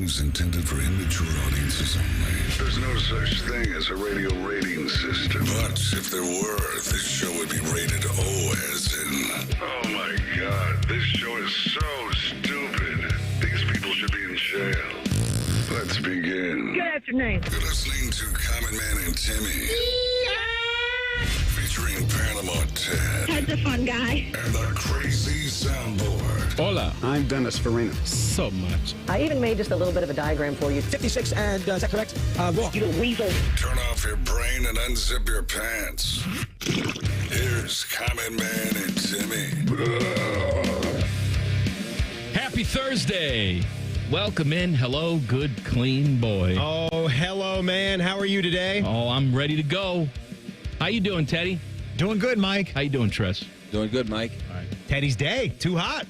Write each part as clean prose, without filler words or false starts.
is intended for immature audiences only. There's no such thing as a radio rating system. But if there were, this show would be rated O as in... Oh my God, this show is so stupid. These people should be in jail. Let's begin. Good afternoon. You're listening to Common Man and Timmy. Featuring Panama Ted. Ted's a fun guy. And the Crazy Soundboard. Hola. I'm Dennis Farina. So much. I even made just a little bit of a diagram for you. 56, and is that correct? Walk. You weasel. Turn off your brain and unzip your pants. Here's Common Man and Timmy. Happy Thursday. Welcome in. Hello, good, clean boy. Oh, hello, man. How are you today? Oh, I'm ready to go. How you doing, Teddy? Doing good, Mike. How you doing, Tress? Doing good, Mike. All right. Teddy's day. Too hot.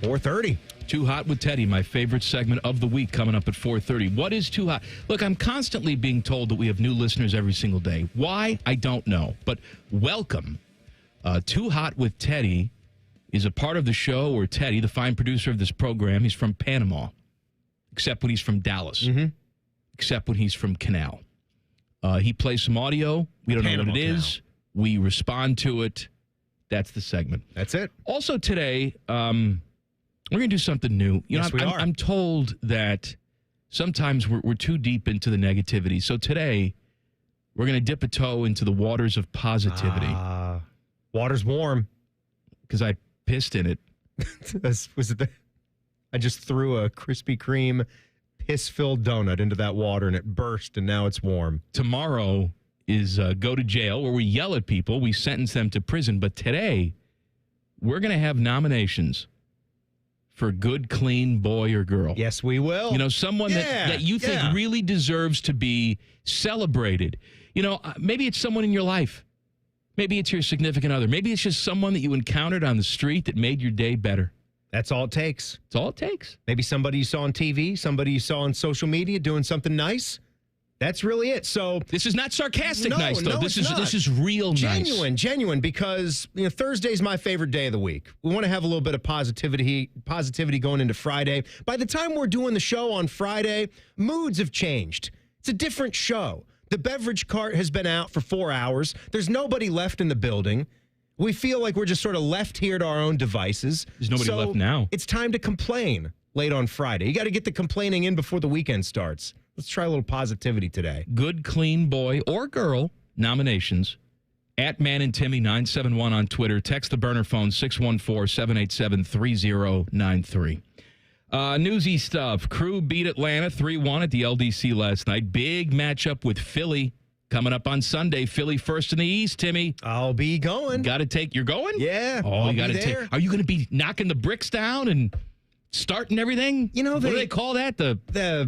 4:30. Too Hot with Teddy, my favorite segment of the week, coming up at 4:30. What is Too Hot? Look, I'm constantly being told that we have new listeners every single day. Why? I don't know. But welcome. Too Hot with Teddy is a part of the show where Teddy, the fine producer of this program, he's from Panama, except when he's from Dallas, except when he's from Canal. He plays some audio. We don't know what it is. We respond to it. That's the segment. That's it. Also today, we're going to do something new. Yes, we are. I'm told that sometimes we're too deep into the negativity. So today, we're going to dip a toe into the waters of positivity. Water's warm. Because I pissed in it. I just threw a Krispy Kreme piss-filled donut into that water, and it burst, and now it's warm. Tomorrow is go to jail, where we yell at people. We sentence them to prison. But today, we're going to have nominations for good, clean boy or girl. Yes, we will. You know, someone that you think really deserves to be celebrated. You know, maybe it's someone in your life. Maybe it's your significant other. Maybe it's just someone that you encountered on the street that made your day better. That's all it takes. That's all it takes. Maybe somebody you saw on TV, somebody you saw on social media doing something nice. That's really it. So this is not sarcastic nice, though. No, this it's is real nice. Genuine, because Thursday's my favorite day of the week. We want to have a little bit of positivity going into Friday. By the time we're doing the show on Friday, moods have changed. It's a different show. The beverage cart has been out for 4 hours. There's nobody left in the building. We feel like we're just sort of left here to our own devices. There's nobody left now. It's time to complain late on Friday. You got to get the complaining in before the weekend starts. Let's try a little positivity today. Good, clean boy or girl nominations at Man and Timmy 971 on Twitter. Text the burner phone 614-787-3093. Newsy stuff. Crew beat Atlanta 3-1 at the LDC last night. Big matchup with Philly coming up on Sunday. Philly first in the East, Timmy. I'll be going. Got to take. You're going? Yeah. Oh, you got to take. Are you going to be knocking the bricks down and starting everything? You know, what do they call that? The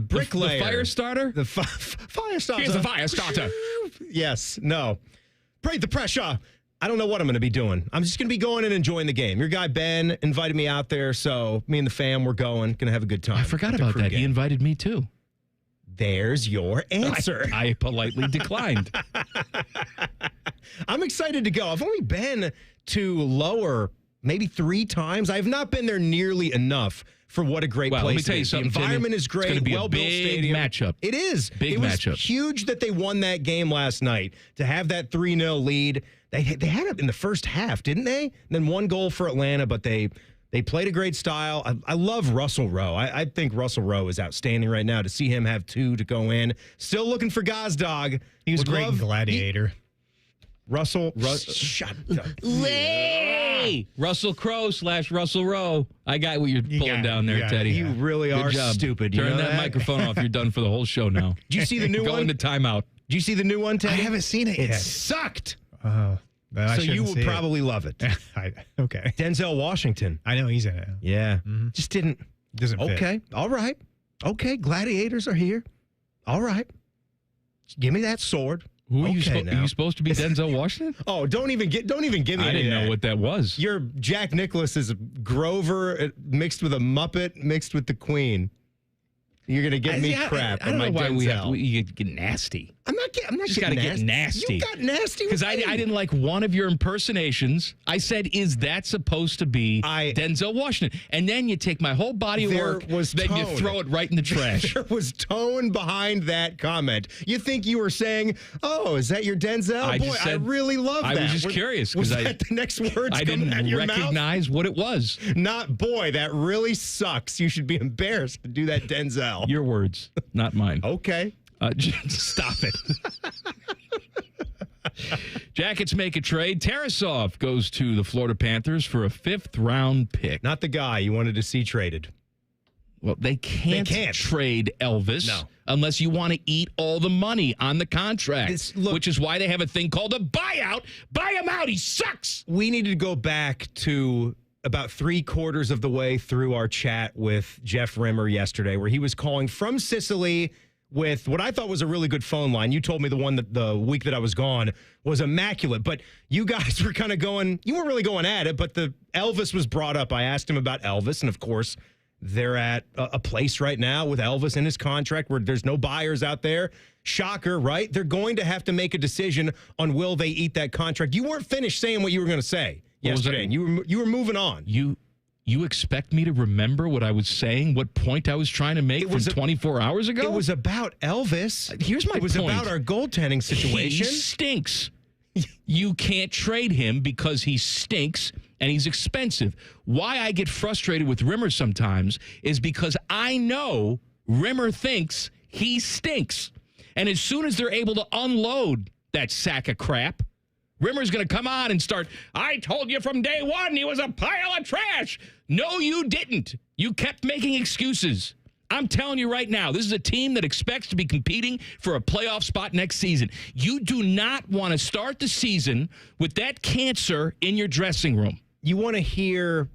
bricklayer. The fire starter? The fire starter. Here's the fire starter. Yes. No. Break the pressure. I don't know what I'm going to be doing. I'm just going to be going and enjoying the game. Your guy, Ben, invited me out there, so me and the fam, we're going. Going to have a good time. I forgot about that. He invited me, too. There's your answer. I politely declined. I'm excited to go. I've only been to Lower maybe 3 times. I have not been there nearly enough for what a great place let me tell you is. something, the environment Timmy, is great. It's going to be a big stadium. Matchup. It is. Big matchup. It was huge that they won that game last night. To have that 3-0 lead. They had it in the first half, didn't they? And then 1 goal for Atlanta, but they played a great style. I love Russell Rowe. I think Russell Rowe is outstanding right now. To see him have 2 to go in. Still looking for Gosdog. He was great in Gladiator. Shut up. Russell Crowe / Russell Rowe. I got what you're pulling down there, Teddy. You really are stupid. Turn that microphone off. You're done for the whole show now. Did you see the new one? Go into timeout. Did you see the new one, Teddy? I haven't seen it yet. It sucked. Oh. So you would probably love it. Okay. Denzel Washington. I know he's in it. Yeah. Mm-hmm. Just didn't. Doesn't fit. Okay. All right. Okay. Gladiators are here. All right. Give me that sword. Who are you supposed to be Denzel Washington? Oh, don't even give me I didn't know what that was. Your Jack Nicklaus is a Grover mixed with a Muppet mixed with the Queen. You're going to give me crap. I don't know why Denzel. we get nasty. I'm not I'm not Just got to get nasty. You got nasty because I didn't like one of your impersonations. I said, "Is that supposed to be Denzel Washington?" And then you take my whole body of work, then you throw it right in the trash. There was tone behind that comment. You think you were saying, "Oh, is that your Denzel?" I really love that. I was just curious was that the next words I coming didn't out of your recognize mouth? what it was. Not boy. That really sucks. You should be embarrassed to do that, Denzel. Your words, not mine. Okay. Stop it. Jackets make a trade. Tarasov goes to the Florida Panthers for a 5th-round pick. Not the guy you wanted to see traded. Well, they can't trade Elvis unless you want to eat all the money on the contract, which is why they have a thing called a buyout. Buy him out. He sucks. We need to go back to about 3/4 of the way through our chat with Jeff Rimmer yesterday, where he was calling from Sicily with what I thought was a really good phone line. You told me the one that the week that I was gone was immaculate, but you guys were kind of going, you weren't really going at it, but the Elvis was brought up. I asked him about Elvis, and of course, they're at a place right now with Elvis in his contract where there's no buyers out there. Shocker, right? They're going to have to make a decision on will they eat that contract. You weren't finished saying what you were going to say yesterday, and you were moving on. You expect me to remember what I was saying, what point I was trying to make from 24 hours ago? It was about Elvis. Here's my point. It was about our goaltending situation. He stinks. You can't trade him because he stinks and he's expensive. Why I get frustrated with Rimmer sometimes is because I know Rimmer thinks he stinks. And as soon as they're able to unload that sack of crap, Rimmer's going to come on and start, I told you from day one he was a pile of trash. No, you didn't. You kept making excuses. I'm telling you right now, this is a team that expects to be competing for a playoff spot next season. You do not want to start the season with that cancer in your dressing room. You want to hear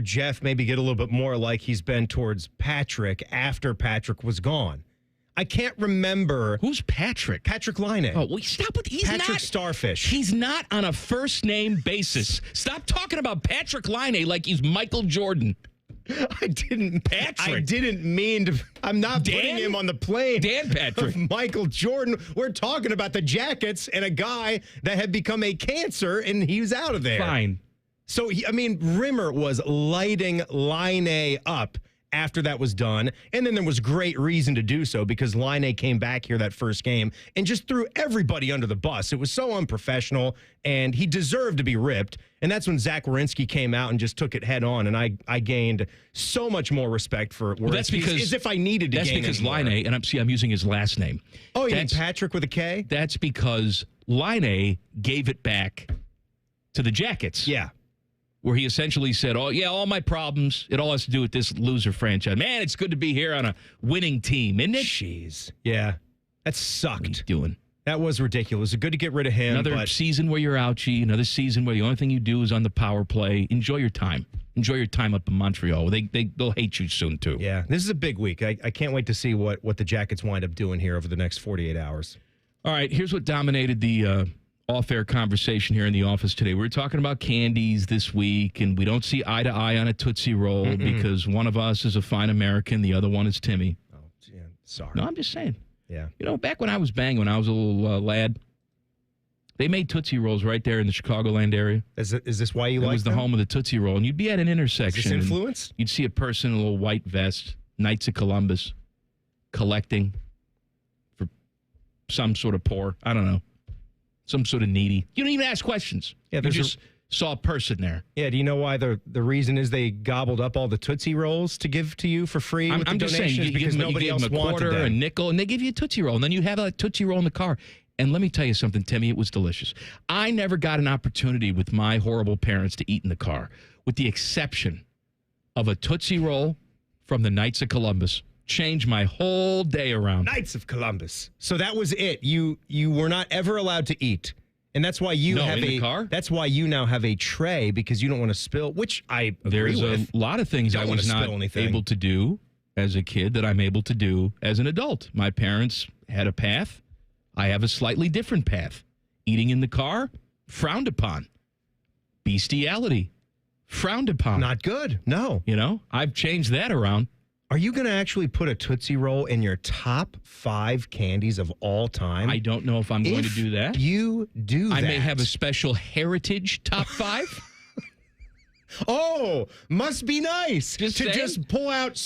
Jeff maybe get a little bit more like he's been towards Patrick after Patrick was gone. I can't remember. Who's Patrick? Patrick Laine. Oh, well, stop with Patrick Starfish. He's not on a first name basis. Stop talking about Patrick Laine like he's Michael Jordan. I didn't mean to. I'm not putting him on the plane. Dan Patrick. Of Michael Jordan. We're talking about the Jackets and a guy that had become a cancer, and he was out of there. Fine. So, Rimmer was lighting Laine up after that was done. And then there was great reason to do so because Laine came back here that first game and just threw everybody under the bus. It was so unprofessional, and he deserved to be ripped. And that's when Zach Werenski came out and just took it head on. And I gained so much more respect for Werenski. Well, that's because, as if I needed to gain because anymore. Laine, and I'm using his last name. Oh, you mean Patrick with a K? That's because Laine gave it back to the Jackets. Yeah. Where he essentially said, oh, yeah, all my problems, it all has to do with this loser franchise. Man, it's good to be here on a winning team, isn't it? Jeez. Yeah. That sucked. What are you doing? That was ridiculous. It's good to get rid of him. Another season where you're ouchie, another season where the only thing you do is on the power play. Enjoy your time. Enjoy your time up in Montreal. They'll hate you soon, too. Yeah. This is a big week. I can't wait to see what the Jackets wind up doing here over the next 48 hours. All right, here's what dominated the off-air conversation here in the office today. We were talking about Candies this week, and we don't see eye to eye on a Tootsie Roll because one of us is a fine American, the other one is Timmy. Oh, yeah, sorry. No, I'm just saying. Yeah. Back when I was banging, when I was a little lad, they made Tootsie Rolls right there in the Chicagoland area. Is this why you like it? It was the home of the Tootsie Roll, and you'd be at an intersection. Is this influence? You'd see a person in a little white vest, Knights of Columbus, collecting for some sort of poor. I don't know. Some sort of needy. You don't even ask questions. Yeah, you just saw a person there. Yeah, do you know why the reason is they gobbled up all the Tootsie Rolls to give to you for free? I'm just saying, because nobody else wanted them. A nickel, and they give you a Tootsie Roll, and then you have a Tootsie Roll in the car. And let me tell you something, Timmy, it was delicious. I never got an opportunity with my horrible parents to eat in the car, with the exception of a Tootsie Roll from the Knights of Columbus. Changed my whole day around. Knights of Columbus. So that was it. You were not ever allowed to eat. And that's why you have in the car? That's why you now have a tray, because you don't want to spill, which I agree with. There's a lot of things I was not able to do as a kid that I'm able to do as an adult. My parents had a path. I have a slightly different path. Eating in the car, frowned upon. Bestiality, frowned upon. Not good. No. I've changed that around. Are you going to actually put a Tootsie Roll in your top 5 candies of all time? I don't know if I'm going to do that. You do that. I may have a special heritage top 5. Oh, must be nice Just to saying. just pull out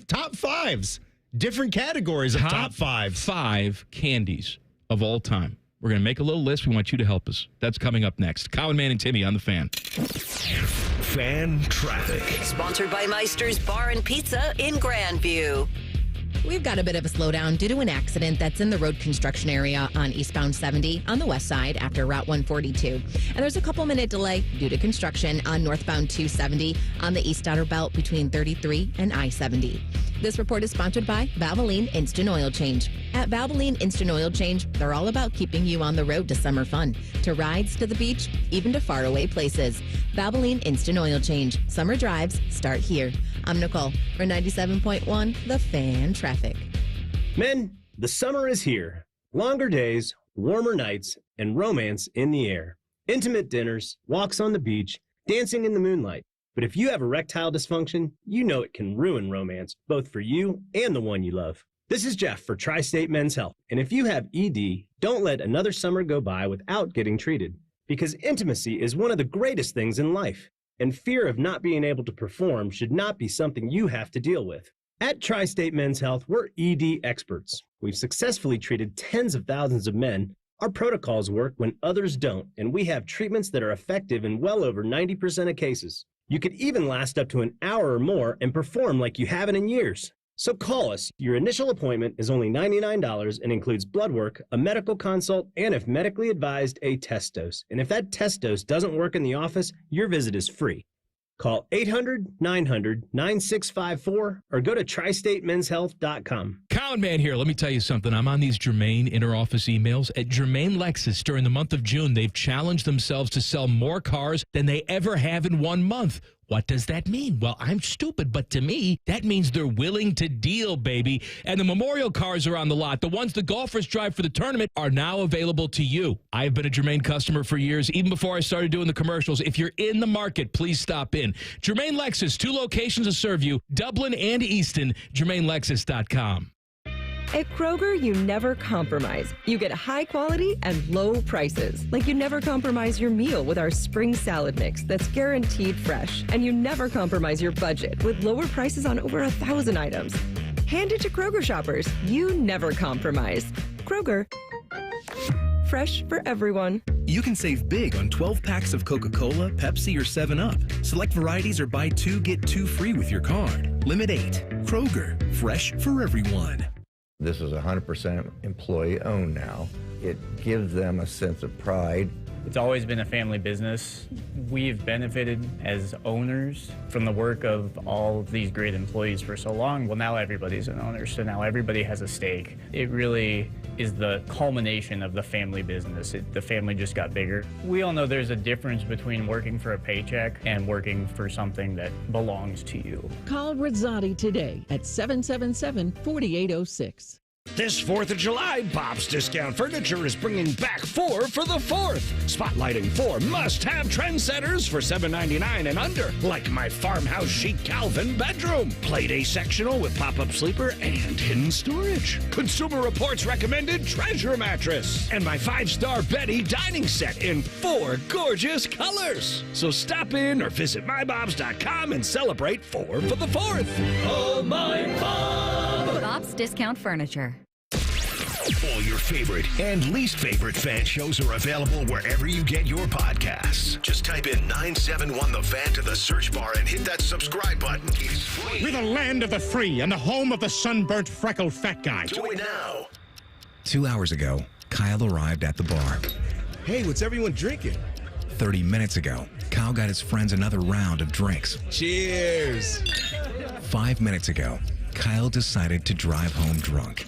top 5s, different categories of top 5s. 5 candies of all time. We're going to make a little list. We want you to help us. That's coming up next. Cowan Man and Timmy on the Fan. Fan traffic. Sponsored by Meister's Bar and Pizza in Grandview. We've got a bit of a slowdown due to an accident that's in the road construction area on eastbound 70 on the west side after Route 142. And there's a couple-minute delay due to construction on northbound 270 on the east outer belt between 33 and I-70. This report is sponsored by Valvoline Instant Oil Change. At Valvoline Instant Oil Change, they're all about keeping you on the road to summer fun, to rides, to the beach, even to faraway places. Valvoline Instant Oil Change. Summer drives start here. I'm Nicole for 97.1 The Fan Traffic. Men, the summer is here. Longer days, warmer nights, and romance in the air. Intimate dinners, walks on the beach, dancing in the moonlight. But if you have erectile dysfunction, you know it can ruin romance, both for you and the one you love. This is Jeff for Tri-State Men's Health. And if you have ED, don't let another summer go by without getting treated. Because intimacy is one of the greatest things in life. And fear of not being able to perform should not be something you have to deal with. At Tri-State Men's Health, we're ED experts. We've successfully treated tens of thousands of men. Our protocols work when others don't, and we have treatments that are effective in well over 90% of cases. You could even last up to an hour or more and perform like you haven't in years. So call us. Your initial appointment is only $99 and includes blood work, a medical consult, and if medically advised, a test dose. And if that test dose doesn't work in the office, your visit is free. Call 800-900-9654 or go to tristatemenshealth.com. Cowan Man here. Let me tell you something. I'm on these Germain inter-office emails. At Germain Lexus, during the month of June, they've challenged themselves to sell more cars than they ever have in 1 month. What does that mean? Well, I'm stupid, but to me, that means they're willing to deal, baby. And the memorial cars are on the lot. The ones the golfers drive for the tournament are now available to you. I've been a Germain customer for years, even before I started doing the commercials. If you're in the market, please stop in. Germain Lexus, 2 locations to serve you, Dublin and Easton, GermainLexus.com. At Kroger, you never compromise. You get high quality and low prices. Like you never compromise your meal with our spring salad mix that's guaranteed fresh. And you never compromise your budget with lower prices on over 1,000 items. Hand it to Kroger shoppers. You never compromise. Kroger. Fresh for everyone. You can save big on 12 packs of Coca-Cola, Pepsi, or 7-Up. Select varieties or buy 2, get 2 free with your card. Limit 8. Kroger. Fresh for everyone. This is 100% employee owned now. It gives them a sense of pride. It's always been a family business. We've benefited as owners from the work of all of these great employees for so long. Well, now everybody's an owner, so now everybody has a stake. It really is the culmination of the family business. The family just got bigger. We all know there's a difference between working for a paycheck and working for something that belongs to you. Call Rizzotti today at 777-4806. This 4th of July, Bob's Discount Furniture is bringing back 4 for the 4th. Spotlighting 4 must-have trendsetters for $7.99 and under, like my farmhouse chic Calvin bedroom, Playday sectional with pop-up sleeper and hidden storage, Consumer Reports recommended treasure mattress, and my 5-star Betty dining set in 4 gorgeous colors. So stop in or visit mybobs.com and celebrate 4 for the 4th. Oh, my Bob! Bob's Discount Furniture. All your favorite and least favorite fan shows are available wherever you get your podcasts. Just type in 971 The Fan to the search bar and hit that subscribe button. It's free. We're the land of the free and the home of the sunburnt, freckled fat guy. Do it now. 2 hours ago, Kyle arrived at the bar. Hey, what's everyone drinking? 30 minutes ago, Kyle got his friends another round of drinks. Cheers. 5 minutes ago, Kyle decided to drive home drunk.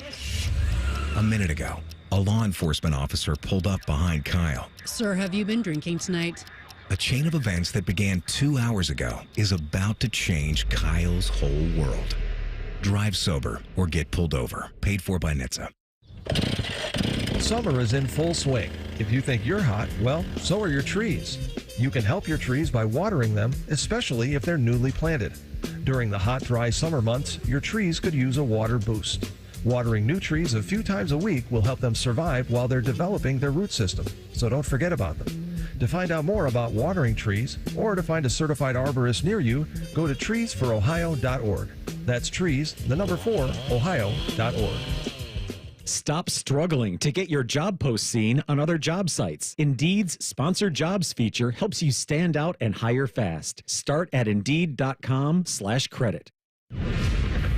A minute ago, a law enforcement officer pulled up behind Kyle. Sir, have you been drinking tonight? A chain of events that began 2 hours ago is about to change Kyle's whole world. Drive sober or get pulled over. Paid for by NHTSA. Summer is in full swing. If you think you're hot, well, so are your trees. You can help your trees by watering them, especially if they're newly planted. During the hot, dry summer months, your trees could use a water boost. Watering new trees a few times a week will help them survive while they're developing their root system, so don't forget about them. To find out more about watering trees or to find a certified arborist near you, go to treesforohio.org. That's trees, the number 4, ohio.org. Stop struggling to get your job post seen on other job sites. Indeed's Sponsored Jobs feature helps you stand out and hire fast. Start at Indeed.com/credit.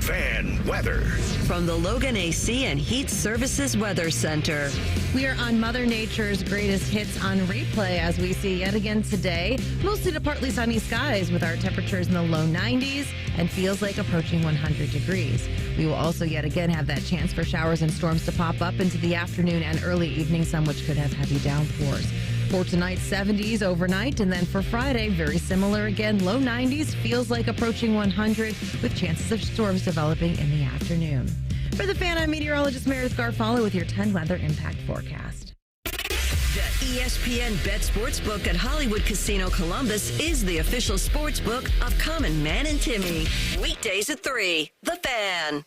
Fan weather. From the Logan AC and Heat Services Weather Center. We are on Mother Nature's greatest hits on replay as we see yet again today. Mostly to partly sunny skies with our temperatures in the low 90s and feels like approaching 100 degrees. We will also yet again have that chance for showers and storms to pop up into the afternoon and early evening, some which could have heavy downpours. For tonight, 70s overnight, and then for Friday, very similar again, low 90s, feels like approaching 100 with chances of storms developing in the afternoon. For the Fan, I'm meteorologist Meredith Garfalo with your 10 weather impact forecast. The ESPN Bet Sportsbook at Hollywood Casino Columbus is the official sportsbook of Common Man and Timmy. Weekdays at 3. The Fan.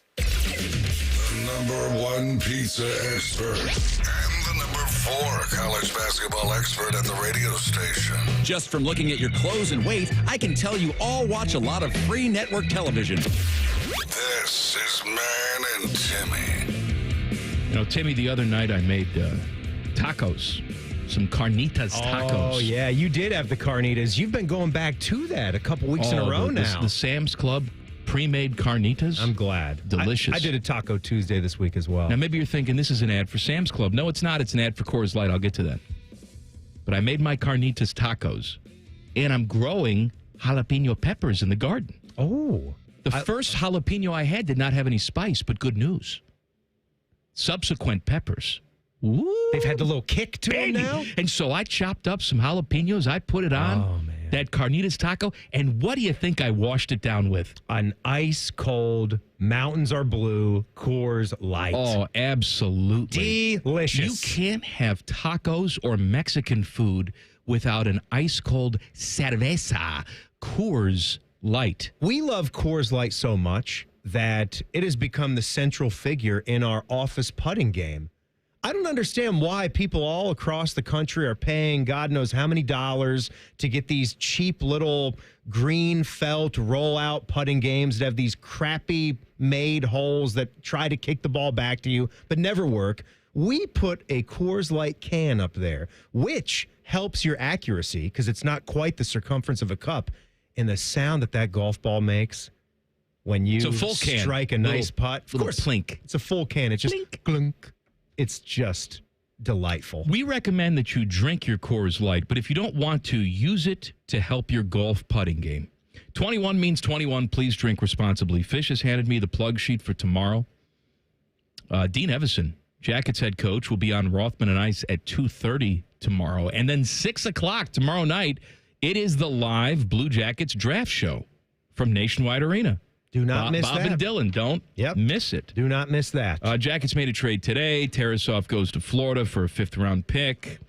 Number 1 pizza expert and the number 4 college basketball expert at the radio station. Just from looking at your clothes and weight, I can tell you all watch a lot of free network television. This is Man and Timmy. You know, Timmy, the other night I made tacos. Some carnitas tacos. Oh, yeah. You did have the carnitas. You've been going back to that a couple weeks in a row now. The Sam's Club pre-made carnitas. I'm glad. Delicious. I did a Taco Tuesday this week as well. Now, maybe you're thinking this is an ad for Sam's Club. No, it's not. It's an ad for Coors Light. I'll get to that. But I made my carnitas tacos, and I'm growing jalapeno peppers in the garden. Oh. The first jalapeno I had did not have any spice, but good news. Subsequent peppers. Ooh, they've had the little kick to them now? And so I chopped up some jalapenos. I put it on that carnitas taco. And what do you think I washed it down with? An ice cold Mountains Are Blue Coors Light. Oh, absolutely. Delicious. You can't have tacos or Mexican food without an ice cold cerveza Coors Light. We love Coors Light so much that it has become the central figure in our office putting game. I don't understand why people all across the country are paying God knows how many dollars to get these cheap little green felt rollout putting games that have these crappy made holes that try to kick the ball back to you but never work. We put a Coors Light can up there, which helps your accuracy because it's not quite the circumference of a cup. And the sound that golf ball makes when you strike a nice putt. Of course, plink. It's a full can. It's just clunk. It's just delightful. We recommend that you drink your Coors Light, but if you don't want to, use it to help your golf putting game. 21 means 21. Please drink responsibly. Fish has handed me the plug sheet for tomorrow. Dean Evison, Jackets head coach, will be on Rothman and Ice at 2:30 tomorrow. And then 6 o'clock tomorrow night, it is the live Blue Jackets draft show from Nationwide Arena. Do not miss Bob that. and Dylan, don't miss it. Do not miss that. Jackets made a trade today. Tarasov goes to Florida for a 5th-round pick.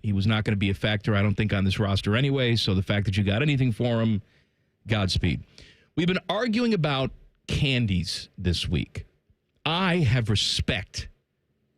He was not going to be a factor, I don't think, on this roster anyway, so the fact that you got anything for him, Godspeed. We've been arguing about Candies this week. I have respect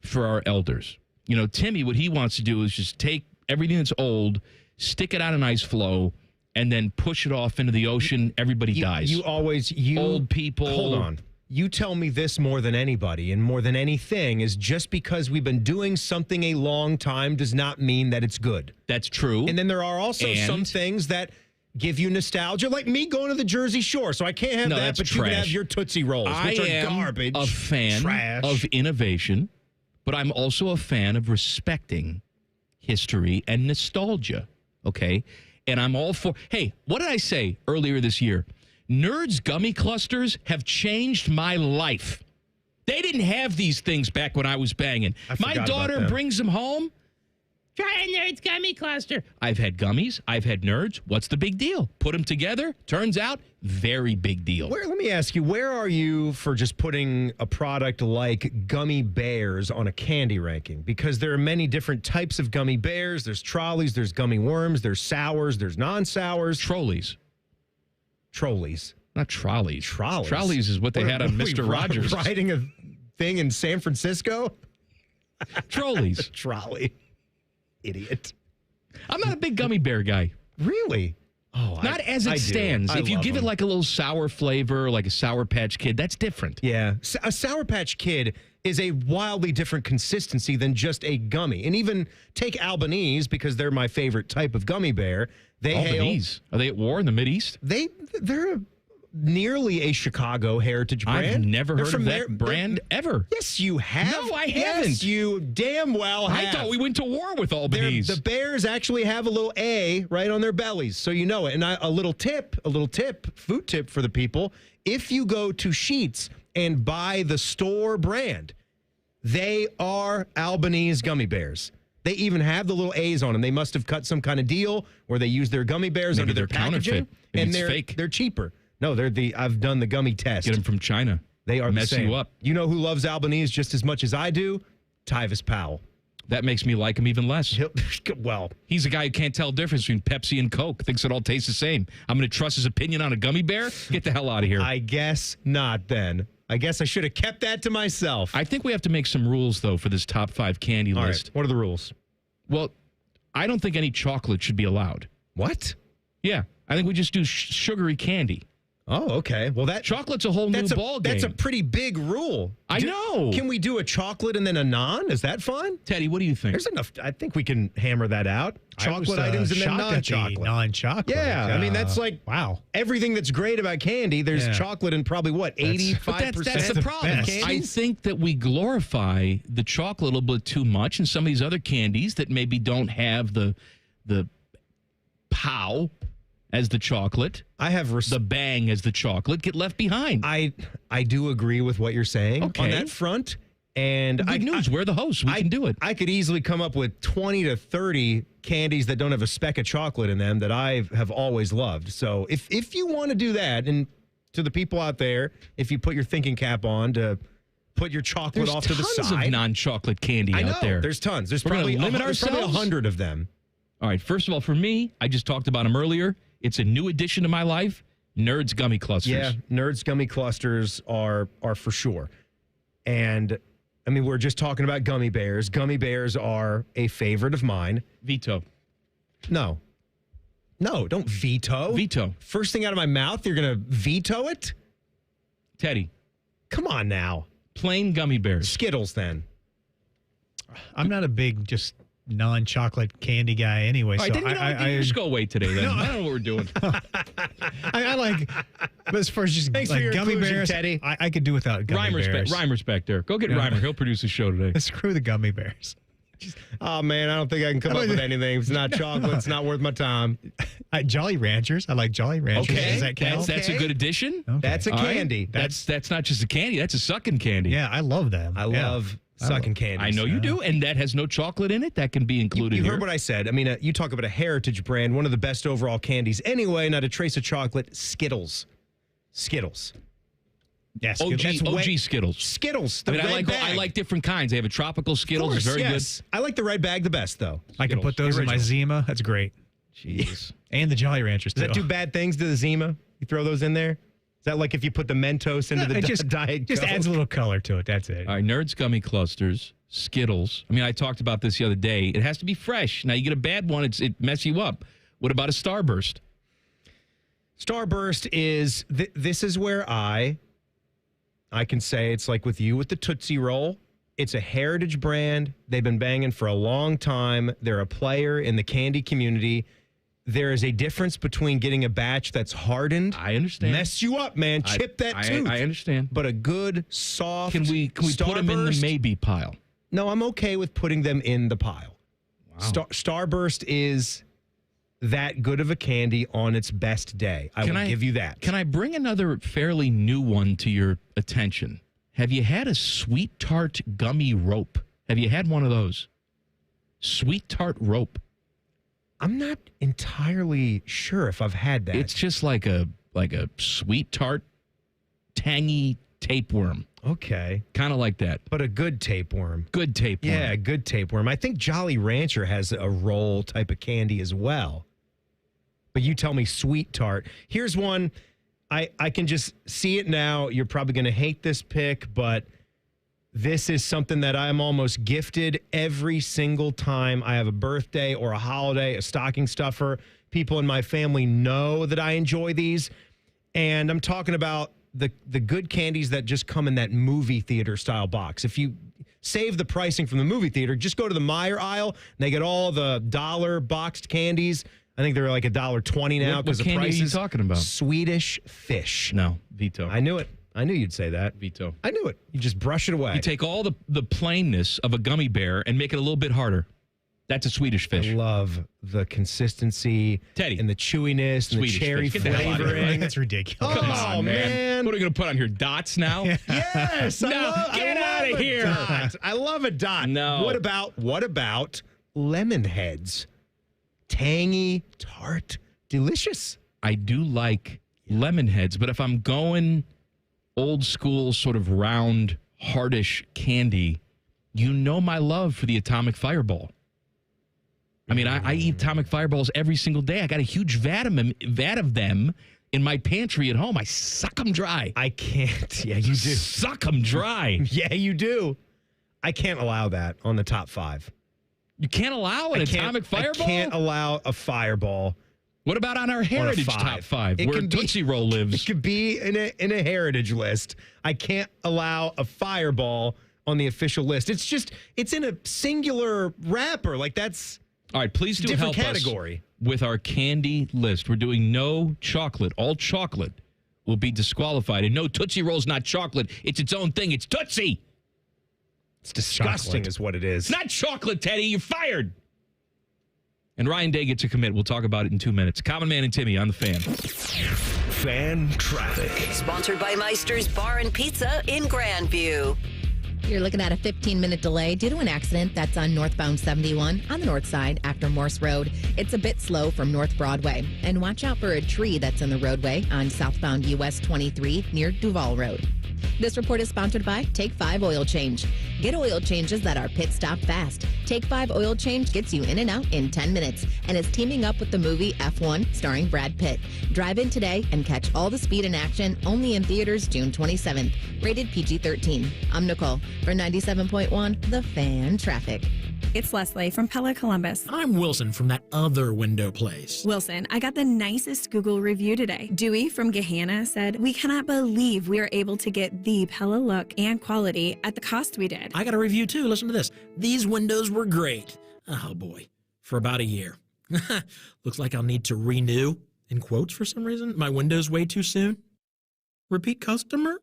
for our elders. You know, Timmy, what he wants to do is just take everything that's old, stick it on an ice floe, and then push it off into the ocean. Everybody dies. Old people. Hold on. You tell me this more than anybody and more than anything is just because we've been doing something a long time does not mean that it's good. That's true. And then there are also some things that give you nostalgia, like me going to the Jersey Shore. So I can't have that, but you can have your Tootsie Rolls, which are garbage. I am a fan of innovation, but I'm also a fan of respecting history and nostalgia, okay? And I'm all for, hey, what did I say earlier this year? Nerds gummy clusters have changed my life. They didn't have these things back when I was banging. My daughter brings them home. Try a Nerds gummy cluster. I've had gummies. I've had Nerds. What's the big deal? Put them together. Turns out, very big deal. Let me ask you, where are you for just putting a product like gummy bears on a candy ranking? Because there are many different types of gummy bears. There's trolleys, there's gummy worms, there's sours, there's non-sours. Trolleys. Not trolleys. Trolleys. Trolleys is what they had on Were we Mr. Rogers. Riding a thing in San Francisco? Trolleys. Trolley. Idiot. I'm not a big gummy bear guy. Really? Oh, Not as it stands. If you give it like a little sour flavor, like a Sour Patch Kid, that's different. Yeah. A Sour Patch Kid is a wildly different consistency than just a gummy. And even take Albanese, because they're my favorite type of gummy bear. Albanese? Are they at war in the Mideast? They're nearly a Chicago heritage brand. I've never They're heard from of there- that brand ever. Yes, you have. No, I Yes, haven't. you damn well have. I thought we went to war with Albanese. The Bears actually have a little A right on their bellies, so you know it. And a little tip, food tip for the people. If you go to Sheetz and buy the store brand, they are Albanese gummy bears. They even have the little A's on them. They must have cut some kind of deal where they use their gummy bears Maybe under their they're counterfeit. packaging, Maybe and it's they're fake. They're cheaper. No, I've done the gummy test. Get them from China. They are mess the same. you up. You know who loves Albanese just as much as I do? Tyvis Powell. That makes me like him even less. Well, he's a guy who can't tell the difference between Pepsi and Coke. Thinks it all tastes the same. I'm going to trust his opinion on a gummy bear? Get the hell out of here. I guess not then. I guess I should have kept that to myself. I think we have to make some rules, though, for this top 5 candy All list. right, what are the rules? Well, I don't think any chocolate should be allowed. What? Yeah. I think we just do sugary candy. Oh, okay. Well, chocolate's a whole new ball game. That's a pretty big rule. I know. Can we do a chocolate and then a non? Is that fine? Teddy, what do you think? There's enough. I think we can hammer that out. Chocolate items and then non-chocolate. Non-chocolate. Yeah, I mean that's like wow. Everything that's great about candy. There's chocolate in probably 85%. That's the problem. I think that we glorify the chocolate a little bit too much, and some of these other candies that maybe don't have the pow as the chocolate. I have the bang as the chocolate get left behind. I do agree with what you're saying on that front. And good news, we're the hosts. We can do it. I could easily come up with 20 to 30 candies that don't have a speck of chocolate in them that I have always loved. So if you want to do that, and to the people out there, if you put your thinking cap on to put your chocolate off to the side. There's tons of non-chocolate candy out there. There's tons. There's We're gonna probably limit there's probably ourselves? 100 of them. All right, first of all, for me, I just talked about them earlier. It's a new addition to my life. Nerds Gummy Clusters. Yeah, Nerds Gummy Clusters are for sure. And I mean, we're just talking about gummy bears. Gummy bears are a favorite of mine. Veto. No, don't veto. Veto. First thing out of my mouth, you're going to veto it? Teddy. Come on now. Plain gummy bears. Skittles, then. I'm not a big just non-chocolate candy guy anyway. All right, so then you just go away today then. I don't know what we're doing. I like, but as far as just Thanks for like your gummy inclusion, bears, Teddy. I could do without gummy bears. Reimer's back there. Go get Reimer. He'll produce the show today. Screw the gummy bears. Oh, man, I don't think I can come up with anything. It's not chocolate. It's not worth my time. Jolly Ranchers. I like Jolly Ranchers. Okay, Does that count? that's a good addition. Okay. That's a All right. candy. That's not just a candy. That's a sucking candy. Yeah, I love them. I love sucking candies. I know you do, and that has no chocolate in it. That can be included You here. heard what I said. I mean, you talk about a heritage brand, one of the best overall candies. Anyway, not a trace of chocolate. Skittles. Yes, OG Skittles. Skittles. I The mean, red bag. I like different kinds. They have a tropical Skittles. Of It's course, very yes. I like the red bag the best, though. I can put those in my Zima. That's great. Jeez. And the Jolly Ranchers, too. Does that do bad things to the Zima? You throw those in there? Is that like if you put the Mentos into the Diet Just Coke? adds a little color to it. That's it. All right, Nerds Gummy Clusters, Skittles. I mean, I talked about this the other day. It has to be fresh. Now, you get a bad one, it mess you up. What about a Starburst? Starburst is, this is where I can say it's like with you with the Tootsie Roll. It's a heritage brand. They've been banging for a long time. They're a player in the candy community. There is a difference between getting a batch that's hardened. I understand. Mess you up, man. Chip that tooth. I understand. But a good, soft Can we put them in the maybe pile? No, I'm okay with putting them in the pile. Wow. Starburst is that good of a candy on its best day. I will give you that. Can I bring another fairly new one to your attention? Have you had a Sweet Tart gummy rope? Have you had one of those? Sweet Tart rope. I'm not entirely sure if I've had that. It's just like a Sweet Tart tangy tapeworm. Okay. Kind of like that. But a good tapeworm. Good tapeworm. Yeah, a good tapeworm. I think Jolly Rancher has a roll type of candy as well. But you tell me Sweet Tart. Here's one. I can just see it now. You're probably going to hate this pick, but this is something that I'm almost gifted every single time I have a birthday or a holiday, a stocking stuffer. People in my family know that I enjoy these. And I'm talking about the good candies that just come in that movie theater style box. If you save the pricing from the movie theater, just go to the Meijer aisle, and they get all the dollar boxed candies. I think they're like $1.20 now because the price is. What candy are you talking about? Swedish Fish. No, veto. I knew it. I knew you'd say that. Veto. I knew it. You just brush it away. You take all the plainness of a gummy bear and make it a little bit harder. That's a Swedish Fish. I love the consistency and the chewiness and Swedish the cherry Fish. Get the hell out of here. flavoring. That's ridiculous. Come on, man. What are we going to put on here? Dots now? Yes. No, I get love out of a here. dot. I love a dot. No. What about lemon heads? Tangy, tart, delicious. I do like lemon heads, but if I'm going old school, sort of round, hardish candy, you know my love for the Atomic Fireball. I mean, I eat Atomic Fireballs every single day. I got a huge vat of them in my pantry at home. I suck them dry. I can't. Yeah, you do. Suck them dry. Yeah, you do. I can't allow that on the top 5. You can't allow an Atomic Fireball? I can't allow a Fireball. What about on our Heritage top 5, where Tootsie Roll lives? It could be in a Heritage list. I can't allow a Fireball on the official list. It's in a singular wrapper. Like, that's... All right, please do different help category. us with our candy list. We're doing no chocolate. All chocolate will be disqualified. And no, Tootsie Roll's not chocolate. It's its own thing. It's Tootsie. It's disgusting chocolate. Is what it is. It's not chocolate, Teddy. You're fired. And Ryan Day gets a commit. We'll talk about it in 2 minutes. Common Man and Timmy on the Fan. Fan traffic. Sponsored by Meister's Bar and Pizza in Grandview. You're looking at a 15-minute delay due to an accident that's on northbound 71 on the north side after Morse Road. It's a bit slow from North Broadway. And watch out for a tree that's in the roadway on southbound US 23 near Duval Road. This report is sponsored by Take 5 Oil Change. Get oil changes that are pit stop fast. Take 5 Oil Change gets you in and out in 10 minutes and is teaming up with the movie F1 starring Brad Pitt. Drive in today and catch all the speed and action only in theaters June 27th. Rated PG-13. I'm Nicole for 97.1 The Fan Traffic. It's Leslie from Pella Columbus. I'm Wilson from that other window place. Wilson, I got the nicest Google review today. Dewey from Gahanna said, "We cannot believe we are able to get the Pella look and quality at the cost we did." I got a review too. Listen to this. "These windows were great." Oh boy, for about a year. Looks like I'll need to renew, in quotes for some reason, my windows way too soon. Repeat customer?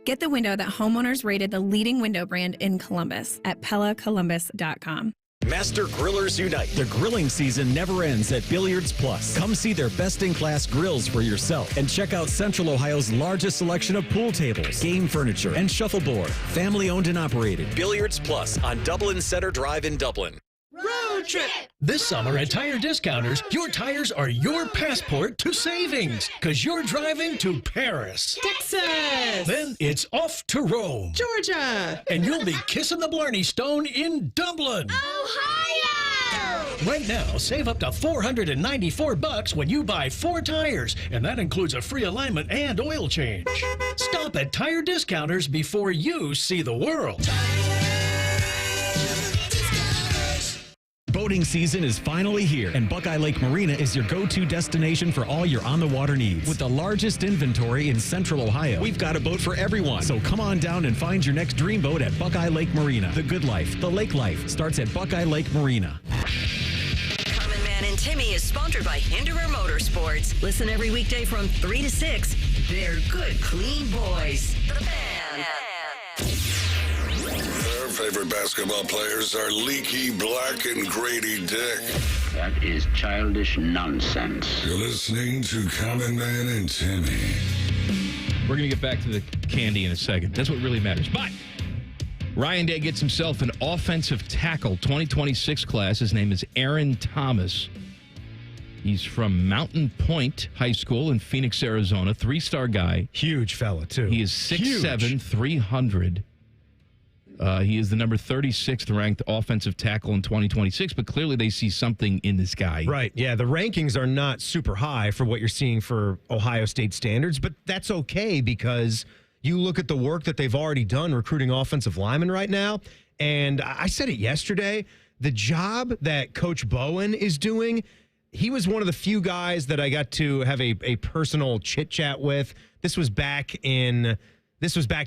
Get the window that homeowners rated the leading window brand in Columbus at PellaColumbus.com. Master Grillers Unite. The grilling season never ends at Billiards Plus. Come see their best-in-class grills for yourself and check out Central Ohio's largest selection of pool tables, game furniture, and shuffleboard. Family-owned and operated. Billiards Plus on Dublin Center Drive in Dublin. Road trip! This summer at Tire Discounters, your tires are your passport to savings, because you're driving to Paris, Texas, then it's off to Rome, Georgia, and you'll be kissing the Blarney Stone in Dublin, Ohio! Right now, save up to $494 when you buy 4 tires, and that includes a free alignment and oil change. Stop at Tire Discounters before you see the world. Boating season is finally here, and Buckeye Lake Marina is your go-to destination for all your on-the-water needs. With the largest inventory in Central Ohio, we've got a boat for everyone. So come on down and find your next dream boat at Buckeye Lake Marina. The good life, the lake life, starts at Buckeye Lake Marina. Common Man and Timmy is sponsored by Hinderer Motorsports. Listen every weekday from 3 to 6. They're good, clean boys. The Fan. Their favorite basketball players are Leaky Black and Grady Dick. That is childish nonsense. You're listening to Common Man and Timmy. We're going to get back to the candy in a second. That's what really matters. But Ryan Day gets himself an offensive tackle 2026 class. His name is Aaron Thomas. He's from Mountain Point High School in Phoenix, Arizona. 3-star guy. Huge fella, too. He is 6'7", 300. He is the number 36th ranked offensive tackle in 2026, but clearly they see something in this guy. Right. Yeah, the rankings are not super high for what you're seeing for Ohio State standards, but that's okay because you look at the work that they've already done recruiting offensive linemen right now, and I said it yesterday, the job that Coach Bowen is doing, he was one of the few guys that I got to have a personal chit-chat with. This was back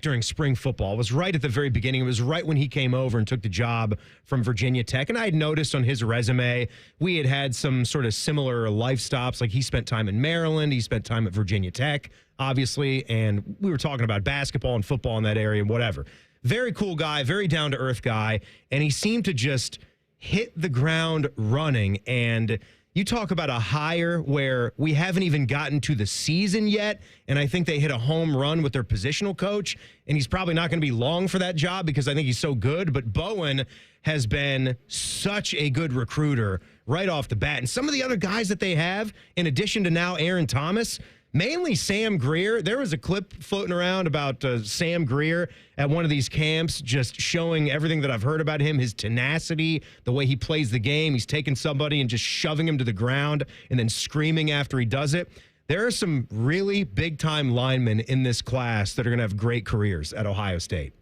during spring football. It was right at the very beginning. It was right when he came over and took the job from Virginia Tech. And I had noticed on his resume, we had some sort of similar life stops. Like he spent time in Maryland. He spent time at Virginia Tech, obviously. And we were talking about basketball and football in that area and whatever. Very cool guy, very down-to-earth guy. And he seemed to just hit the ground running. And you talk about a hire where we haven't even gotten to the season yet, and I think they hit a home run with their positional coach, and he's probably not going to be long for that job because I think he's so good, but Bowen has been such a good recruiter right off the bat. And some of the other guys that they have, in addition to now Aaron Thomas, mainly Sam Greer. There was a clip floating around about Sam Greer at one of these camps just showing everything that I've heard about him, his tenacity, the way he plays the game. He's taking somebody and just shoving him to the ground and then screaming after he does it. There are some really big-time linemen in this class that are going to have great careers at Ohio State.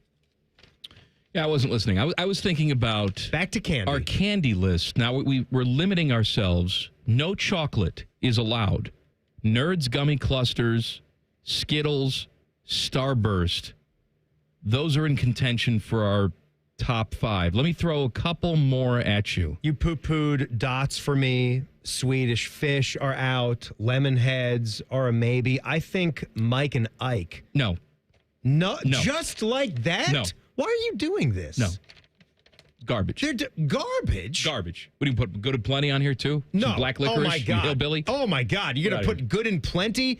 Yeah, I wasn't listening. I was thinking about back to candy. Our candy list. Now, we're limiting ourselves. No chocolate is allowed. Nerds Gummy Clusters, Skittles, Starburst. Those are in contention for our top 5. Let me throw a couple more at you. You poo-pooed Dots for me. Swedish Fish are out. Lemon Heads are a maybe. I think Mike and Ike. No. No. Just like that? No. Why are you doing this? No. Garbage. They're garbage? Garbage. What do you put Good and Plenty on here too? No. Some black licorice? Oh, my God. Hillbilly? Oh, my God. You're going to put Good and Plenty,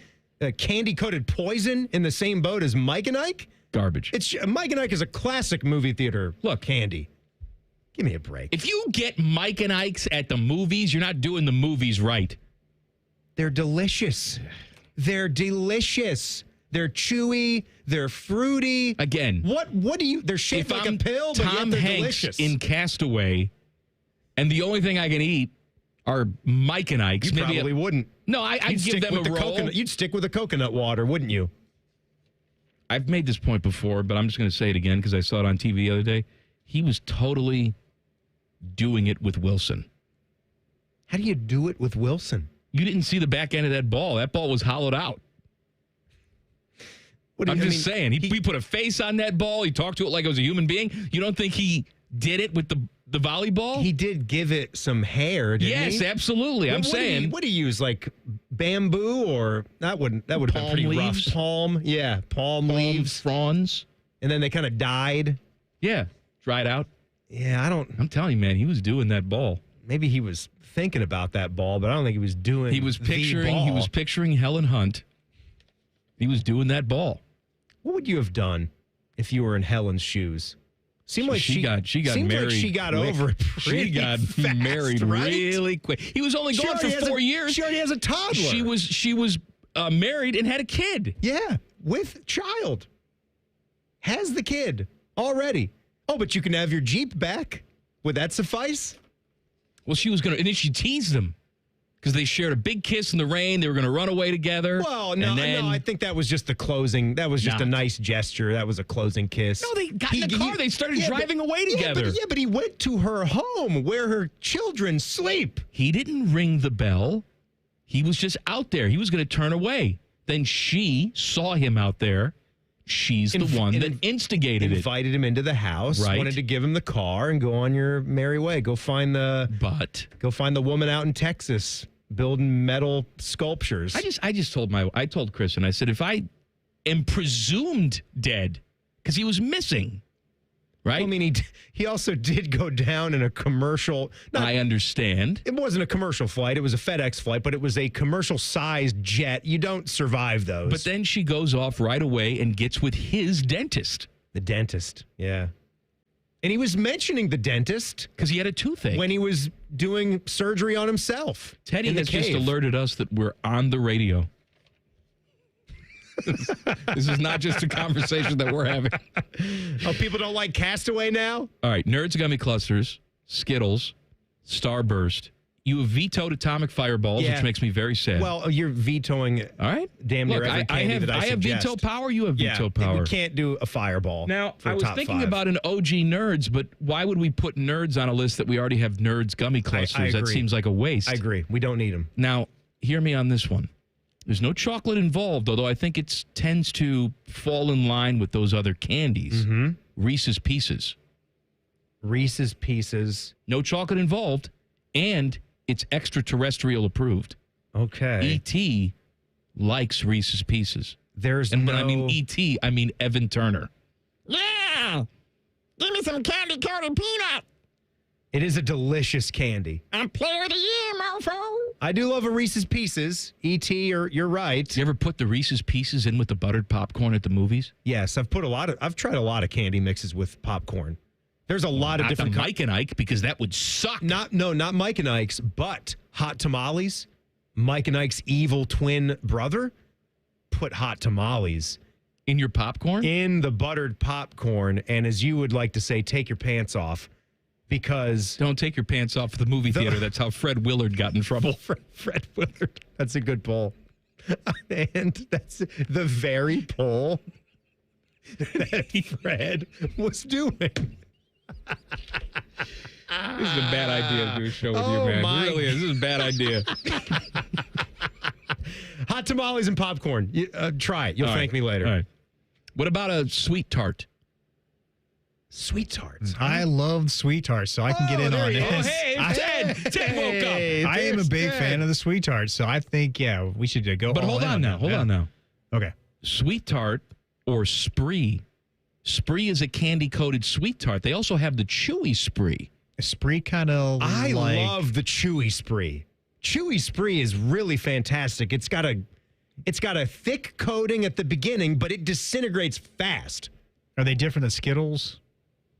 candy-coated poison in the same boat as Mike and Ike? Garbage. Mike and Ike is a classic movie theater candy. Give me a break. If you get Mike and Ike's at the movies, you're not doing the movies right. They're delicious. They're delicious. They're chewy. They're fruity. Again. What do you... They're shaped like a pill, but Tom yet they're Hanks delicious. in Castaway, and the only thing I can eat are Mike and Ike's. You probably wouldn't. No, I'd give them a roll. You'd stick with the coconut water, wouldn't you? I've made this point before, but I'm just going to say it again because I saw it on TV the other day. He was totally doing it with Wilson. How do you do it with Wilson? You didn't see the back end of that ball. That ball was hollowed out. I'm just saying. He put a face on that ball. He talked to it like it was a human being. You don't think he did it with the volleyball? He did give it some hair, didn't he? Yes, absolutely. I'm saying. What do you use, like bamboo or that would have been pretty leaves? rough. Palm leaves, fronds, and then they kind of died. Yeah, dried out. Yeah, I'm telling you, man, he was doing that ball. Maybe he was thinking about that ball, but I don't think he was doing. He was picturing. the ball. He was picturing Helen Hunt. He was doing that ball. What would you have done if you were in Helen's shoes? Seemed like she got married. Like she got quick. over it. Pretty she got fast, married right? really quick. He was only gone for 4 years. She already has a toddler. She was married and had a kid. Yeah, with child. Has the kid already. Oh, but you can have your Jeep back. Would that suffice? Well, she was going to, and then she teased him. Because they shared a big kiss in the rain. They were going to run away together. Well, no, I think that was just the closing. That was just a nice gesture. That was a closing kiss. No, they got in the car. They started driving away together. But he went to her home where her children sleep. He didn't ring the bell. He was just out there. He was going to turn away. Then she saw him out there. She's the one that instigated it. Invited him into the house. Right. Wanted to give him the car and go on your merry way. Go find the woman out in Texas building metal sculptures. I told Chris, and I said, if I am presumed dead, because he was missing, right? Well, I mean, he also did go down in a commercial. I understand. It wasn't a commercial flight. It was a FedEx flight, but it was a commercial-sized jet. You don't survive those. But then she goes off right away and gets with his dentist. The dentist, yeah. And he was mentioning the dentist. Because he had a toothache. When he was doing surgery on himself. Teddy has just alerted us that we're on the radio. This is not just a conversation that we're having. Oh, people don't like Castaway now? All right, Nerds Gummy Clusters, Skittles, Starburst. You have vetoed Atomic Fireballs, which makes me very sad. Well, you're vetoing all right. damn near every candy that I have suggest. veto power. You have veto power. We can't do a Fireball. Now, for I was top thinking 5. about an OG Nerds, but why would we put Nerds on a list that we already have Nerds Gummy Clusters? I agree. That seems like a waste. I agree. We don't need them. Now, hear me on this one. There's no chocolate involved, although I think it tends to fall in line with those other candies. Mm-hmm. Reese's Pieces. Reese's Pieces. No chocolate involved, and it's extraterrestrial approved. Okay. E.T. likes Reese's Pieces. And when I mean E.T., I mean Evan Turner. Yeah! Give me some candy-coated peanut! It is a delicious candy. I'm player of the year, mofo! I do love a Reese's Pieces. E.T., you're right. You ever put the Reese's Pieces in with the buttered popcorn at the movies? Yes, I've tried a lot of candy mixes with popcorn. There's a lot of different... Mike and Ike, because that would suck. Not Mike and Ike's, but hot tamales. Mike and Ike's evil twin brother put hot tamales in your popcorn? In the buttered popcorn. And as you would like to say, take your pants off, because... Don't take your pants off at the movie theater. That's how Fred Willard got in trouble. Fred Willard. That's a good pull. And that's the very pull that Fred was doing. This is a bad idea to do a show with you, man. It really is. This is a bad idea. Hot tamales and popcorn. Try it. You'll thank me later. All right. What about a sweet tart? Sweet tarts. I love sweet tarts, so I can get in on this. Oh, hey, Ted woke up. I am a big fan of the sweet tarts, so I think, we should go But all hold in on now. that. Hold on now. Okay. Sweet tart or Spree. Spree is a candy-coated sweet tart. They also have the chewy Spree. Spree kind of I love the chewy Spree. Chewy Spree is really fantastic. It's got a thick coating at the beginning, but it disintegrates fast. Are they different than Skittles?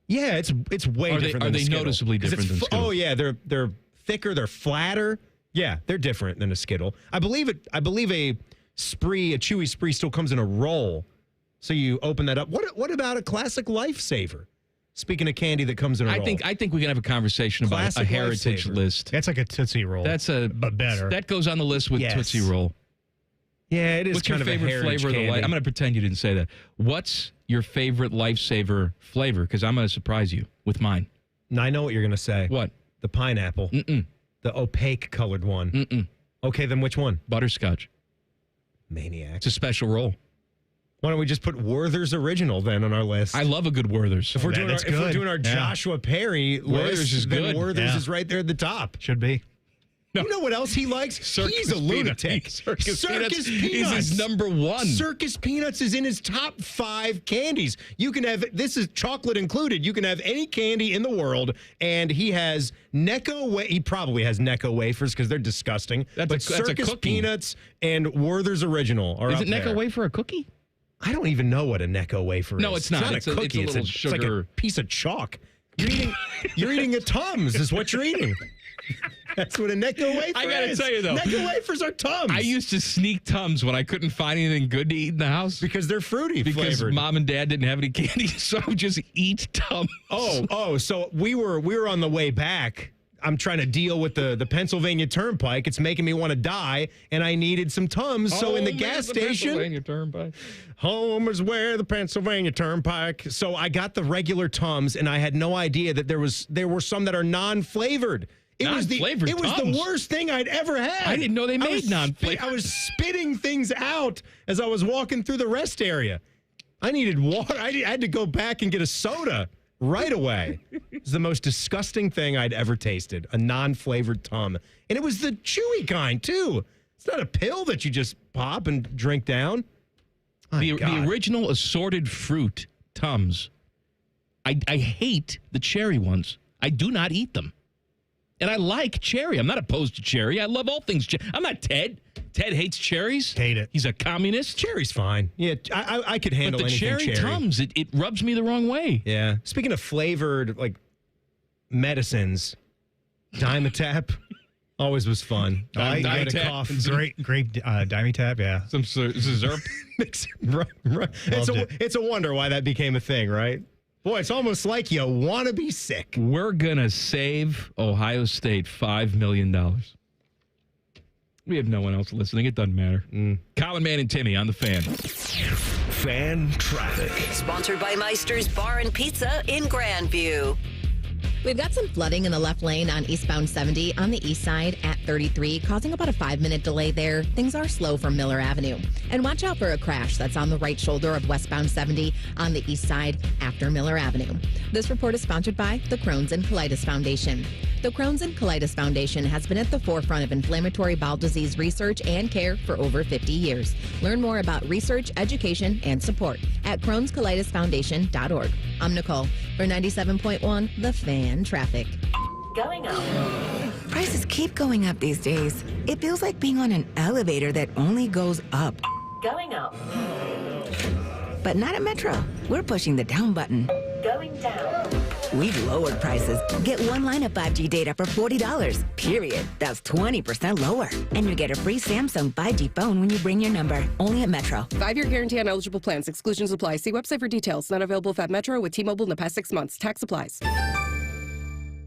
Yeah, it's way different than Are they Skittle. noticeably different than Skittle? Oh yeah, they're thicker, they're flatter. Yeah, they're different than a Skittle. I believe a chewy Spree still comes in a roll. So you open that up. What about a classic Lifesaver? Speaking of candy that comes in a roll. I think we can have a conversation about Classic a heritage Lifesaver. list. That's like a Tootsie Roll. But better. That goes on the list with Yes. Tootsie Roll. Yeah, it is What's kind your of favorite a heritage flavor of the candy. I'm going to pretend you didn't say that. What's your favorite Lifesaver flavor? Because I'm going to surprise you with mine. Now, I know what you're going to say. What? The pineapple. Mm-mm. The opaque colored one. Mm-mm. Okay, then which one? Butterscotch. Maniac. It's a special roll. Why don't we just put Werther's Original then on our list? I love a good Werther's. If we're doing our Joshua Perry Werther's list, is then good. Werther's Yeah. is right there at the top. Should be. No. You know what else he likes? He's a lunatic. Circus Peanuts is his number one. Circus Peanuts is in his top 5 candies. You can have, this is chocolate included. You can have any candy in the world, and he has he probably has Necco wafers because they're disgusting. That's a Circus cookie. Peanuts and Werther's Original are Is up it Necco there. wafer a cookie? I don't even know what a Necco wafer is. No, it's not. It's not a cookie. It's a little It's sugar. like a piece of chalk. You're eating a Tums is what you're eating. That's what a Necco wafer is. I gotta tell you, though. Necco wafers are Tums. I used to sneak Tums when I couldn't find anything good to eat in the house. Because they're fruity Because flavored. Mom and Dad didn't have any candy, so I would just eat Tums. So we were on the way back. I'm trying to deal with the Pennsylvania Turnpike. It's making me want to die, and I needed some Tums. So in the gas station, Pennsylvania Turnpike. home is where the Pennsylvania Turnpike. So I got the regular Tums, and I had no idea that there were some that are non-flavored. It was the worst thing I'd ever had. I didn't know they made non-flavored. I was spitting things out as I was walking through the rest area. I needed water. I had to go back and get a soda right away. It was the most disgusting thing I'd ever tasted, a non-flavored Tum. And it was the chewy kind, too. It's not a pill that you just pop and drink down. The original assorted fruit Tums. I hate the cherry ones. I do not eat them. And I like cherry. I'm not opposed to cherry. I love all things cherry. I'm not Ted. Ted hates cherries. Hate it. He's a communist. Cherry's fine. Yeah, I could handle but the anything cherry Tums, it rubs me the wrong way. Yeah. Speaking of flavored, like, medicines, Dimetap, Always was fun. I get a cough. Grape Dimetapp, yeah. Some Zerp. Right. It's a wonder why that became a thing, right? Boy, it's almost like you want to be sick. We're going to save Ohio State $5 million. We have no one else listening. It doesn't matter. Common Man and Timmy on the Fan. Fan traffic. Sponsored by Meister's Bar and Pizza in Grandview. We've got some flooding in the left lane on eastbound 70 on the east side at 33, causing about a 5-minute delay there. Things are slow from Miller Avenue. And watch out for a crash that's on the right shoulder of westbound 70 on the east side after Miller Avenue. This report is sponsored by the Crohn's and Colitis Foundation. The Crohn's and Colitis Foundation has been at the forefront of inflammatory bowel disease research and care for over 50 years. Learn more about research, education, and support at Crohn'sColitisFoundation.org. I'm Nicole for 97.1 The Fan Traffic. Going up. Prices keep going up these days. It feels like being on an elevator that only goes up. Going up. But not at Metro. We're pushing the down button. Going down. We've lowered prices. Get one line of 5G data for $40, period. That's 20% lower. And you get a free Samsung 5G phone when you bring your number. Only at Metro. 5-year guarantee on eligible plans. Exclusions apply. See website for details. Not available at Metro with T-Mobile in the past 6 months. Tax applies.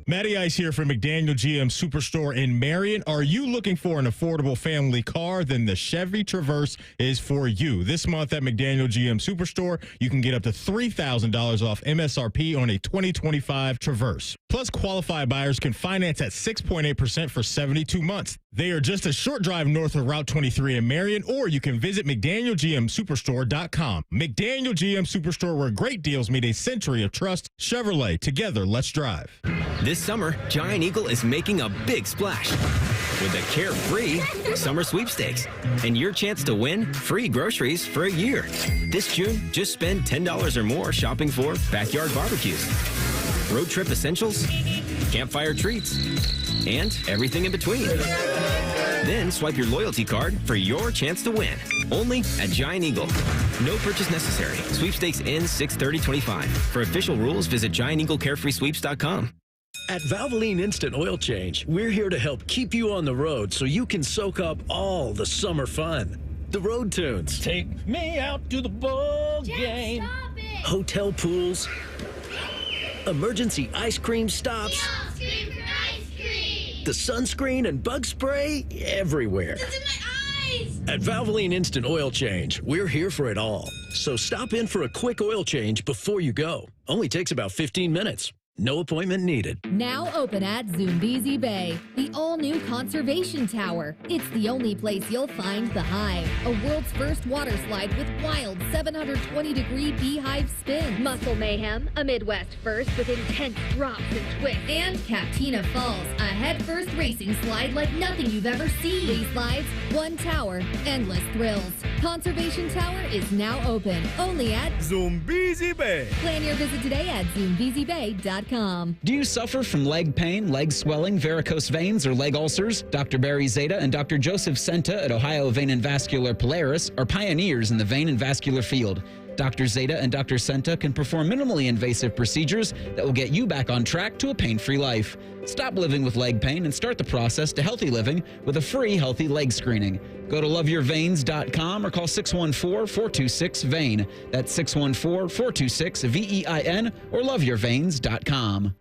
Matty Ice here from McDaniel GM Superstore in Marion. Are you looking for an affordable family car? Then the Chevy Traverse is for you. This month at McDaniel GM Superstore, you can get up to $3,000 off MSRP on a 2025 Traverse. Plus, qualified buyers can finance at 6.8% for 72 months. They are just a short drive north of Route 23 in Marion, or you can visit McDanielGMSuperstore.com. McDaniel GM Superstore, where great deals meet a century of trust. Chevrolet, together, let's drive. This summer, Giant Eagle is making a big splash with a carefree summer sweepstakes and your chance to win free groceries for a year. This June, just spend $10 or more shopping for backyard barbecues, road trip essentials, campfire treats, and everything in between. Then swipe your loyalty card for your chance to win. Only at Giant Eagle. No purchase necessary. Sweepstakes ends 6/30/25. For official rules, visit GiantEagleCarefreeSweeps.com. At Valvoline Instant Oil Change, we're here to help keep you on the road so you can soak up all the summer fun. The road tunes. Take me out to the ball game. Hotel pools. Emergency ice cream stops. The sunscreen and bug spray everywhere. It's in my eyes. At Valvoline Instant Oil Change, we're here for it all. So stop in for a quick oil change before you go. Only takes about 15 minutes. No appointment needed. Now open at Zoombezi Bay, the all-new conservation tower. It's the only place you'll find the Hive, a world's first water slide with wild 720-degree beehive spin. Muscle Mayhem, a Midwest first with intense drops and twists. And Captina Falls, a head-first racing slide like nothing you've ever seen. 3 slides, 1 tower, endless thrills. Conservation Tower is now open, only at Zoombezi Bay. Plan your visit today at ZoombeziBay.com. Do you suffer from leg pain, leg swelling, varicose veins, or leg ulcers? Dr. Barry Zeta and Dr. Joseph Senta at Ohio Vein and Vascular Polaris are pioneers in the vein and vascular field. Dr. Zeta and Dr. Senta can perform minimally invasive procedures that will get you back on track to a pain-free life. Stop living with leg pain and start the process to healthy living with a free healthy leg screening. Go to loveyourveins.com or call 614-426-VEIN. That's 614-426-VEIN or loveyourveins.com.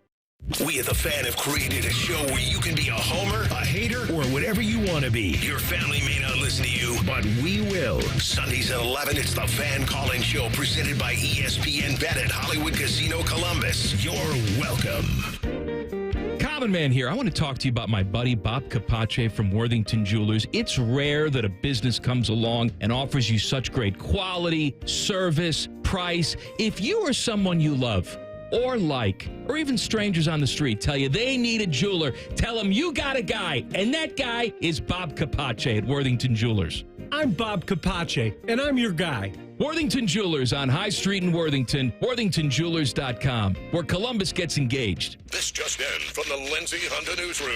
We at The Fan have created a show where you can be a homer, a hater, or whatever you want to be. Your family may not listen to you, but we will. Sundays at 11, it's The Fan Call-In Show presented by ESPN Bet at Hollywood Casino Columbus. You're welcome. Common Man here. I want to talk to you about my buddy Bob Capace from Worthington Jewelers. It's rare that a business comes along and offers you such great quality, service, price. If you or someone you love or like, or even strangers on the street tell you they need a jeweler, tell them you got a guy, and that guy is Bob Capace at Worthington Jewelers. I'm Bob Capace, and I'm your guy. Worthington Jewelers on High Street in Worthington, worthingtonjewelers.com, where Columbus gets engaged. This just in from the Lindsay Honda Newsroom.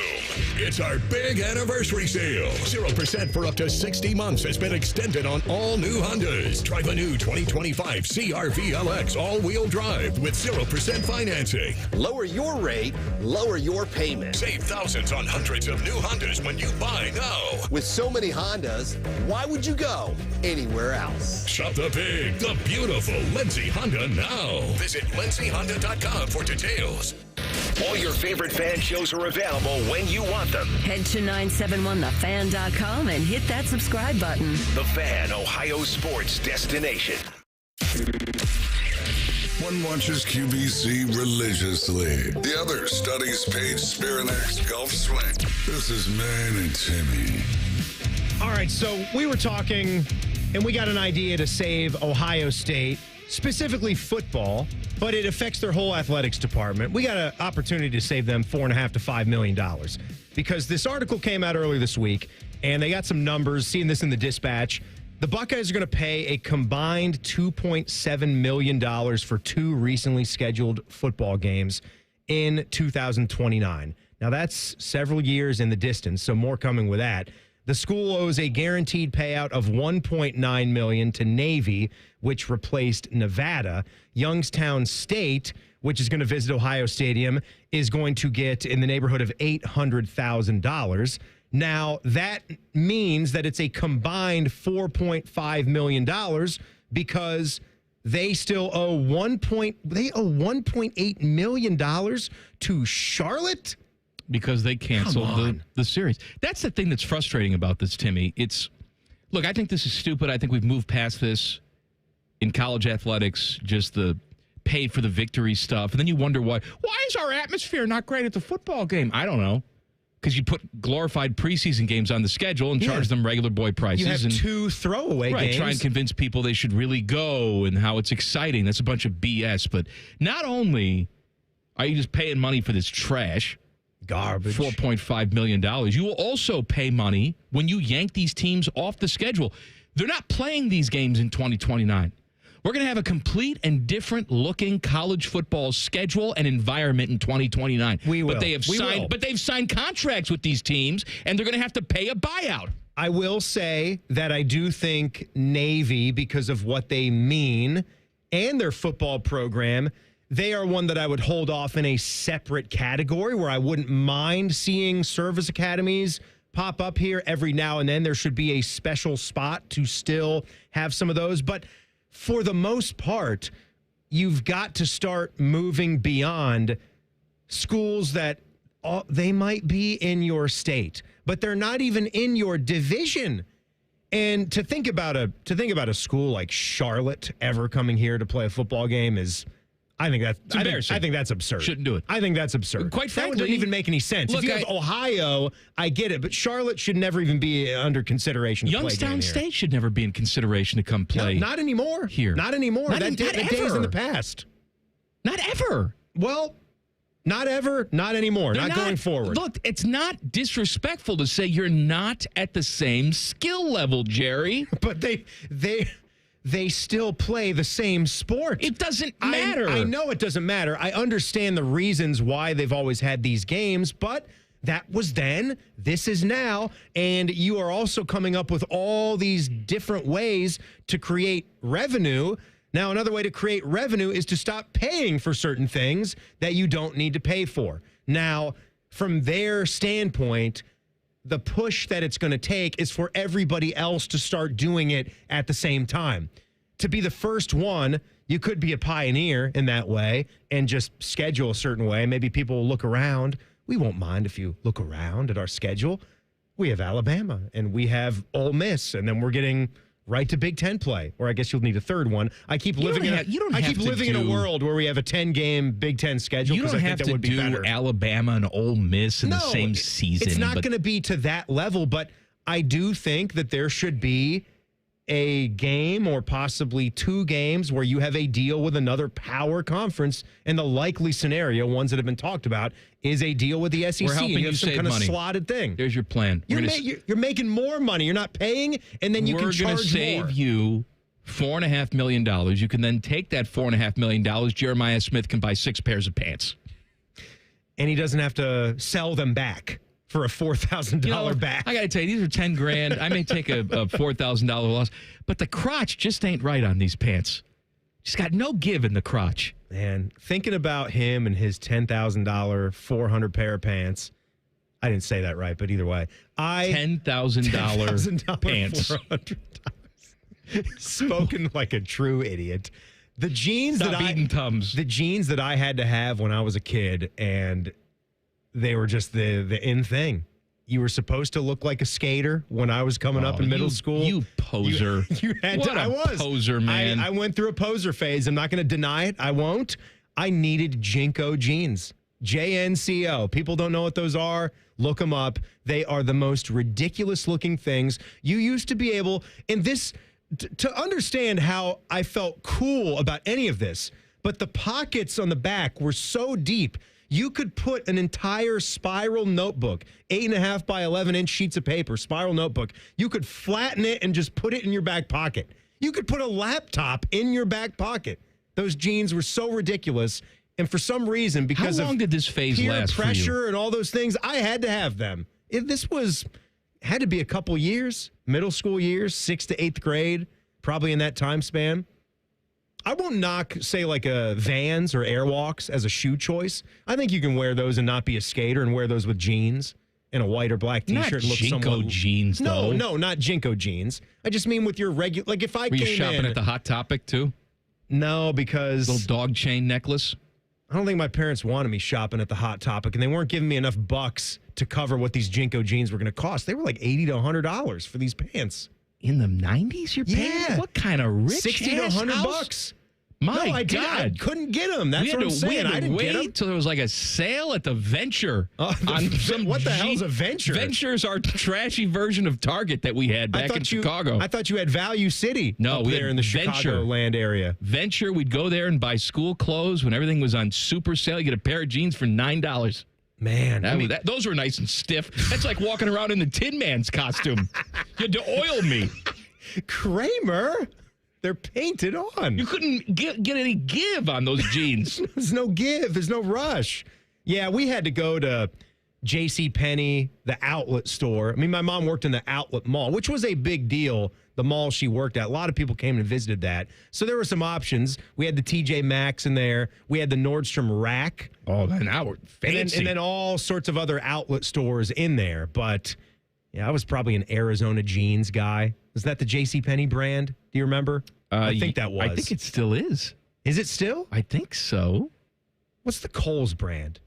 It's our big anniversary sale. 0% for up to 60 months has been extended on all new Hondas. Try the new 2025 CR-V LX all-wheel drive with 0% financing. Lower your rate, lower your payment. Save thousands on hundreds of new Hondas when you buy now. With so many Hondas, why would you go anywhere else? Shop the big, the beautiful Lindsay Honda now. Visit lindsayhonda.com for details. All your favorite fan shows are available when you want them. Head to 971thefan.com and hit that subscribe button. The Fan, Ohio sports destination. One watches QBC religiously. The other studies Paige Spirinak's golf swing. This is Man and Timmy. All right, so we were talking, and we got an idea to save Ohio State, specifically football, but it affects their whole athletics department. We got an opportunity to save them $4.5 to $5 million because this article came out earlier this week, and they got some numbers, seeing this in the Dispatch. The Buckeyes are going to pay a combined $2.7 million for 2 recently scheduled football games in 2029. Now, that's several years in the distance, so more coming with that. The school owes a guaranteed payout of $1.9 million to Navy, which replaced Nevada. Youngstown State, which is going to visit Ohio Stadium, is going to get in the neighborhood of $800,000. Now, that means that it's a combined $4.5 million because they still owe $1.8 million to Charlotte. Because they canceled the series. That's the thing that's frustrating about this, Timmy. Look, I think this is stupid. I think we've moved past this in college athletics, just the pay for the victory stuff. And then you wonder why is our atmosphere not great at the football game? I don't know. Because you put glorified preseason games on the schedule and charge them regular boy prices. You have 2 throwaway games. Try and convince people they should really go and how it's exciting. That's a bunch of BS. But not only are you just paying money for this trash, garbage, $4.5 million, you will also pay money when you yank these teams off the schedule. They're not playing these games in 2029. We're going to have a complete and different looking college football schedule and environment in 2029. We will. But they've signed contracts with these teams, and they're going to have to pay a buyout. I will say that I do think Navy, because of what they mean and their football program, they are one that I would hold off in a separate category where I wouldn't mind seeing service academies pop up here every now and then. There should be a special spot to still have some of those. But for the most part, you've got to start moving beyond schools that they might be in your state, but they're not even in your division. And to think about a school like Charlotte ever coming here to play a football game is, I think that's absurd. Shouldn't do it. I think that's absurd. Quite frankly, that doesn't even make any sense. Look, if you have Ohio, I get it, but Charlotte should never even be under consideration. Youngstown State should never be in consideration to come play. No, not anymore. Here, not anymore. That day's in the past. Not ever. Well, not ever. Not anymore. Not going forward. Look, it's not disrespectful to say you're not at the same skill level, Jerry. But they still play the same sport. It doesn't matter. I know it doesn't matter. I understand the reasons why they've always had these games, but that was then, this is now, and you are also coming up with all these different ways to create revenue. Now, another way to create revenue is to stop paying for certain things that you don't need to pay for. Now, from their standpoint, the push that it's going to take is for everybody else to start doing it at the same time. To be the first one, you could be a pioneer in that way and just schedule a certain way. Maybe people will look around. We won't mind if you look around at our schedule. We have Alabama and we have Ole Miss, and then we're getting right to Big Ten play, or I guess you'll need a third one. I keep living in a world where we have a 10-game Big Ten schedule. You don't have to do Alabama and Ole Miss in the same season. It's not going to be to that level, but I do think that there should be a game or possibly 2 games where you have a deal with another power conference, and the likely scenario, ones that have been talked about, is a deal with the SEC. We're helping you some save kind money. of slotted thing. There's your plan. You're making more money. You're not paying, and then you can charge more. We're going to save you $4.5 million. You can then take that $4.5 million. Jeremiah Smith can buy 6 pairs of pants. And he doesn't have to sell them back for a $4,000 back. I got to tell you, these are $10,000. I may take a $4,000 loss, but the crotch just ain't right on these pants. Just got no give in the crotch. Man, thinking about him and his $10,000, 400 pair of pants. I didn't say that right, but either way. $10,000 pants. $400. Spoken like a true idiot. The jeans the jeans that I had to have when I was a kid, and they were just the in thing. You were supposed to look like a skater when I was coming up in middle school. You poser. You had what to. I was poser, man. I went through a poser phase. I'm not going to deny it. I won't. I needed Jinko jeans. JNCO. People don't know what those are. Look them up. They are the most ridiculous looking things. You used to be able, and this, to understand how I felt cool about any of this, but the pockets on the back were so deep. You could put an entire spiral notebook, 8.5 by 11-inch sheets of paper, spiral notebook. You could flatten it and just put it in your back pocket. You could put a laptop in your back pocket. Those jeans were so ridiculous. And for some reason, because how long did this phase peer last pressure for you? And all those things, I had to have them. Had to be a couple years, middle school years, 6th to 8th grade, probably in that time span. I won't knock, say, like Vans or Airwalks as a shoe choice. I think you can wear those and not be a skater and wear those with jeans and a white or black T-shirt. Not and look Jinko jeans, though. No, not Jinko jeans. I just mean with your regular, like if I Were came you shopping in, at the Hot Topic, too? No, because... Little dog chain necklace? I don't think my parents wanted me shopping at the Hot Topic, and they weren't giving me enough bucks to cover what these Jinko jeans were going to cost. They were like $80 to $100 for these pants. In the 90s, you're paying? Yeah. What kind of rich $60 to $100. My God. I couldn't get them. That's what I'm saying. I didn't get them. Wait till there was like a sale at the Venture. What the hell's a Venture? Venture's our trashy version of Target that we had back in Chicago. I thought you had Value City up there in the Chicagoland area. Venture, we'd go there and buy school clothes when everything was on super sale. You get a pair of jeans for $9. Man. Those were nice and stiff. That's like walking around in the Tin Man's costume. You had to oil me. Kramer? They're painted on. You couldn't get any give on those jeans. There's no give. There's no rush. Yeah, we had to go to JCPenney, the outlet store. I mean, my mom worked in the outlet mall, which was a big deal, the mall she worked at. A lot of people came and visited that. So there were some options. We had the TJ Maxx in there. We had the Nordstrom Rack. Oh, now we're fancy. And then all sorts of other outlet stores in there. But, yeah, I was probably an Arizona jeans guy. Was that the JCPenney brand? Do you remember? I think that was. I think it still is. Is it still? I think so. What's the Kohl's brand?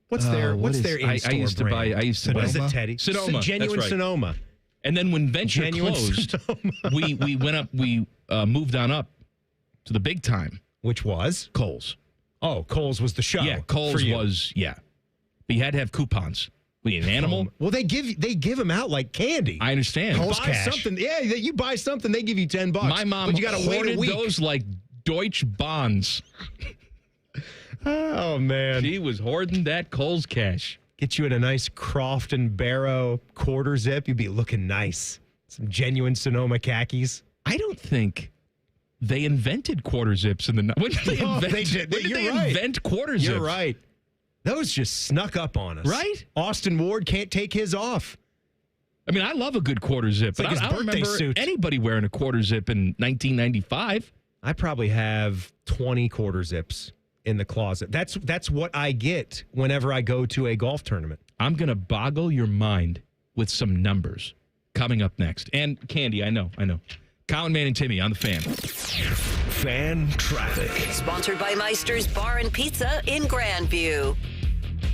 What's their in-store I used to brand? buy. What is it, Teddy? Sonoma. Genuine That's right. Sonoma. And then when Venture closed, we went up. We moved on up to the big time, which was Kohl's. Oh, Kohl's was the show. Yeah, Kohl's was But you had to have coupons. We an animal. Well, they give them out like candy. I understand. Kohl's cash. Something. Yeah, you buy something, they give you $10. My mom but you got to wait a week. Those like Deutsche Bonds. Oh man, she was hoarding that Kohl's cash. Get you in a nice Croft and Barrow quarter zip. You'd be looking nice. Some genuine Sonoma khakis. I don't think they invented quarter zips in the. When did they invent? They did. When did they invent quarter zips? You're right. Those just snuck up on us. Right? Austin Ward can't take his off. I mean, I love a good quarter zip, but like I don't remember anybody wearing a quarter zip in 1995. I probably have 20 quarter zips in the closet. That's what I get whenever I go to a golf tournament. I'm going to boggle your mind with some numbers coming up next. And Candy, I know. Colin, Man, and Timmy on the Fan. Fan Traffic. Sponsored by Meister's Bar and Pizza in Grandview.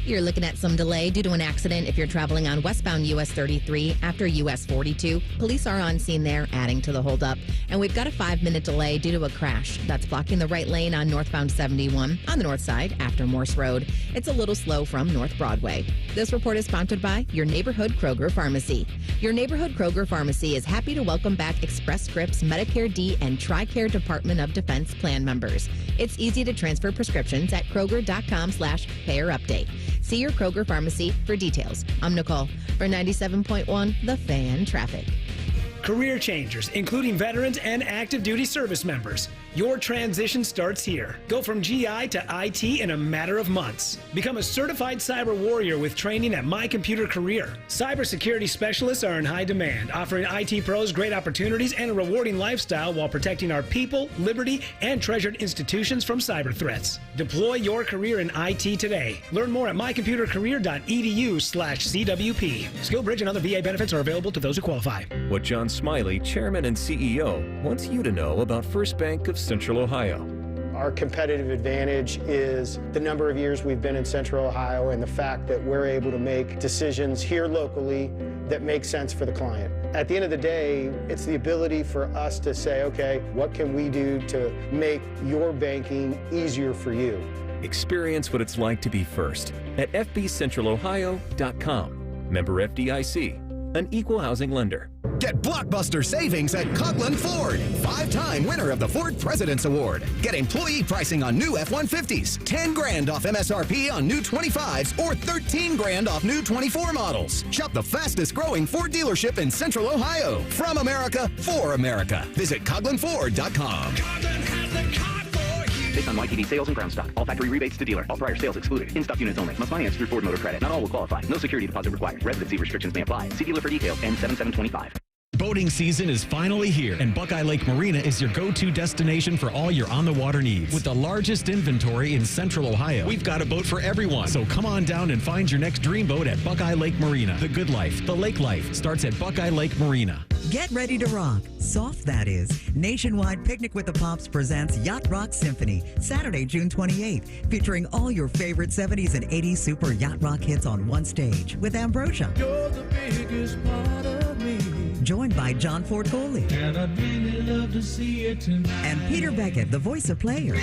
You're looking at some delay due to an accident if you're traveling on westbound US 33 after US 42. Police are on scene there, adding to the holdup. And we've got a 5-minute delay due to a crash that's blocking the right lane on northbound 71 on the north side after Morse Road. It's a little slow from North Broadway. This report is sponsored by your neighborhood Kroger Pharmacy. Your neighborhood Kroger Pharmacy is happy to welcome back Express Scripts, Medicare D, and TRICARE Department of Defense plan members. It's easy to transfer prescriptions at Kroger.com/payer-update. See your Kroger Pharmacy for details. I'm Nicole for 97.1 The Fan Traffic. career changers, including veterans and active duty service members. Your transition starts here. Go from GI to IT in a matter of months. Become a certified cyber warrior with training at My Computer Career. Cybersecurity specialists are in high demand, offering IT pros great opportunities and a rewarding lifestyle while protecting our people, liberty, and treasured institutions from cyber threats. Deploy your career in IT today. Learn more at mycomputercareer.edu/CWP. SkillBridge and other VA benefits are available to those who qualify. What John Smiley, Chairman and CEO, wants you to know about First Bank of Central Ohio. Our competitive advantage is the number of years we've been in Central Ohio and the fact that we're able to make decisions here locally that make sense for the client. At the end of the day, it's the ability for us to say, okay, what can we do to make your banking easier for you? Experience what it's like to be first at fbcentralohio.com. Member FDIC, an equal housing lender. Get blockbuster savings at Coughlin Ford. 5-time winner of the Ford President's Award. Get employee pricing on new F-150s. 10 grand off MSRP on new 25s or 13 grand off new 24 models. Shop the fastest growing Ford dealership in Central Ohio. From America, for America. Visit CoughlinFord.com. Based on YTD sales and ground stock. All factory rebates to dealer. All prior sales excluded. In-stock units only. Must finance through Ford Motor Credit. Not all will qualify. No security deposit required. Residency restrictions may apply. See dealer for details. N7725. Boating season is finally here, and Buckeye Lake Marina is your go-to destination for all your on-the-water needs. With the largest inventory in Central Ohio, we've got a boat for everyone. So come on down and find your next dream boat at Buckeye Lake Marina. The good life, the lake life, starts at Buckeye Lake Marina. Get ready to rock. Soft, that is. Nationwide Picnic with the Pops presents Yacht Rock Symphony, Saturday, June 28th, featuring all your favorite 70s and 80s super yacht rock hits on one stage with Ambrosia. You're the biggest part of me. Joined by John Ford Goalie. And I'd really love to see it tonight. And Peter Beckett, the voice of Player.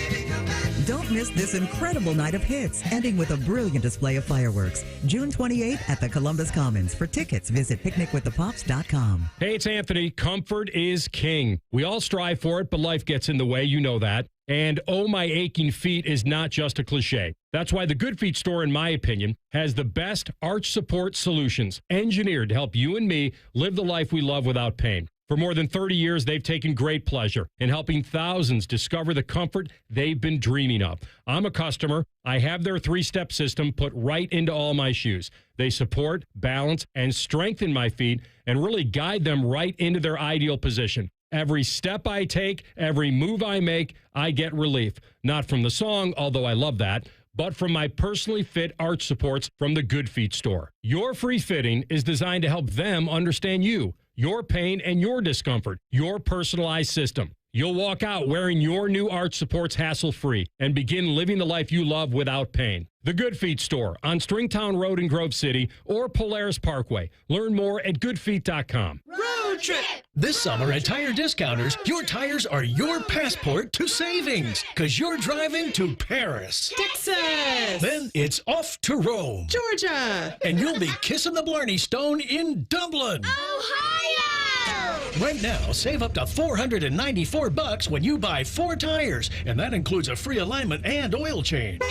Don't miss this incredible night of hits, ending with a brilliant display of fireworks. June 28th at the Columbus Commons. For tickets, visit picnicwiththepops.com. Hey, it's Anthony. Comfort is king. We all strive for it, but life gets in the way. You know that. And oh, my aching feet is not just a cliche. That's why the Good Feet store, in my opinion, has the best arch support solutions engineered to help you and me live the life we love without pain. For more than 30 years, they've taken great pleasure in helping thousands discover the comfort they've been dreaming of. I'm a customer. I have their 3-step system put right into all my shoes. They support, balance, and strengthen my feet and really guide them right into their ideal position. Every step I take, every move I make, I get relief. Not from the song, although I love that, but from my personally fit arch supports from the Good Feet store. Your free fitting is designed to help them understand you, your pain, and your discomfort, your personalized system. You'll walk out wearing your new arch supports hassle-free and begin living the life you love without pain. The Good Feet store on Stringtown Road in Grove City or Polaris Parkway. Learn more at goodfeet.com. Road trip! This summer at Tire Discounters, your tires are your passport to savings because you're driving to Paris, Texas! Then it's off to Rome, Georgia! And you'll be kissing the Blarney Stone in Dublin, Ohio! Right now, save up to $494 when you buy 4 tires, and that includes a free alignment and oil change.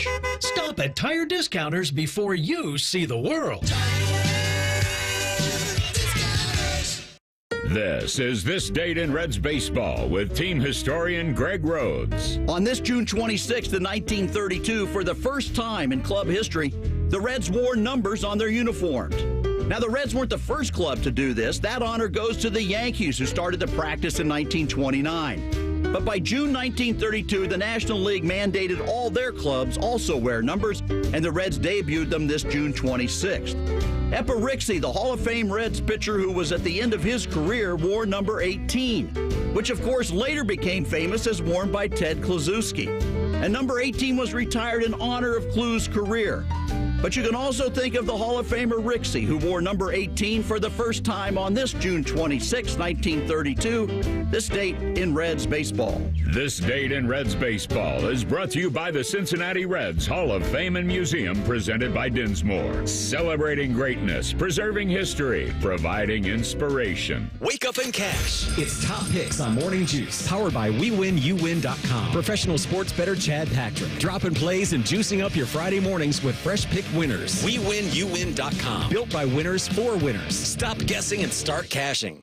Stop at Tire Discounters before you see the world. This is This Date in Reds Baseball with team historian Greg Rhodes. On this June 26th of 1932, for the first time in club history, the Reds wore numbers on their uniforms. Now, the Reds weren't the first club to do this. That honor goes to the Yankees, who started the practice in 1929. But by June 1932, the National League mandated all their clubs also wear numbers, and the Reds debuted them this June 26th. Rixey, the Hall of Fame Reds pitcher who was at the end of his career, wore number 18, which of course later became famous as worn by Ted Kluszewski. And number 18 was retired in honor of Klu's career. But you can also think of the Hall of Famer Rixey, who wore number 18 for the first time on this June 26, 1932, this date in Reds baseball. This Date in Reds Baseball is brought to you by the Cincinnati Reds Hall of Fame and Museum, presented by Dinsmore. Celebrating greatness, preserving history, providing inspiration. Wake up and cash. It's Top Picks on Morning Juice, powered by WeWinYouWin.com. Professional sports bettor Chad Patrick. Dropping plays and juicing up your Friday mornings with fresh pick winners. WeWinYouWin.com. Built by winners for winners. Stop guessing and start cashing.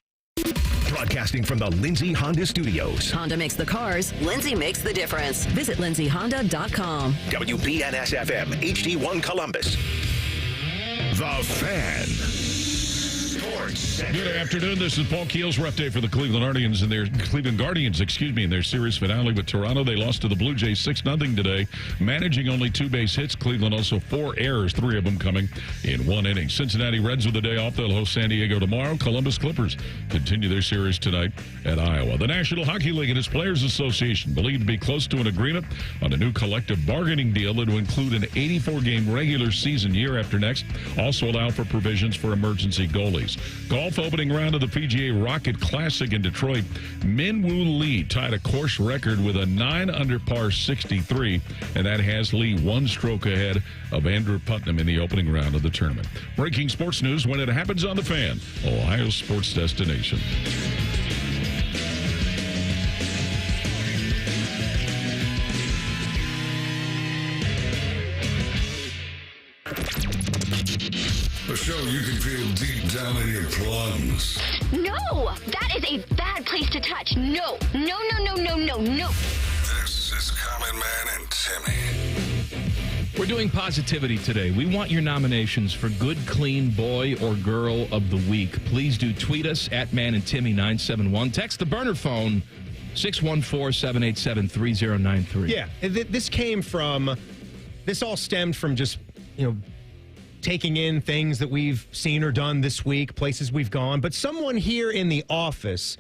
Broadcasting from the Lindsay Honda Studios. Honda makes the cars. Lindsay makes the difference. Visit lindsayhonda.com. WBNS-FM, HD1 Columbus. The Fan. Good afternoon. This is Paul Keels. Rough day for the Cleveland Guardians in their series finale with Toronto. They lost to the Blue Jays 6-0 today, managing only 2 base hits. Cleveland also 4 errors, 3 of them coming in 1 inning. Cincinnati Reds with the day off. They'll host San Diego tomorrow. Columbus Clippers continue their series tonight at Iowa. The National Hockey League and its Players Association believed to be close to an agreement on a new collective bargaining deal that will include an 84-game regular season year after next. Also allow for provisions for emergency goalies. Golf opening round of the PGA Rocket Classic in Detroit. Min Woo Lee tied a course record with a 9 under par 63, and that has Lee 1 stroke ahead of Andrew Putnam in the opening round of the tournament. Breaking sports news when it happens on The Fan, Ohio's sports destination. A show you can feel deep down in your plums. No, that is a bad place to touch. No. This is Common Man and Timmy. We're doing positivity today. We want your nominations for Good Clean Boy or Girl of the Week. Please do tweet us at Man and Timmy 971. Text the burner phone 614-787-3093. Yeah, this all stemmed from just, taking in things that we've seen or done this week, places we've gone. But someone here in the office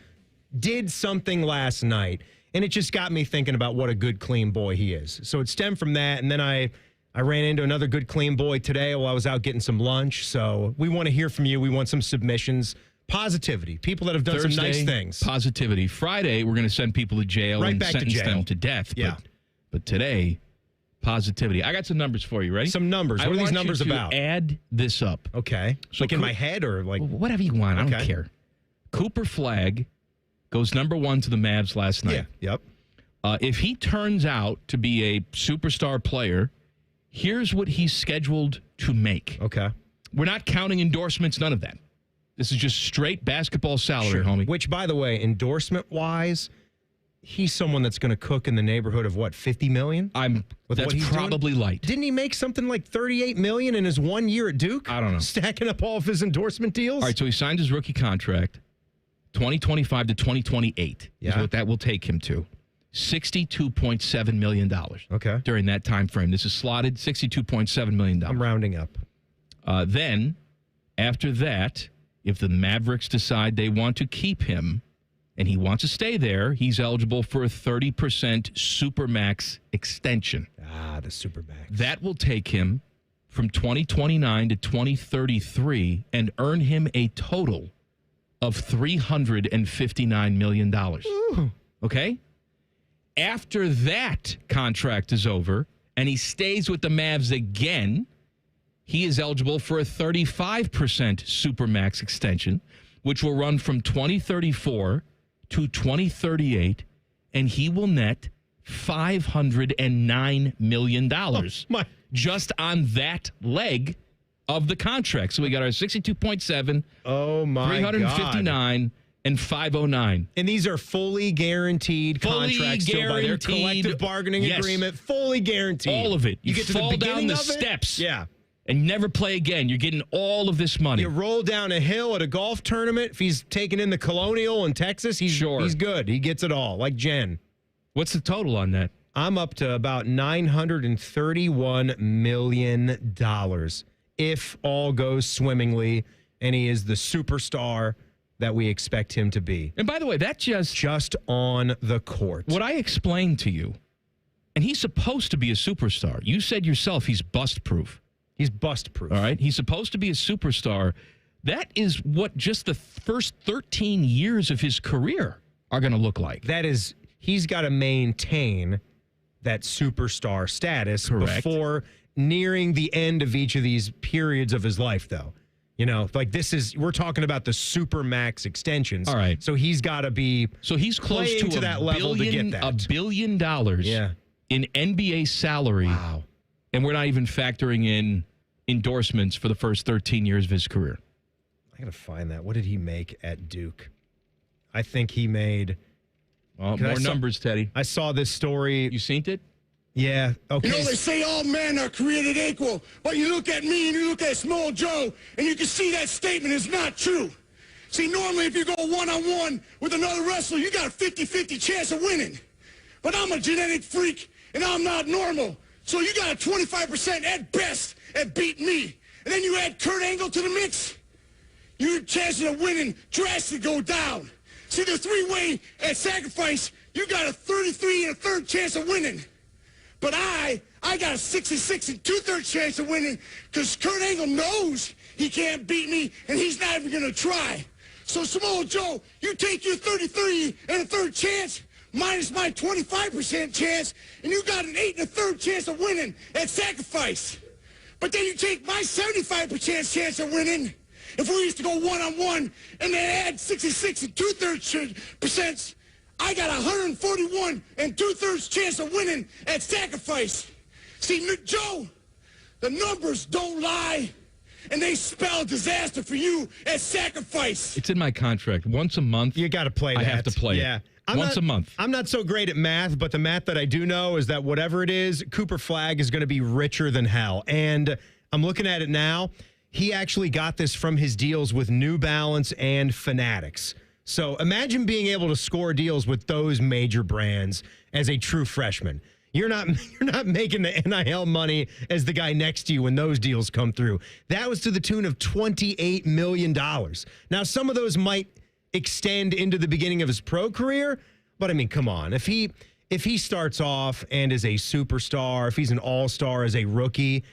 did something last night, and it just got me thinking about what a good, clean boy he is. So it stemmed from that, and then I ran into another good, clean boy today while I was out getting some lunch. So we want to hear from you. We want some submissions. Positivity. People that have done some nice things. Positivity. Friday, we're going to send people to jail and sentence them to death. Yeah. But today, positivity. I got some numbers for you. Ready? Some numbers. What are these numbers about? Add this up. Okay. So like in my head or like? Whatever you want. I don't care. Cooper Flagg goes number 1 to the Mavs last night. Yeah. Yep. If he turns out to be a superstar player, here's what he's scheduled to make. Okay. We're not counting endorsements, none of that. This is just straight basketball salary, homie. Which, by the way, endorsement-wise, he's someone that's going to cook in the neighborhood of, what, $50 million? That's probably light. Didn't he make something like $38 million in his 1 year at Duke? I don't know. Stacking up all of his endorsement deals? All right, so he signed his rookie contract, 2025 to 2028 is what that will take him to. $62.7 million. Okay. During that time frame. This is slotted, $62.7 million. I'm rounding up. Then, after that, if the Mavericks decide they want to keep him and he wants to stay there, he's eligible for a 30% Supermax extension. The Supermax. That will take him from 2029 to 2033 and earn him a total of $359 million. Ooh. Okay? After that contract is over and he stays with the Mavs again, he is eligible for a 35% Supermax extension, which will run from 2034 to 2038, and he will net $509 million just on that leg of the contract. So we got our 62.7, oh my 359, God. And 509. And these are fully guaranteed contracts still by their collective bargaining agreement. Fully guaranteed. All of it. You get to fall the down the steps. Yeah. And never play again. You're getting all of this money. You roll down a hill at a golf tournament. If he's taking in the Colonial in Texas, he's good. He gets it all, like Jen. What's the total on that? I'm up to about $931 million if all goes swimmingly and he is the superstar that we expect him to be. And by the way, that's just on the court. What I explained to you, and he's supposed to be a superstar. You said yourself he's bust-proof. He's bust-proof. All right? He's supposed to be a superstar. That is what just the first 13 years of his career are going to look like. That is, he's got to maintain that superstar status before nearing the end of each of these periods of his life, though. You know, like we're talking about the Supermax extensions. All right. So he's got to be so he's close to that level to get that. $1 billion in NBA salary. Wow. And we're not even factoring in endorsements for the first 13 years of his career. I got to find that. What did he make at Duke? I think he made. Well, more numbers, Teddy. I saw this story. You seen it? Yeah. Okay. You know, they say all men are created equal, but you look at me and you look at Small Joe, and you can see that statement is not true. See, normally if you go one-on-one with another wrestler, you got a 50-50 chance of winning. But I'm a genetic freak, and I'm not normal. So you got a 25% at best at beating me. And then you add Kurt Angle to the mix, your chances of winning drastically go down. See, the three-way at sacrifice, you got a 33 1/3 chance of winning. But I got a 66 2/3 chance of winning because Kurt Angle knows he can't beat me, and he's not even going to try. So, Samoa Joe, you take your 33 1/3 chance minus my 25% chance, and you got an 8 1/3 chance of winning at sacrifice. But then you take my 75% chance of winning. If we used to go one-on-one and then add 66 2/3%, I got 141 2/3 chance of winning at sacrifice. See, Joe, the numbers don't lie, and they spell disaster for you at sacrifice. It's in my contract. Once a month, you got to play that. I have to play it. Once a month. I'm not so great at math, but the math that I do know is that whatever it is, Cooper Flagg is going to be richer than hell. And I'm looking at it now. He actually got this from his deals with New Balance and Fanatics. So imagine being able to score deals with those major brands as a true freshman. You're not making the NIL money as the guy next to you when those deals come through. That was to the tune of $28 million. Now, some of those might extend into the beginning of his pro career, but I mean, come on. If he starts off and is a superstar, if he's an all-star as a rookie,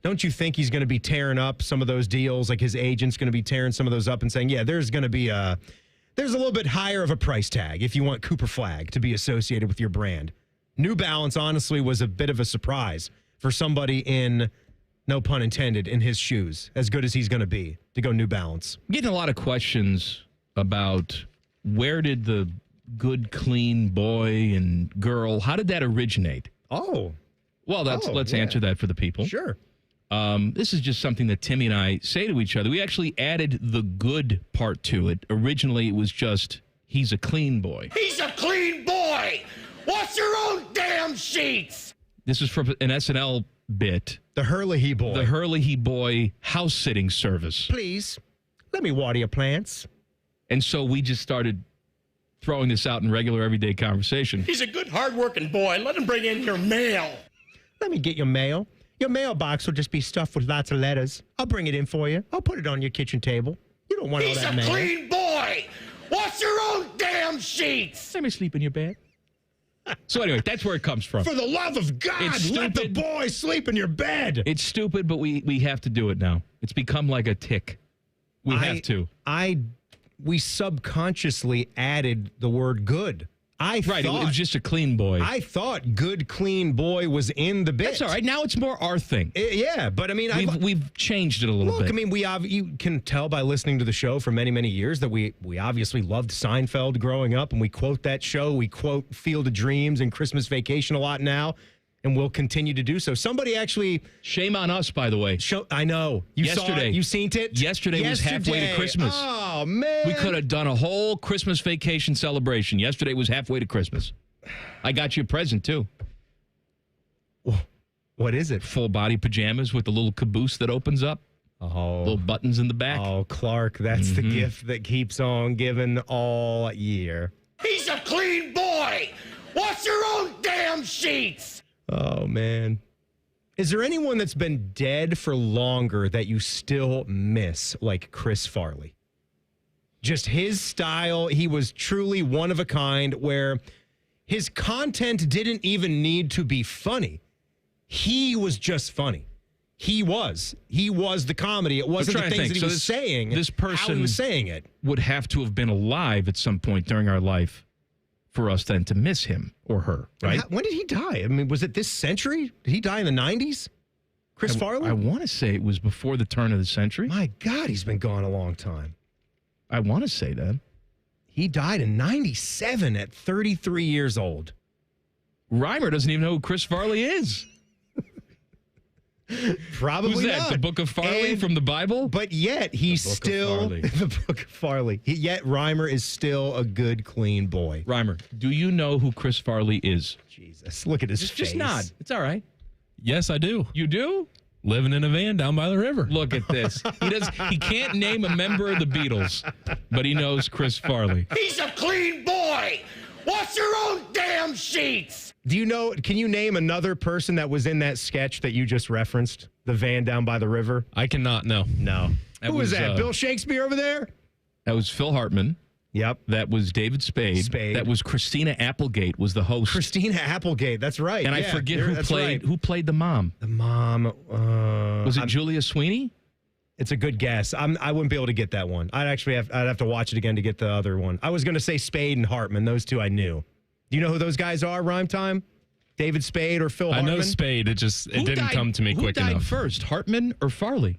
don't you think he's going to be tearing up some of those deals? Like his agent's going to be tearing some of those up and saying, yeah, there's going to be there's a little bit higher of a price tag if you want Cooper Flagg to be associated with your brand. New Balance, honestly, was a bit of a surprise for somebody in, no pun intended, in his shoes, as good as he's going to be, to go New Balance. I'm getting a lot of questions about where did the good, clean boy and girl, how did that originate? Oh. Well, let's answer that for the people. Sure. This is just something that Timmy and I say to each other. We actually added the good part to it. Originally, it was just, he's a clean boy. He's a clean boy! Wash your own damn sheets! This is from an SNL bit. The Hurley Boy. The Hurley Boy house-sitting service. Please, let me water your plants. And so we just started throwing this out in regular, everyday conversation. He's a good, hard-working boy. Let him bring in your mail. Let me get your mail. Your mailbox will just be stuffed with lots of letters. I'll bring it in for you. I'll put it on your kitchen table. You don't want all that mail. He's a clean boy. Wash your own damn sheets. Let me sleep in your bed. So anyway, that's where it comes from. For the love of God, let the boy sleep in your bed. It's stupid, but we have to do it now. It's become like a tick. We have to. We subconsciously added the word good. It was just a clean boy. I thought good, clean boy was in the bit. That's all right. Now it's more our thing. Yeah, but I mean, we've changed it a little bit. I mean, you can tell by listening to the show for many, many years that we obviously loved Seinfeld growing up, and we quote that show. We quote Field of Dreams and Christmas Vacation a lot now, and we'll continue to do so. Somebody actually... Shame on us, by the way. I know. Yesterday. You seen it? Yesterday was halfway to Christmas. Oh, man. We could have done a whole Christmas vacation celebration. Yesterday was halfway to Christmas. I got you a present, too. What is it? Full body pajamas with the little caboose that opens up. Oh. Little buttons in the back. Oh, Clark, that's the gift that keeps on giving all year. He's a clean boy. Wash your own damn sheets. Oh, man. Is there anyone that's been dead for longer that you still miss, like Chris Farley? Just his style, he was truly one of a kind, where his content didn't even need to be funny. He was just funny. He was the comedy. It wasn't the things that he was saying. This person how he was saying it would have to have been alive at some point during our life for us then to miss him or her, right? When did he die? I mean, was it this century? Did he die in the 90s? Chris Farley? I want to say it was before the turn of the century. My God, he's been gone a long time. I want to say that. He died in 97 at 33 years old. Reimer doesn't even know who Chris Farley is. Probably Who's that? not. The Book of Farley from the Bible? But yet he's still the Book of Farley. Yet Reimer is still a good, clean boy. Reimer, do you know who Chris Farley is? Jesus, look at his face. Just nod. It's all right. Yes, I do. You do? Living in a van down by the river. Look at this. He can't name a member of the Beatles, but he knows Chris Farley. He's a clean boy. Wash your own damn sheets. Do you know, can you name another person that was in that sketch that you just referenced? The van down by the river? I cannot know. No. Who was that? Bill Shakespeare over there? That was Phil Hartman. Yep. That was David Spade. That was Christina Applegate was the host. Christina Applegate, that's right. And I forget who played the mom. The mom. Was it Julia Sweeney? It's a good guess. I wouldn't be able to get that one. I'd have to watch it again to get the other one. I was going to say Spade and Hartman. Those two I knew. Do you know who those guys are, Rhyme Time? David Spade or Phil Hartman? I know Spade. It didn't come to me quick enough. Who died first, Hartman or Farley?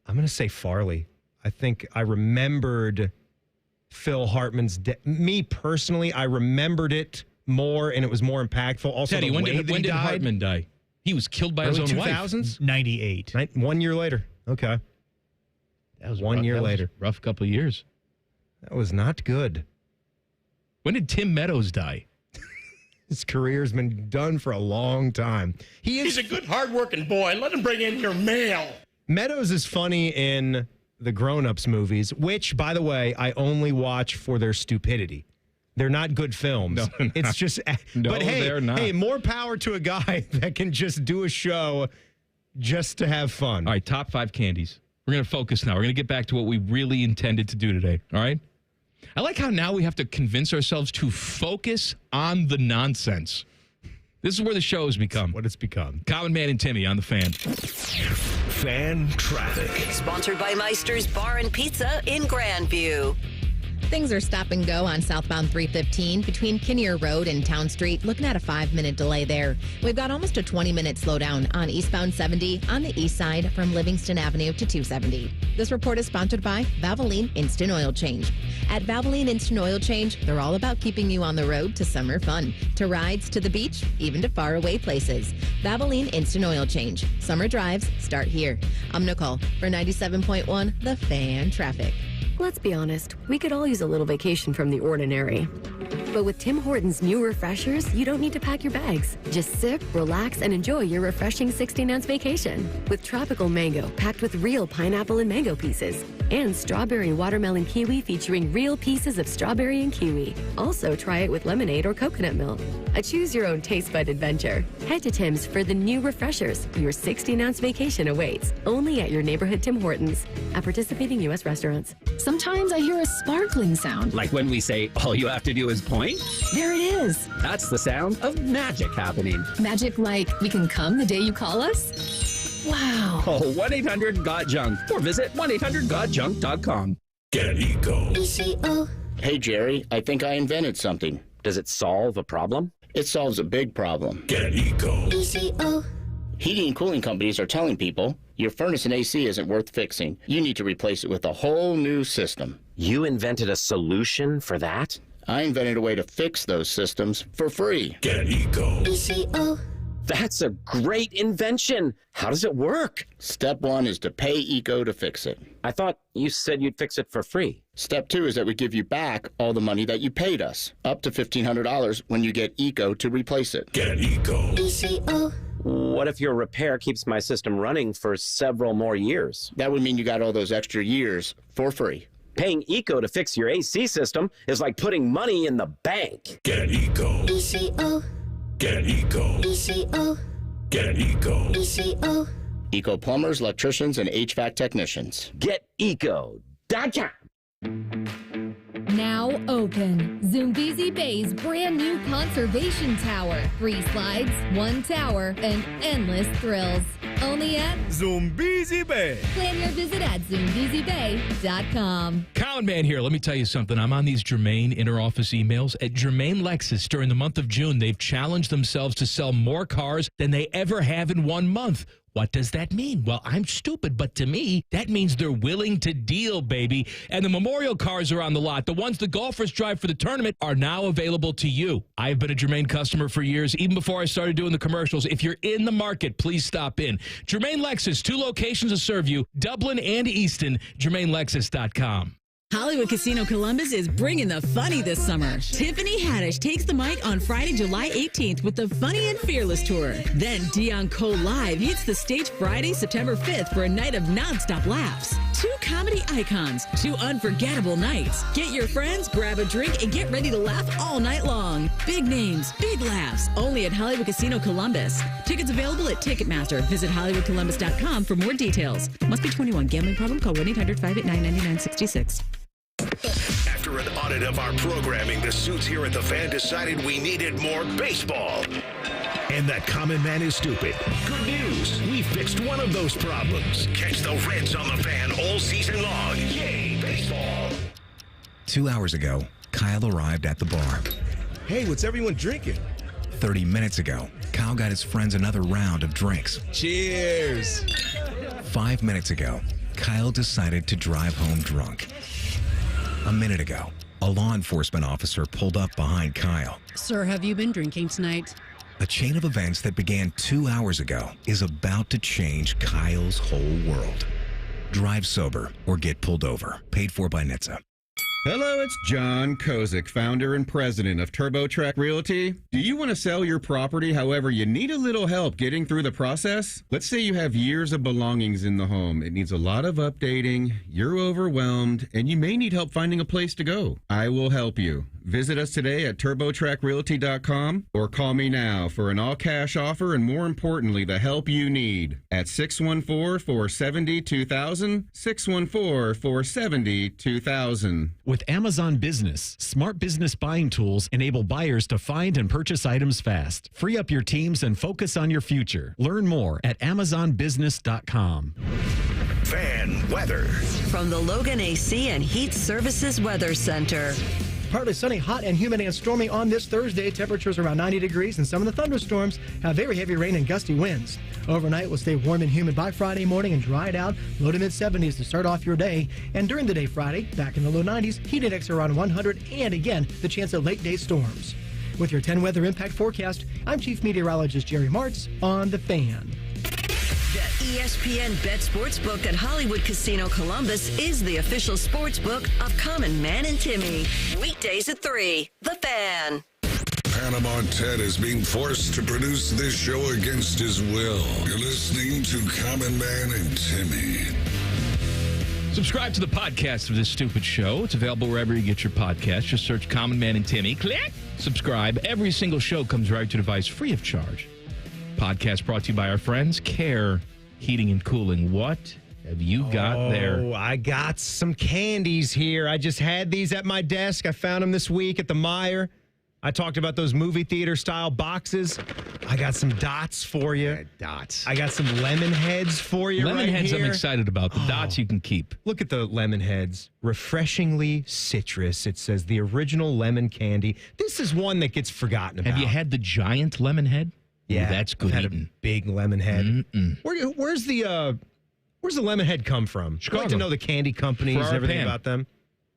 I'm going to say Farley. I think I remembered Phil Hartman's me personally, I remembered it more and it was more impactful. Also, Teddy, when did Hartman die? He was killed by his own 2000s? wife. 98. 1 year later. Okay. That was 1 year later. Rough couple of years. That was not good. When did Tim Meadows die? His career's been done for a long time. He's a good, hard-working boy. Let him bring in your mail. Meadows is funny in the Grown Ups movies, which, by the way, I only watch for their stupidity. They're not good films. No, they're not. It's just, No, but hey, they're not. Hey, more power to a guy that can just do a show just to have fun. All right, top 5 candies. We're going to focus now. We're going to get back to what we really intended to do today. All right? I like how now we have to convince ourselves to focus on the nonsense. This is where the show has become. What it's become. Common Man and Timmy on the Fan. Fan traffic. Sponsored by Meister's Bar and Pizza in Grandview. Things are stop and go on southbound 315 between Kinnear Road and Town Street. Looking at a 5-minute delay there. We've got almost a 20-minute slowdown on eastbound 70 on the east side from Livingston Avenue to 270. This report is sponsored by Valvoline Instant Oil Change. At Valvoline Instant Oil Change, they're all about keeping you on the road to summer fun, to rides, to the beach, even to faraway places. Valvoline Instant Oil Change. Summer drives start here. I'm Nicole for 97.1 The Fan Traffic. Let's be honest, we could all use a little vacation from the ordinary. But with Tim Hortons' new refreshers, you don't need to pack your bags. Just sip, relax, and enjoy your refreshing 16-ounce vacation. With tropical mango packed with real pineapple and mango pieces. And strawberry watermelon kiwi featuring real pieces of strawberry and kiwi. Also, try it with lemonade or coconut milk. A choose-your-own taste bud adventure. Head to Tim's for the new refreshers. Your 16-ounce vacation awaits. Only at your neighborhood Tim Hortons. At participating U.S. restaurants. Sometimes I hear a sparkling sound. Like when we say, all you have to do is point? There it is. That's the sound of magic happening. Magic like we can come the day you call us? Wow. Call 1-800-GOT-JUNK or visit 1-800-GOT-JUNK.com. Get Eco. ECO. Hey, Jerry, I think I invented something. Does it solve a problem? It solves a big problem. Get Eco. ECO. Heating and cooling companies are telling people your furnace and AC isn't worth fixing. You need to replace it with a whole new system. You invented a solution for that? I invented a way to fix those systems for free. Get Eco. ECO. That's a great invention. How does it work? Step 1 is to pay Eco to fix it. I thought you said you'd fix it for free. Step 2 is that we give you back all the money that you paid us, up to $1,500 when you get Eco to replace it. Get Eco. ECO. What if your repair keeps my system running for several more years? That would mean you got all those extra years for free. Paying Eco to fix your AC system is like putting money in the bank. Get Eco. ECO. Get Eco. ECO. Get Eco. ECO. Eco plumbers, electricians, and HVAC technicians. Get Eco.com. Now open. Zoombezi Bay's brand new conservation tower. 3 slides, 1 tower, and endless thrills. Only at Zoombezi Bay. Plan your visit at ZoombeziBay.com. Common Man here. Let me tell you something. I'm on these Germain inter-office emails. At Germain Lexus, during the month of June, they've challenged themselves to sell more cars than they ever have in 1 month. What does that mean? Well, I'm stupid, but to me, that means they're willing to deal, baby. And the Memorial cars are on the lot. The ones the golfers drive for the tournament are now available to you. I've been a Germain customer for years, even before I started doing the commercials. If you're in the market, please stop in. Germain Lexus, 2 locations to serve you, Dublin and Easton, GermainLexus.com. Hollywood Casino Columbus is bringing the funny this summer. Tiffany Haddish takes the mic on Friday, July 18th with the Funny and Fearless Tour. Then Dion Cole Live hits the stage Friday, September 5th for a night of nonstop laughs. 2 comedy icons, 2 unforgettable nights. Get your friends, grab a drink, and get ready to laugh all night long. Big names, big laughs, only at Hollywood Casino Columbus. Tickets available at Ticketmaster. Visit HollywoodColumbus.com for more details. Must be 21. Gambling problem? Call 1-800-589-9966. After an audit of our programming, the suits here at The Fan decided we needed more baseball. And that common man is stupid. Good news. We fixed one of those problems. Catch the Reds on The Fan all season long. Yay, baseball. 2 hours ago, Kyle arrived at the bar. Hey, what's everyone drinking? 30 minutes ago, Kyle got his friends another round of drinks. Cheers. 5 minutes ago, Kyle decided to drive home drunk. A minute ago, a law enforcement officer pulled up behind Kyle. Sir, have you been drinking tonight? A chain of events that began 2 hours ago is about to change Kyle's whole world. Drive sober or get pulled over. Paid for by NHTSA. Hello, it's John Kozik, founder and president of TurboTrack Realty. Do you want to sell your property, however, you need a little help getting through the process? Let's say you have years of belongings in the home. It needs a lot of updating, you're overwhelmed, and you may need help finding a place to go. I will help you. Visit us today at TurboTrackRealty.com or call me now for an all-cash offer and, more importantly, the help you need at 614-470-2000, 614-470-2000. With Amazon Business, smart business buying tools enable buyers to find and purchase items fast. Free up your teams and focus on your future. Learn more at AmazonBusiness.com. Fan weather. From the Logan AC and Heat Services Weather Center. Partly sunny, hot and humid and stormy on this Thursday. Temperatures around 90 degrees, and some of the thunderstorms have very heavy rain and gusty winds. Overnight will stay warm and humid by Friday morning and dry it out. Low to mid 70s to start off your day. And during the day Friday, back in the low 90s, heat index around 100, and again, the chance of late day storms. With your 10 weather impact forecast, I'm Chief Meteorologist Jerry Martz on The Fan. The ESPN Bet Sportsbook at Hollywood Casino Columbus is the official sportsbook of Common Man and Timmy. Weekdays at 3. The Fan. Panama Ted is being forced to produce this show against his will. You're listening to Common Man and Timmy. Subscribe to the podcast of this stupid show. It's available wherever you get your podcast. Just search Common Man and Timmy. Click. Subscribe. Every single show comes right to your device free of charge. Podcast brought to you by our friends, Care Heating and Cooling. What have you got there? Oh, I got some candies here. I just had these at my desk. I found them this week at the Meijer. I talked about those movie theater style boxes. I got some dots for you. Yeah, dots. I got some lemon heads for you. Lemon right heads here. I'm excited about. The dots you can keep. Look at the lemon heads. Refreshingly citrus. It says the original lemon candy. This is one that gets forgotten about. Have you had the giant lemon head? Yeah, ooh, that's good. I've had eating. a big lemon head. Where's the lemon head come from? Chicago. I'd like to know the candy companies and everything Pan. about them.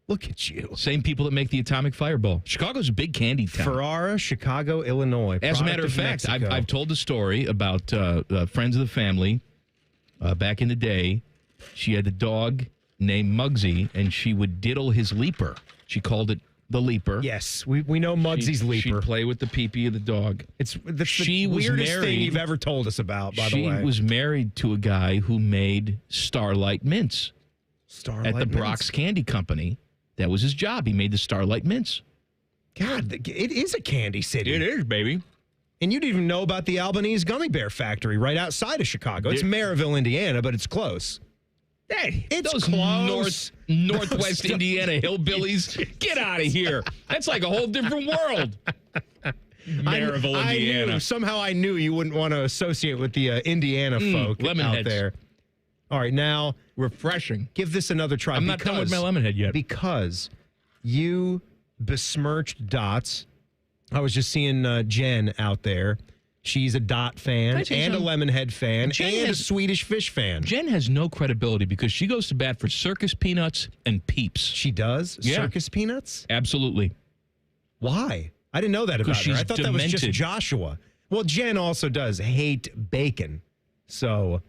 Look at you. Same people that make the Atomic Fireball. Chicago's a big candy town. Ferrara, Chicago, Illinois. As a matter of fact, I've told the story about friends of the family back in the day. She had a dog named Muggsy, and she would diddle his leaper. She called it the leaper. Yes, we know Muggsy's leaper. She'd play with the pee-pee of the dog. It's the weirdest thing you've ever told us about, by the way. She was married to a guy who made Starlight Mints. Starlight at the Mints? Brock's Candy Company. That was his job. He made the Starlight Mints. God, it is a candy city. It is, baby. And you didn't even know about the Albanese Gummy Bear Factory right outside of Chicago. It's Maryville, Indiana, but it's close. Hey, it's those close. Northwest Indiana hillbillies. Get out of here. That's like a whole different world. Maryville, Indiana. Somehow I knew you wouldn't want to associate with the Indiana folk out there. All right, now. Refreshing. Give this another try. I'm not done with my lemon head yet. Because you besmirched dots. I was just seeing Jen out there. She's a Dot fan and a Lemonhead fan and a Swedish Fish fan. Jen has no credibility because she goes to bat for Circus Peanuts and Peeps. She does? Yeah. Circus Peanuts? Absolutely. Why? I didn't know that about her. I thought that was just Joshua. Well, Jen also does hate bacon. So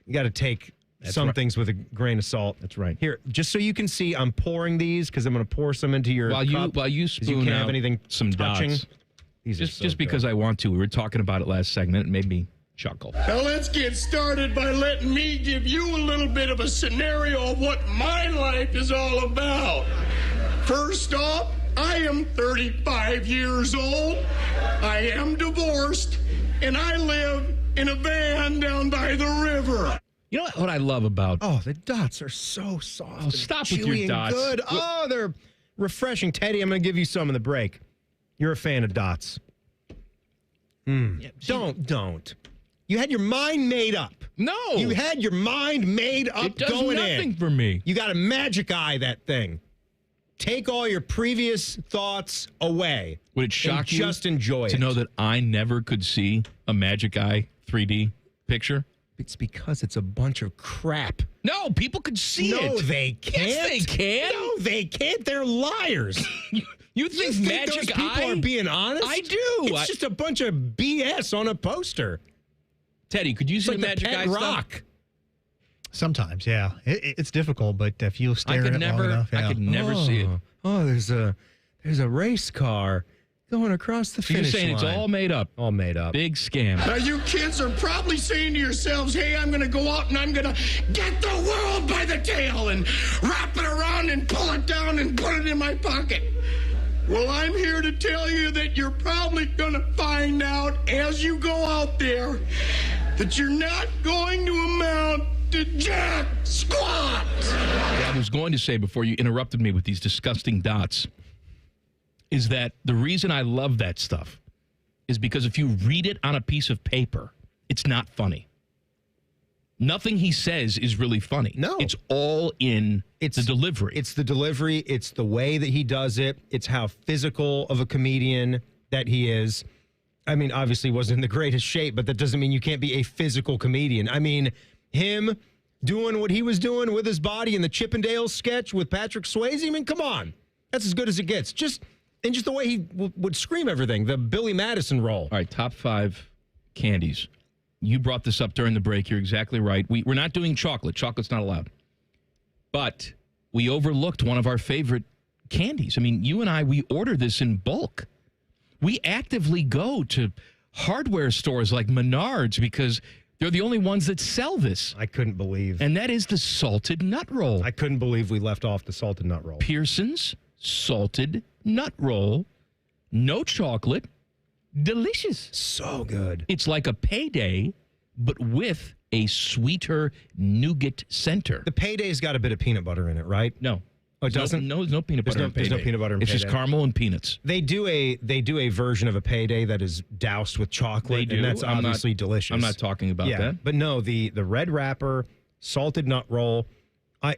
you got to take some things with a grain of salt. That's right. Here, just so you can see, I'm pouring these because I'm going to pour some into your cup. While you spoon you can't out have anything some touching. dots. These Just because I want to. We were talking about it last segment. It made me chuckle. Now let's get started by letting me give you a little bit of a scenario of what my life is all about. First off, I am 35 years old. I am divorced, and I live in a van down by the river. You know what I love about... Oh, the dots are so soft. Oh, stop and with your dots. Good. Oh, they're refreshing. Teddy, I'm going to give you some in the break. You're a fan of dots. Yeah, don't. You had your mind made up. No. You had your mind made up It does going nothing in. for me. You got a magic eye, that thing. Take all your previous thoughts away. Would it shock you just enjoy it? to know that I never could see a Magic Eye 3D picture? It's because it's a bunch of crap. No, people could see it. No, they can't. Yes, they can. No, they can't. They're liars. You think Magic those people Eye? are being honest? I do. It's just a bunch of BS on a poster. Teddy, could you see like Magic Eye rock. stuff? Sometimes, yeah. It's difficult, but if you stare at it long enough, I could never see it. Oh, there's a race car going across the finish You're saying line. it's all made up. All made up. Big scam. Now you kids are probably saying to yourselves, hey, I'm going to go out and I'm going to get the world by the tail and wrap it around and pull it down and put it in my pocket. Well, I'm here to tell you that you're probably going to find out as you go out there that you're not going to amount to jack squat. What I was going to say before you interrupted me with these disgusting dots is that the reason I love that stuff is because if you read it on a piece of paper, it's not funny. Nothing he says is really funny. No. It's all in the delivery. It's the delivery. It's the way that he does it. It's how physical of a comedian that he is. I mean, obviously wasn't in the greatest shape, but that doesn't mean you can't be a physical comedian. I mean, him doing what he was doing with his body in the Chippendales sketch with Patrick Swayze, I mean, come on. That's as good as it gets. Just the way he would scream everything, the Billy Madison role. All right, top 5 candies. You brought this up during the break. You're exactly right. We're not doing chocolate. Chocolate's not allowed. But we overlooked one of our favorite candies. I mean, you and I, we order this in bulk. We actively go to hardware stores like Menards because they're the only ones that sell this. I couldn't believe. And that is the salted nut roll. I couldn't believe we left off the salted nut roll. Pearson's salted nut roll. No chocolate. Delicious. So good. It's like a payday, but with a sweeter nougat center. The payday's got a bit of peanut butter in it, right? No. Oh, it doesn't? No, there's no peanut butter in There's no peanut butter in It's Payday. just caramel and peanuts. They do a version of a payday that is doused with chocolate, They do. and that's obviously delicious. I'm not talking about that. But no, the red wrapper, salted nut roll,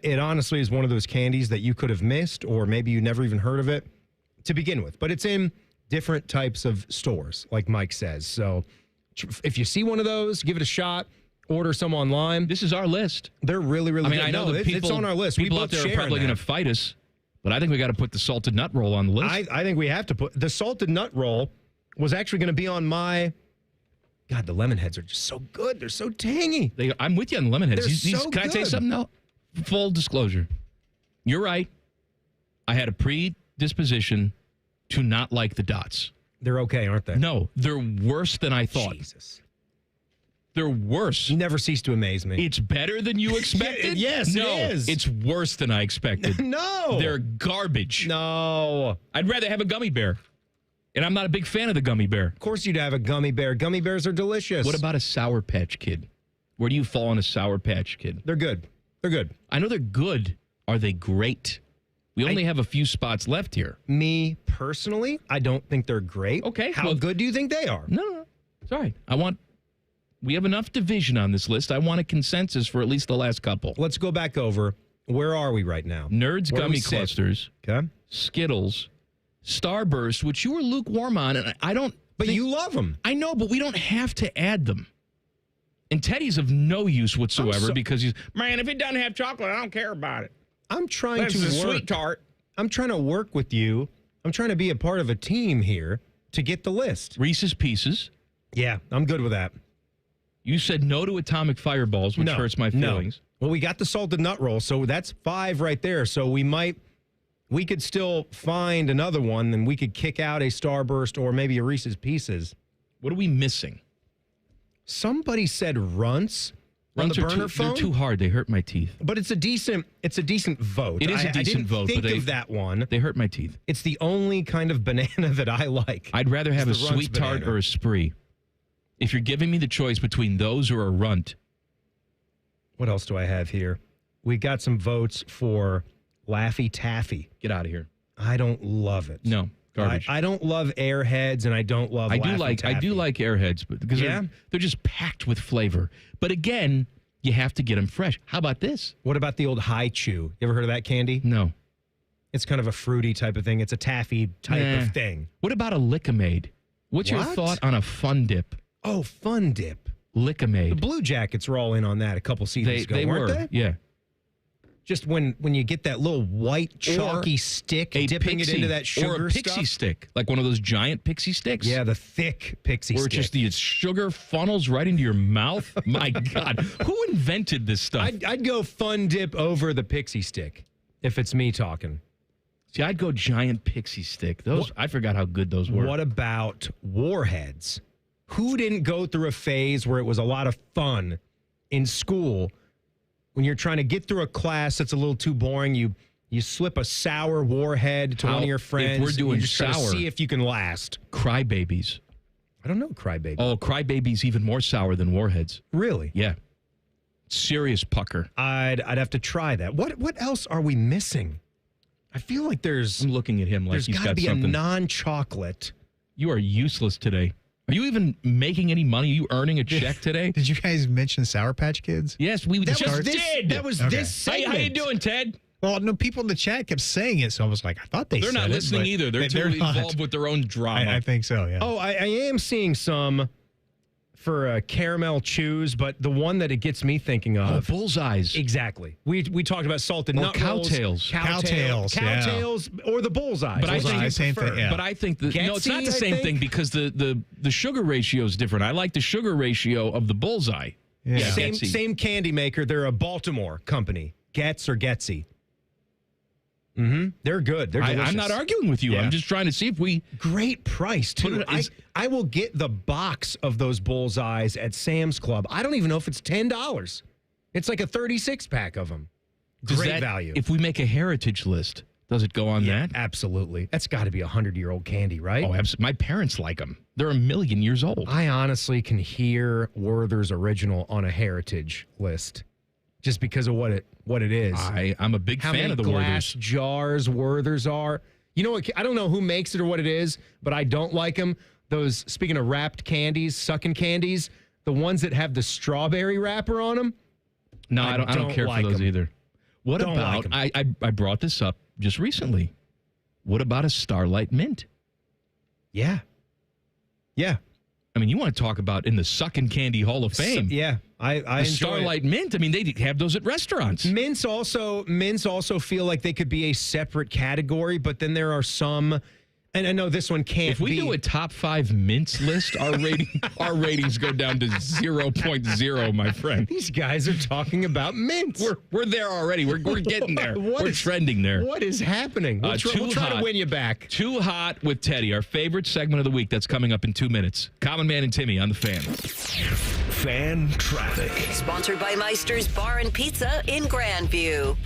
it honestly is one of those candies that you could have missed, or maybe you never even heard of it to begin with. But it's in different types of stores, like Mike says. So if you see one of those, give it a shot. Order some online. This is our list. They're really, really good. I know that it's on our list. People we out there are probably going to fight us, but I think we got to put the salted nut roll on the list. I think we have to put the salted nut roll was actually going to be on my. God, the lemon heads are just so good. They're so tangy. I'm with you on the lemon heads. They're Can I tell you something? No, full disclosure. You're right. I had a predisposition to not like the dots. They're okay, aren't they? No, they're worse than I thought. Jesus. They're worse. You never cease to amaze me. It's better than you expected? Yes, no, it is. It's worse than I expected. No. They're garbage. No. I'd rather have a gummy bear. And I'm not a big fan of the gummy bear. Of course you'd have a gummy bear. Gummy bears are delicious. What about a Sour Patch Kid? Where do you fall on a Sour Patch Kid? They're good. They're good. I know they're good. Are they great? We only have a few spots left here. Me, personally, I don't think they're great. Okay. How good do you think they are? No. It's all right. We have enough division on this list. I want a consensus for at least the last couple. Let's go back over. Where are we right now? Nerds Where do we Gummy sit? Clusters. Okay. Skittles. Starburst, which you were lukewarm on. And I don't. But you love them. I know, but we don't have to add them. And Teddy's of no use whatsoever because he's, man, if it doesn't have chocolate, I don't care about it. I'm trying That's to a work. sweet tart. I'm trying to work with you. I'm trying to be a part of a team here to get the list. Reese's Pieces. Yeah, I'm good with that. You said no to Atomic Fireballs, which hurts my feelings. No. Well, we got the salted nut roll, so that's 5 right there. So we could still find another one, and we could kick out a Starburst or maybe a Reese's Pieces. What are we missing? Somebody said runts on the burner phone. They're too hard. They hurt my teeth. But it's a decent vote. It is a decent vote. Think but of that one. They hurt my teeth. It's the only kind of banana that I like. I'd rather have a It's the Runts sweet tart banana. or a spree. If you're giving me the choice between those or a runt. What else do I have here? We got some votes for Laffy Taffy. Get out of here. I don't love it. No. Garbage. I don't love Airheads, and I don't love. I Laffy do like Taffy. Airheads, but because they're just packed with flavor. But again, you have to get them fresh. How about this? What about the old High Chew? You ever heard of that candy? No. It's kind of a fruity type of thing. It's a taffy type of thing. What about a Lickamade? What's your What? thought on a Fun Dip? Oh, Fun Dip. Lickamade. The Blue Jackets were all in on that a couple seasons ago, they weren't were. they? Yeah. Just when you get that little white chalky stick, dipping it into that sugar or a pixie stuff. stick, like one of those giant pixie sticks. Yeah, the thick pixie Where stick. just the sugar funnels right into your mouth. My God, who invented this stuff? I'd go Fun Dip over the pixie stick if it's me talking. See, I'd go giant pixie stick. Those I forgot how good those were. What about Warheads? Who didn't go through a phase where it was a lot of fun in school when you're trying to get through a class that's a little too boring? You slip a sour Warhead to one of your friends. If we're doing and you just try to sour, see if you can last. Crybabies. I don't know Crybaby. Oh, Crybaby's even more sour than Warheads. Really? Yeah. Serious pucker. I'd have to try that. What else are we missing? I feel like I'm looking at him like he's got to got be something. a non-chocolate. You are useless today. Are you even making any money? Are you earning a check today? Did you guys mention Sour Patch Kids? Yes, we just did. That was Okay. this segment. How you doing, Ted? Well, no, people in the chat kept saying it, so I was like, I thought They're said not it, listening but either. They're too not. involved with their own drama. I think so, yeah. Oh, I am seeing some for caramel chews, but the one that it gets me thinking of. Bullseyes. Exactly. We talked about salted Or nut rolls. cowtails. Cowtails, yeah. Cowtails, or the bullseyes. But I think Bullseye, same thing, yeah. But I think no, it's not Getsy, the I same think? thing because the sugar ratio is different. I like the sugar ratio of the bullseye. Yeah. Same candy maker. They're a Baltimore company. Getz or Getsy. Mm-hmm. They're good. They're delicious. I'm not arguing with you. Yeah. I'm just trying to see if we. Great price, too. I will get the box of those bullseyes at Sam's Club. I don't even know if it's $10. It's like a 36-pack of them. Great value. If we make a heritage list, does it go on that? Absolutely. That's got to be a 100-year-old candy, right? Oh, absolutely. My parents like them. They're a million years old. I honestly can hear Werther's Original on a heritage list just because of what it is. I'm a big How fan many of the glass Werther's. jars Werther's are. You know what? I don't know who makes it or what it is, but I don't like them. Those, speaking of wrapped candies, sucking candies, the ones that have the strawberry wrapper on them. No, I don't care like for those 'em. either. What Don't about, like 'em. I brought this up just recently. What about a Starlight Mint? Yeah. Yeah. I mean, you want to talk about in the Sucking Candy Hall of Fame. Yeah. I a enjoy Starlight it. Mint. I mean, they have those at restaurants. Mints also feel like they could be a separate category, but then there are some, and I know this one can't If we do a top 5 mints list, our ratings go down to 0.0, my friend. These guys are talking about mints. We're there already. We're getting there. What We're is- trending there. What is happening? We'll try to win you back. Too Hot with Teddy, our favorite segment of the week. That's coming up in 2 minutes. Common Man and Timmy on the Fan. Fan traffic. Sponsored by Meister's Bar and Pizza in Grandview.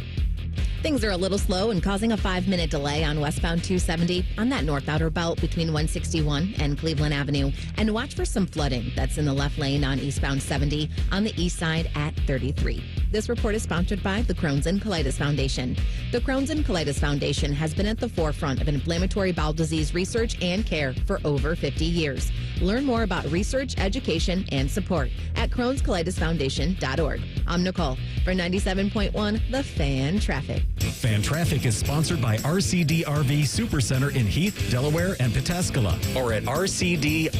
Things are a little slow and causing a 5-minute delay on westbound 270 on that north outer belt between 161 and Cleveland Avenue. And watch for some flooding that's in the left lane on eastbound 70 on the east side at 33. This report is sponsored by the Crohn's and Colitis Foundation. The Crohn's and Colitis Foundation has been at the forefront of inflammatory bowel disease research and care for over 50 years. Learn more about research, education, and support at Crohn'sColitisFoundation.org. I'm Nicole for 97.1 The Fan Traffic. Fan Traffic is sponsored by RCD RV Supercenter in Heath, Delaware, and Pataskala, or at rcdrv.com.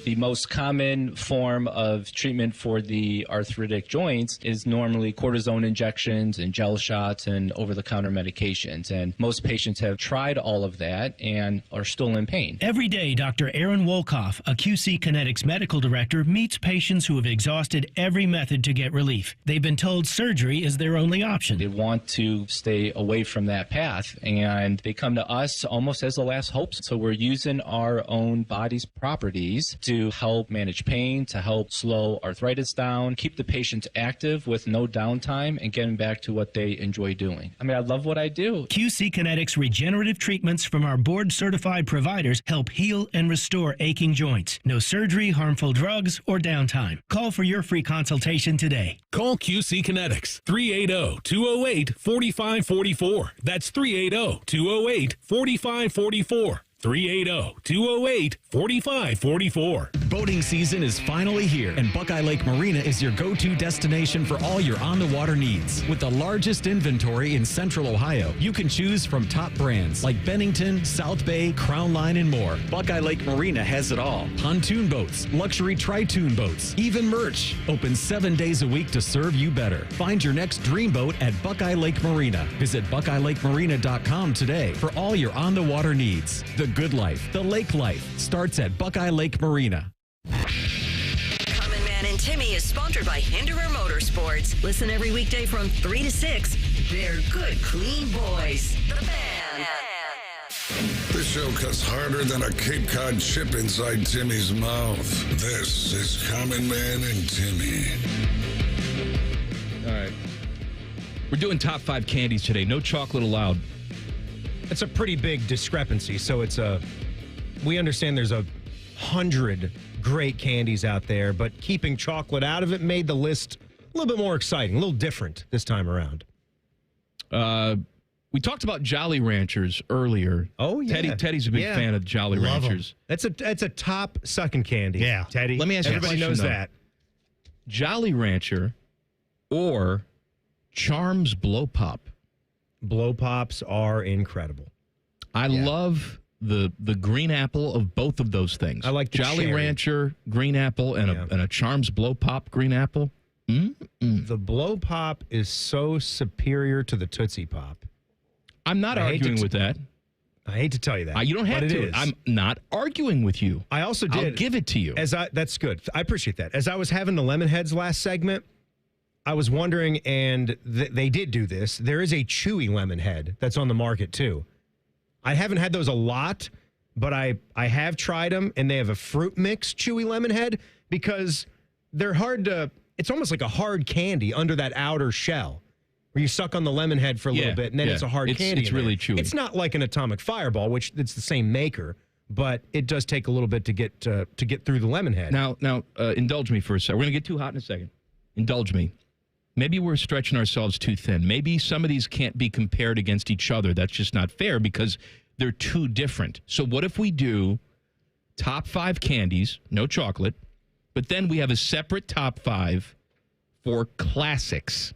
The most common form of treatment for the arthritic joints is normally cortisone injections and gel shots and over-the-counter medications. And most patients have tried all of that and are still in pain. Every day, Dr. Aaron Wolkoff, a QC Kinetics medical director, meets patients who have exhausted every method to get relief. They've been told surgery is their only option. They want to stay away from that path, and they come to us almost as a last hope. So we're using our own body's properties to help manage pain, to help slow arthritis down, keep the patients active with no downtime, and getting back to what they enjoy doing. I mean, I love what I do. QC Kinetics regenerative treatments from our board-certified providers help heal and restore aching joints. No surgery, harmful drugs, or downtime. Call for your free consultation today. Call QC Kinetics, 380-208-4544. That's 380-208-4544. 380-208-4544. Boating season is finally here, and Buckeye Lake Marina is your go-to destination for all your on-the-water needs. With the largest inventory in Central Ohio, you can choose from top brands like Bennington, South Bay, Crown Line, and more. Buckeye Lake Marina has it all. Pontoon boats, luxury tri-toon boats, even merch. Open 7 days a week to serve you better. Find your next dream boat at Buckeye Lake Marina. Visit BuckeyeLakeMarina.com today for all your on-the-water needs. The good life, the lake life, starts at Buckeye Lake Marina. Common Man and Timmy is sponsored by Hinderer Motorsports. Listen every weekday from 3 to 6. They're good, clean boys. The Fan. This show cuts harder than a Cape Cod chip inside Timmy's mouth. This is Common Man and Timmy. All right. We're doing top 5 candies today. No chocolate allowed. It's a pretty big discrepancy. So we understand there's 100 great candies out there, but keeping chocolate out of it made the list a little bit more exciting, a little different this time around. We talked about Jolly Ranchers earlier. Oh, yeah. Teddy's a big fan of Jolly Love Ranchers. That's a top sucking candy. Yeah. Teddy. Let me ask you a Everybody question, knows though. that. Jolly Rancher or Charms Blow Pop? Blow Pops are incredible. I love the green apple of both of those things. I like the Jolly cherry. Rancher green apple and a Charms Blow Pop green apple. The Blow Pop is so superior to the Tootsie Pop. I'm not arguing with that. I hate to tell you that. You don't have but to. It is. I'm not arguing with you. I also did. I'll give it to you. That's good. I appreciate that. As I was having the lemon heads last segment, I was wondering, and they did do this. There is a chewy lemon head that's on the market too. I haven't had those a lot, but I have tried them, and they have a fruit mix chewy lemon head because they're hard to. It's almost like a hard candy under that outer shell, where you suck on the lemon head for a little bit, and then it's a hard candy. It's really chewy. It's not like an Atomic Fireball, which it's the same maker, but it does take a little bit to get through the lemon head. Now, indulge me for a second. We're going to get too hot in a second. Indulge me. Maybe we're stretching ourselves too thin. Maybe some of these can't be compared against each other. That's just not fair because they're too different. So what if we do top 5 candies, no chocolate, but then we have a separate top 5 for classics?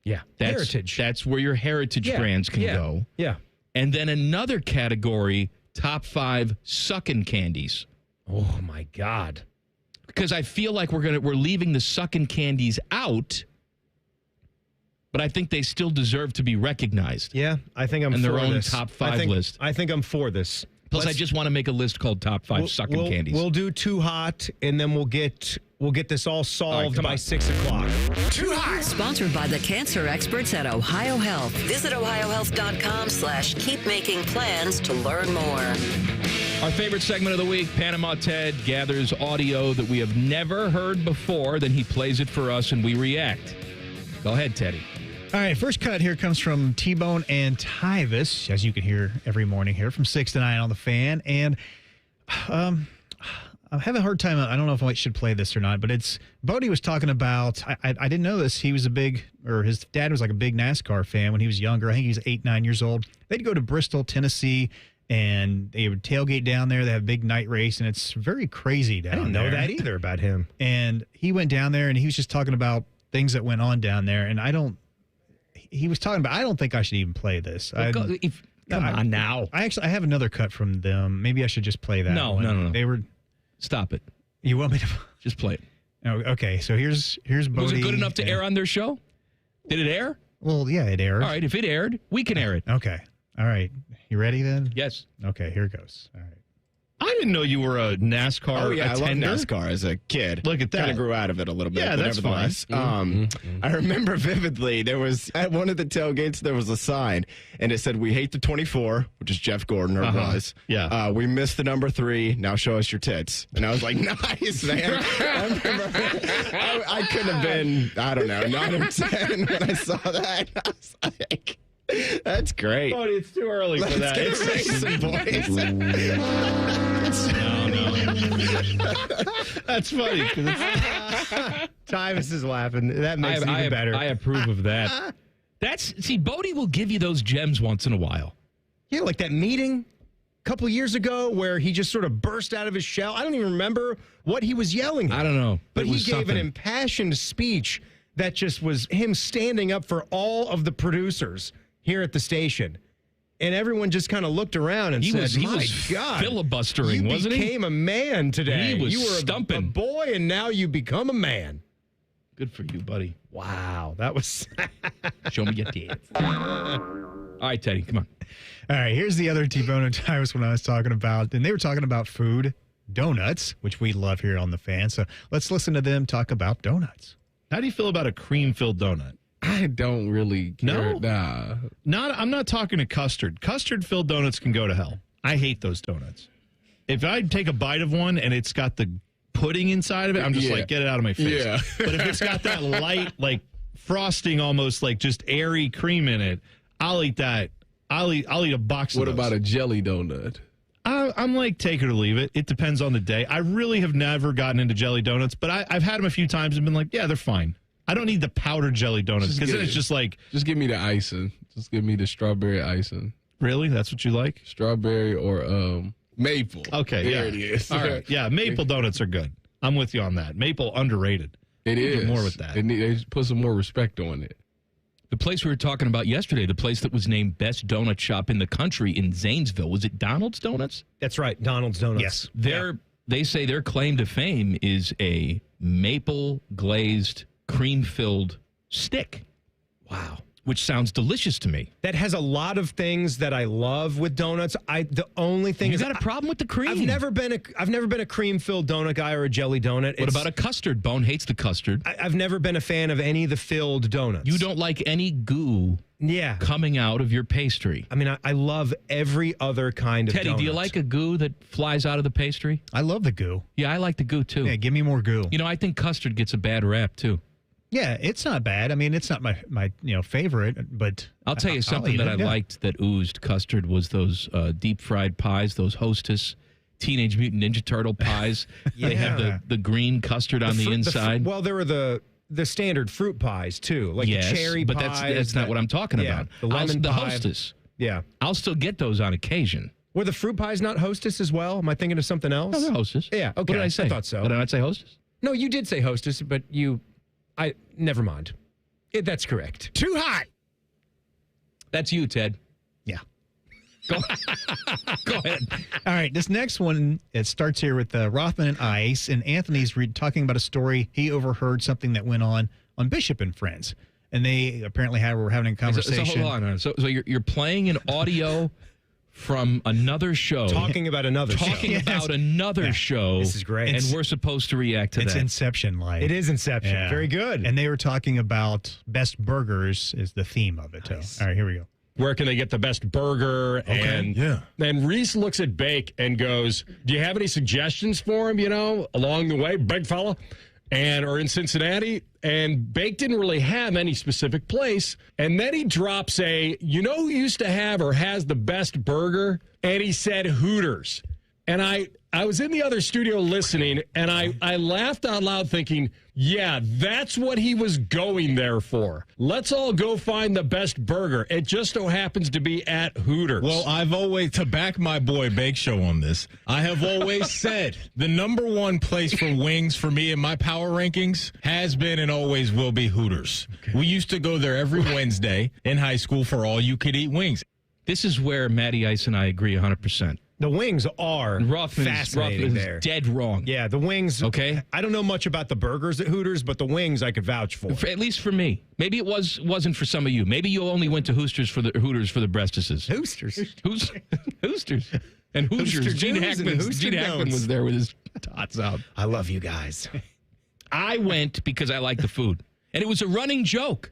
Yeah, heritage. That's where your heritage brands can go. Yeah. And then another category, top 5 sucking candies. Oh, my God. Because I feel like we're leaving the sucking candies out, but I think they still deserve to be recognized. Yeah, I think I'm in for their own this. top 5 list. I think I'm for this. Plus, I just want to make a list called top 5 sucking candies. We'll do Too Hot, and then we'll get this all solved by 6 o'clock. Too Hot. Sponsored by the cancer experts at Ohio Health. Visit ohiohealth.com/keep making plans to learn more. Our favorite segment of the week, Panama Ted gathers audio that we have never heard before. Then he plays it for us, and we react. Go ahead, Teddy. All right, first cut here comes from T-Bone and Tyvis, as you can hear every morning here from 6 to 9 on the Fan. And I'm having a hard time. I don't know if I should play this or not, but Bodie was talking about, I didn't know this. He was his dad was like a big NASCAR fan when he was younger. I think he was 8, 9 years old. They'd go to Bristol, Tennessee, and they would tailgate down there. They have a big night race, and it's very crazy down there. I didn't know that either about him. And he went down there, and he was just talking about things that went on down there. And he was talking about. I don't think I should even play this. Come on now. I have another cut from them. Maybe I should just play that. No. They were. Stop it. You want me to just play it? Oh, okay. So here's Bodie. Was it good enough to air on their show? Did it air? Well, yeah, it aired. All right. If it aired, we can air it. Okay. All right. You ready then? Yes. Okay. Here goes. All right. I didn't know you were a NASCAR attender. I loved NASCAR as a kid. Look at that. Kind of grew out of it a little bit. Yeah, but that's nevertheless. fine. I remember vividly, there was, at one of the tailgates, there was a sign, and it said, "We hate the 24, which is Jeff Gordon, or was. Yeah. We missed the number 3, now show us your tits. And I was like, nice, man. I remember, I could have been, I don't know, 9 or 10 when I saw that. I was like, that's great. But it's too early for that. Let's get racing, boys. No. That's funny. Tyvus is laughing. That makes it even better. I approve of that. Bodie will give you those gems once in a while. Yeah, like that meeting a couple years ago where he just sort of burst out of his shell. I don't even remember what he was yelling at. I don't know. But he gave an impassioned speech that just was him standing up for all of the producers here at the station. And everyone just kind of looked around and said, he my was God, filibustering, wasn't he? You became a man today. He was you were stumping. a boy, and now you become a man. Good for you, buddy. Wow, that was... Show me your tits. All right, Teddy, come on. All right, here's the other T-Bone and Tyrus one I was talking about. And they were talking about food, donuts, which we love here on The Fan. So let's listen to them talk about donuts. How do you feel about a cream-filled donut? I don't really care. No? I'm not talking to custard. Custard-filled donuts can go to hell. I hate those donuts. If I take a bite of one and it's got the pudding inside of it, I'm just like, get it out of my face. Yeah. But if it's got that light, like frosting, almost like just airy cream in it, I'll eat that. I'll eat a box of What those. about a jelly donut? I'm like, take it or leave it. It depends on the day. I really have never gotten into jelly donuts, but I've had them a few times and been like, yeah, they're fine. I don't need the powdered jelly donuts because then it's just like... Just give me the icing. Just give me the strawberry icing. Really? That's what you like? Strawberry or maple. Okay, there it is. All right, yeah, maple donuts are good. I'm with you on that. Maple, underrated. It is. More with that. They put some more respect on it. The place we were talking about yesterday, the place that was named best donut shop in the country in Zanesville, was it Donald's Donuts? That's right, Donald's Donuts. Yes. They say their claim to fame is a maple glazed, cream-filled stick. Wow. Which sounds delicious to me. That has a lot of things that I love with donuts. The only thing is, you got a problem with the cream. I've never been a cream-filled donut guy or a jelly donut. What about a custard? Bone hates the custard. I've never been a fan of any of the filled donuts. You don't like any goo coming out of your pastry. I mean, I love every other kind of Teddy, donut. do you like a goo that flies out of the pastry? I love the goo. Yeah, I like the goo, too. Yeah, give me more goo. You know, I think custard gets a bad rap, too. Yeah, it's not bad. I mean, it's not my favorite, but I'll tell you something that I liked that oozed custard was those deep fried pies, those Hostess Teenage Mutant Ninja Turtle pies. They have the green custard on the inside. Well, there were the standard fruit pies too, like the cherry pie. But that's not what I'm talking about. The lemon the pie. Hostess. Yeah, I'll still get those on occasion. Were the fruit pies not Hostess as well? Am I thinking of something else? No, they're Hostess. Yeah. Okay. What did I say? I thought so. Did I not say Hostess? No, you did say Hostess, but never mind. That's correct. Too hot. That's you, Ted. Yeah. Go ahead. All right. This next one, it starts here with Rothman and Ice, and Anthony's talking about a story. He overheard something that went on Bishop and Friends, and they apparently were having a conversation. So hold on. So you're playing an audio from another show. Talking about another show. Talking about another show. This is great. And we're supposed to react to It's that. Inception-like. It is Inception. Yeah. Very good. And they were talking about best burgers is the theme of it. Nice. All right, here we go. Where can they get the best burger? And then Reese looks at Bake and goes, do you have any suggestions for him, along the way, big fella? Or in Cincinnati? And Bake didn't really have any specific place. And then he drops who used to have or has the best burger? And he said Hooters. And I was in the other studio listening, and I laughed out loud thinking, yeah, that's what he was going there for. Let's all go find the best burger. It just so happens to be at Hooters. Well, I've always, to back my boy Bake Show on this, I have always said the number one place for wings for me in my power rankings has been and always will be Hooters. Okay. We used to go there every Wednesday in high school for all-you-could-eat wings. This is where Matty Ice and I agree 100%. The wings are fascinating there. Dead wrong. Yeah, the wings. Okay. I don't know much about the burgers at Hooters, but the wings I could vouch for. At least for me. Maybe it wasn't for some of you. Maybe you only went to Hooters for the breastises. Hoosters. Hoosters. And Hoosiers. Gene Hackman was there with his tots out. I love you guys. I went because I like the food. And it was a running joke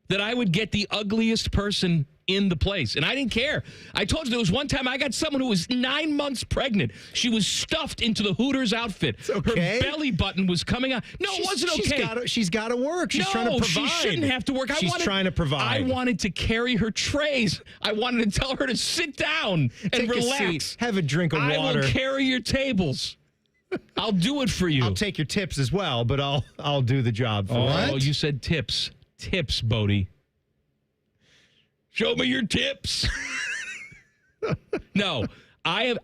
that I would get the ugliest person in the place. And I didn't care. I told you there was one time I got someone who was 9 months pregnant. She was stuffed into the Hooters outfit. It's okay. Her belly button was coming out. No, it wasn't okay. She's got to work. She's trying to provide. She shouldn't have to work. She's trying to provide. I wanted to carry her trays. I wanted to tell her to sit down and Take relax. A seat. Have a drink of water. I will carry your tables. I'll do it for you. I'll take your tips as well, but I'll do the job for you. Oh, you said tips. Tips, Bodie. Show me your tips. No, I've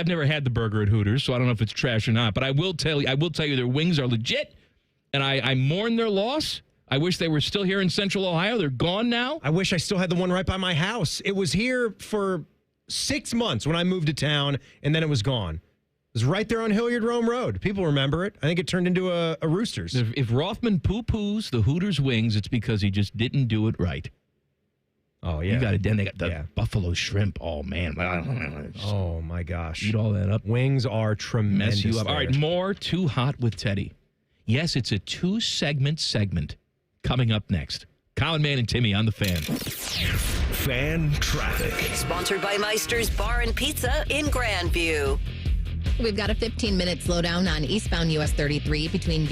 never had the burger at Hooters, so I don't know if it's trash or not. But I will tell you their wings are legit, and I mourn their loss. I wish they were still here in Central Ohio. They're gone now. I wish I still had the one right by my house. It was here for 6 months when I moved to town, and then it was gone. It was right there on Hilliard Rome Road. People remember it. I think it turned into a Roosters. If Rothman poo-poos the Hooters wings, it's because he just didn't do it right. Oh, yeah. You got it. Then they got the buffalo shrimp. Oh, man. Oh, my gosh. Eat all that up. Wings are tremendous. Mess you up. All right, more Too Hot with Teddy. Yes, it's a 2-segment coming up next. Common Man and Timmy on the Fan. Fan Traffic. Sponsored by Meister's Bar and Pizza in Grandview. We've got a 15-minute slowdown on eastbound US 33 between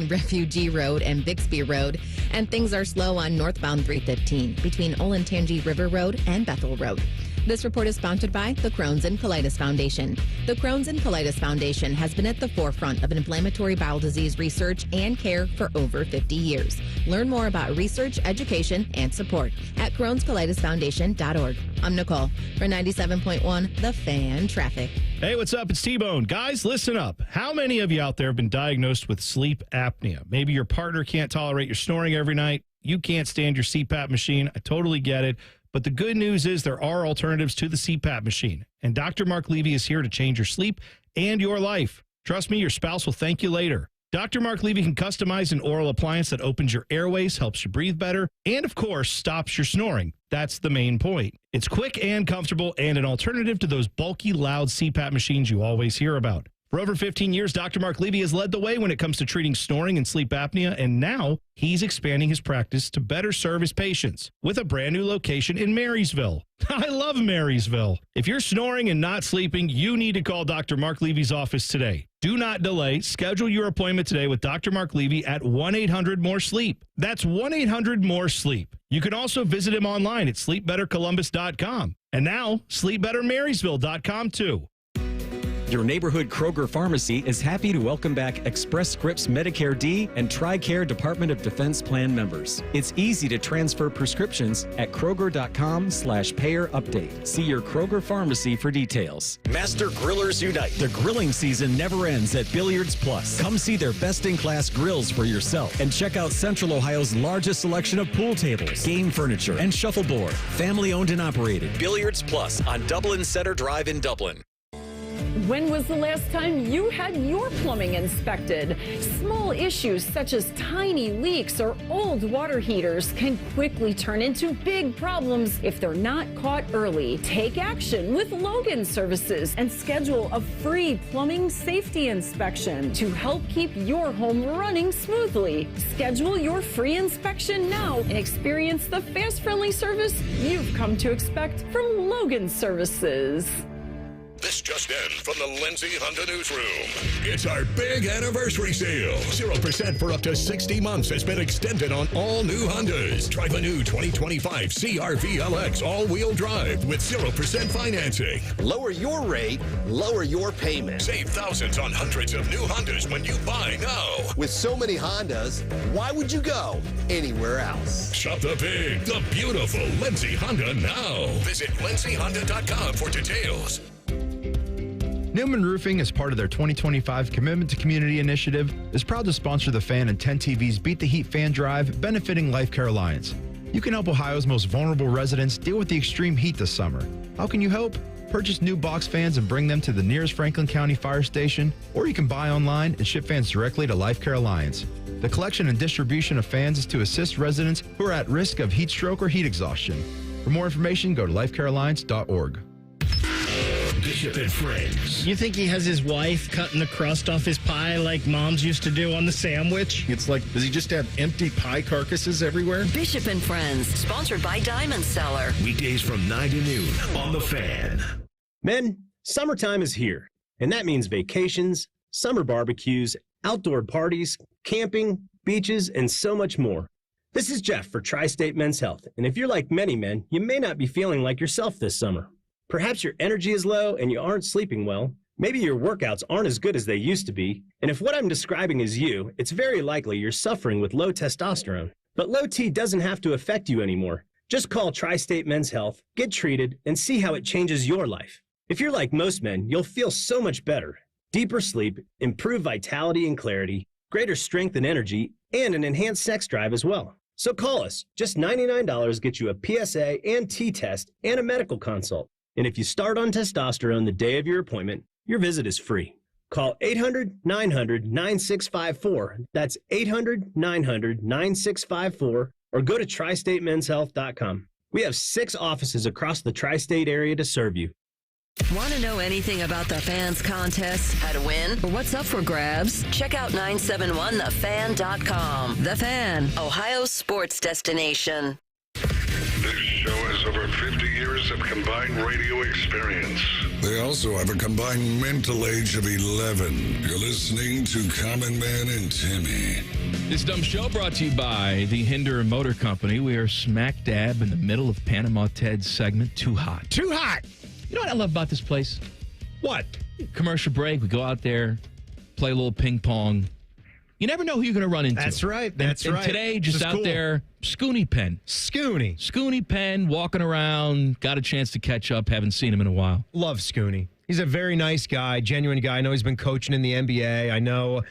Refugee Road and Bixby Road, and things are slow on northbound 315 between Olentangy River Road and Bethel Road. This report is sponsored by the Crohn's and Colitis Foundation. The Crohn's and Colitis Foundation has been at the forefront of inflammatory bowel disease research and care for over 50 years. Learn more about research, education, and support at Crohn'sColitisFoundation.org. I'm Nicole for 97.1 The Fan Traffic. Hey, what's up? It's T-Bone. Guys, listen up. How many of you out there have been diagnosed with sleep apnea? Maybe your partner can't tolerate your snoring every night. You can't stand your CPAP machine. I totally get it. But the good news is there are alternatives to the CPAP machine. And Dr. Mark Levy is here to change your sleep and your life. Trust me, your spouse will thank you later. Dr. Mark Levy can customize an oral appliance that opens your airways, helps you breathe better, and, of course, stops your snoring. That's the main point. It's quick and comfortable and an alternative to those bulky, loud CPAP machines you always hear about. For over 15 years, Dr. Mark Levy has led the way when it comes to treating snoring and sleep apnea, and now he's expanding his practice to better serve his patients with a brand new location in Marysville. I love Marysville. If you're snoring and not sleeping, you need to call Dr. Mark Levy's office today. Do not delay. Schedule your appointment today with Dr. Mark Levy at 1-800-MORE-SLEEP. That's 1-800-MORE-SLEEP. You can also visit him online at sleepbettercolumbus.com. And now, sleepbettermarysville.com too. Your neighborhood Kroger Pharmacy is happy to welcome back Express Scripts Medicare D and TRICARE Department of Defense Plan members. It's easy to transfer prescriptions at Kroger.com/payer update. See your Kroger Pharmacy for details. Master Grillers Unite. The grilling season never ends at Billiards Plus. Come see their best-in-class grills for yourself and check out Central Ohio's largest selection of pool tables, game furniture, and shuffleboard. Family-owned and operated. Billiards Plus on Dublin Center Drive in Dublin. When was the last time you had your plumbing inspected? Small issues such as tiny leaks or old water heaters can quickly turn into big problems if they're not caught early. Take action with Logan Services and schedule a free plumbing safety inspection to help keep your home running smoothly. Schedule your free inspection now and experience the fast, friendly service you've come to expect from Logan Services. This just in from the Lindsay Honda newsroom. It's our big anniversary sale. 0% for up to 60 months has been extended on all new Hondas. Drive a new 2025 CR-V LX all-wheel drive with 0% financing. Lower your rate, lower your payment. Save thousands on hundreds of new Hondas when you buy now. With so many Hondas, why would you go anywhere else? Shop the big, the beautiful Lindsay Honda now. Visit lindsayhonda.com for details. Newman Roofing, as part of their 2025 Commitment to Community initiative, is proud to sponsor the Fan and 10 TV's Beat the Heat fan drive, benefiting Life Care Alliance. You can help Ohio's most vulnerable residents deal with the extreme heat this summer. How can you help? Purchase new box fans and bring them to the nearest Franklin County Fire Station, or you can buy online and ship fans directly to Life Care Alliance. The collection and distribution of fans is to assist residents who are at risk of heat stroke or heat exhaustion. For more information, go to lifecarealliance.org. Bishop and Friends. You think he has his wife cutting the crust off his pie like moms used to do on the sandwich? It's like, does he just have empty pie carcasses everywhere? Bishop and Friends, sponsored by Diamond Cellar. Weekdays from 9 to noon on The Fan. Men, summertime is here, and that means vacations, summer barbecues, outdoor parties, camping, beaches, and so much more. This is Jeff for Tri-State Men's Health, and if you're like many men, you may not be feeling like yourself this summer. Perhaps your energy is low and you aren't sleeping well. Maybe your workouts aren't as good as they used to be. And if what I'm describing is you, it's very likely you're suffering with low testosterone. But low T doesn't have to affect you anymore. Just call Tri-State Men's Health, get treated, and see how it changes your life. If you're like most men, you'll feel so much better. Deeper sleep, improved vitality and clarity, greater strength and energy, and an enhanced sex drive as well. So call us. Just $99 gets you a PSA and T test and a medical consult. And if you start on testosterone the day of your appointment, your visit is free. Call 800-900-9654. That's 800-900-9654. Or go to tristatemenshealth.com. We have 6 offices across the tri-state area to serve you. Want to know anything about the Fans contest, how to win, or what's up for grabs? Check out 971thefan.com. The Fan, Ohio's sports destination. This show has over 50 years of combined radio experience. They also have a combined mental age of 11. You're listening to Common Man and Timmy. This dumb show brought to you by the Hinder Motor Company. We are smack dab in the middle of Panama Ted's segment, Too Hot. Too hot! You know what I love about this place? What? Commercial break. We go out there, play a little ping pong. You never know who you're going to run into. That's right. And today, just out there, Scooney Pen. Scooney Pen, walking around. Got a chance to catch up. Haven't seen him in a while. Love Scooney. He's a very nice guy, genuine guy. I know he's been coaching in the NBA. I know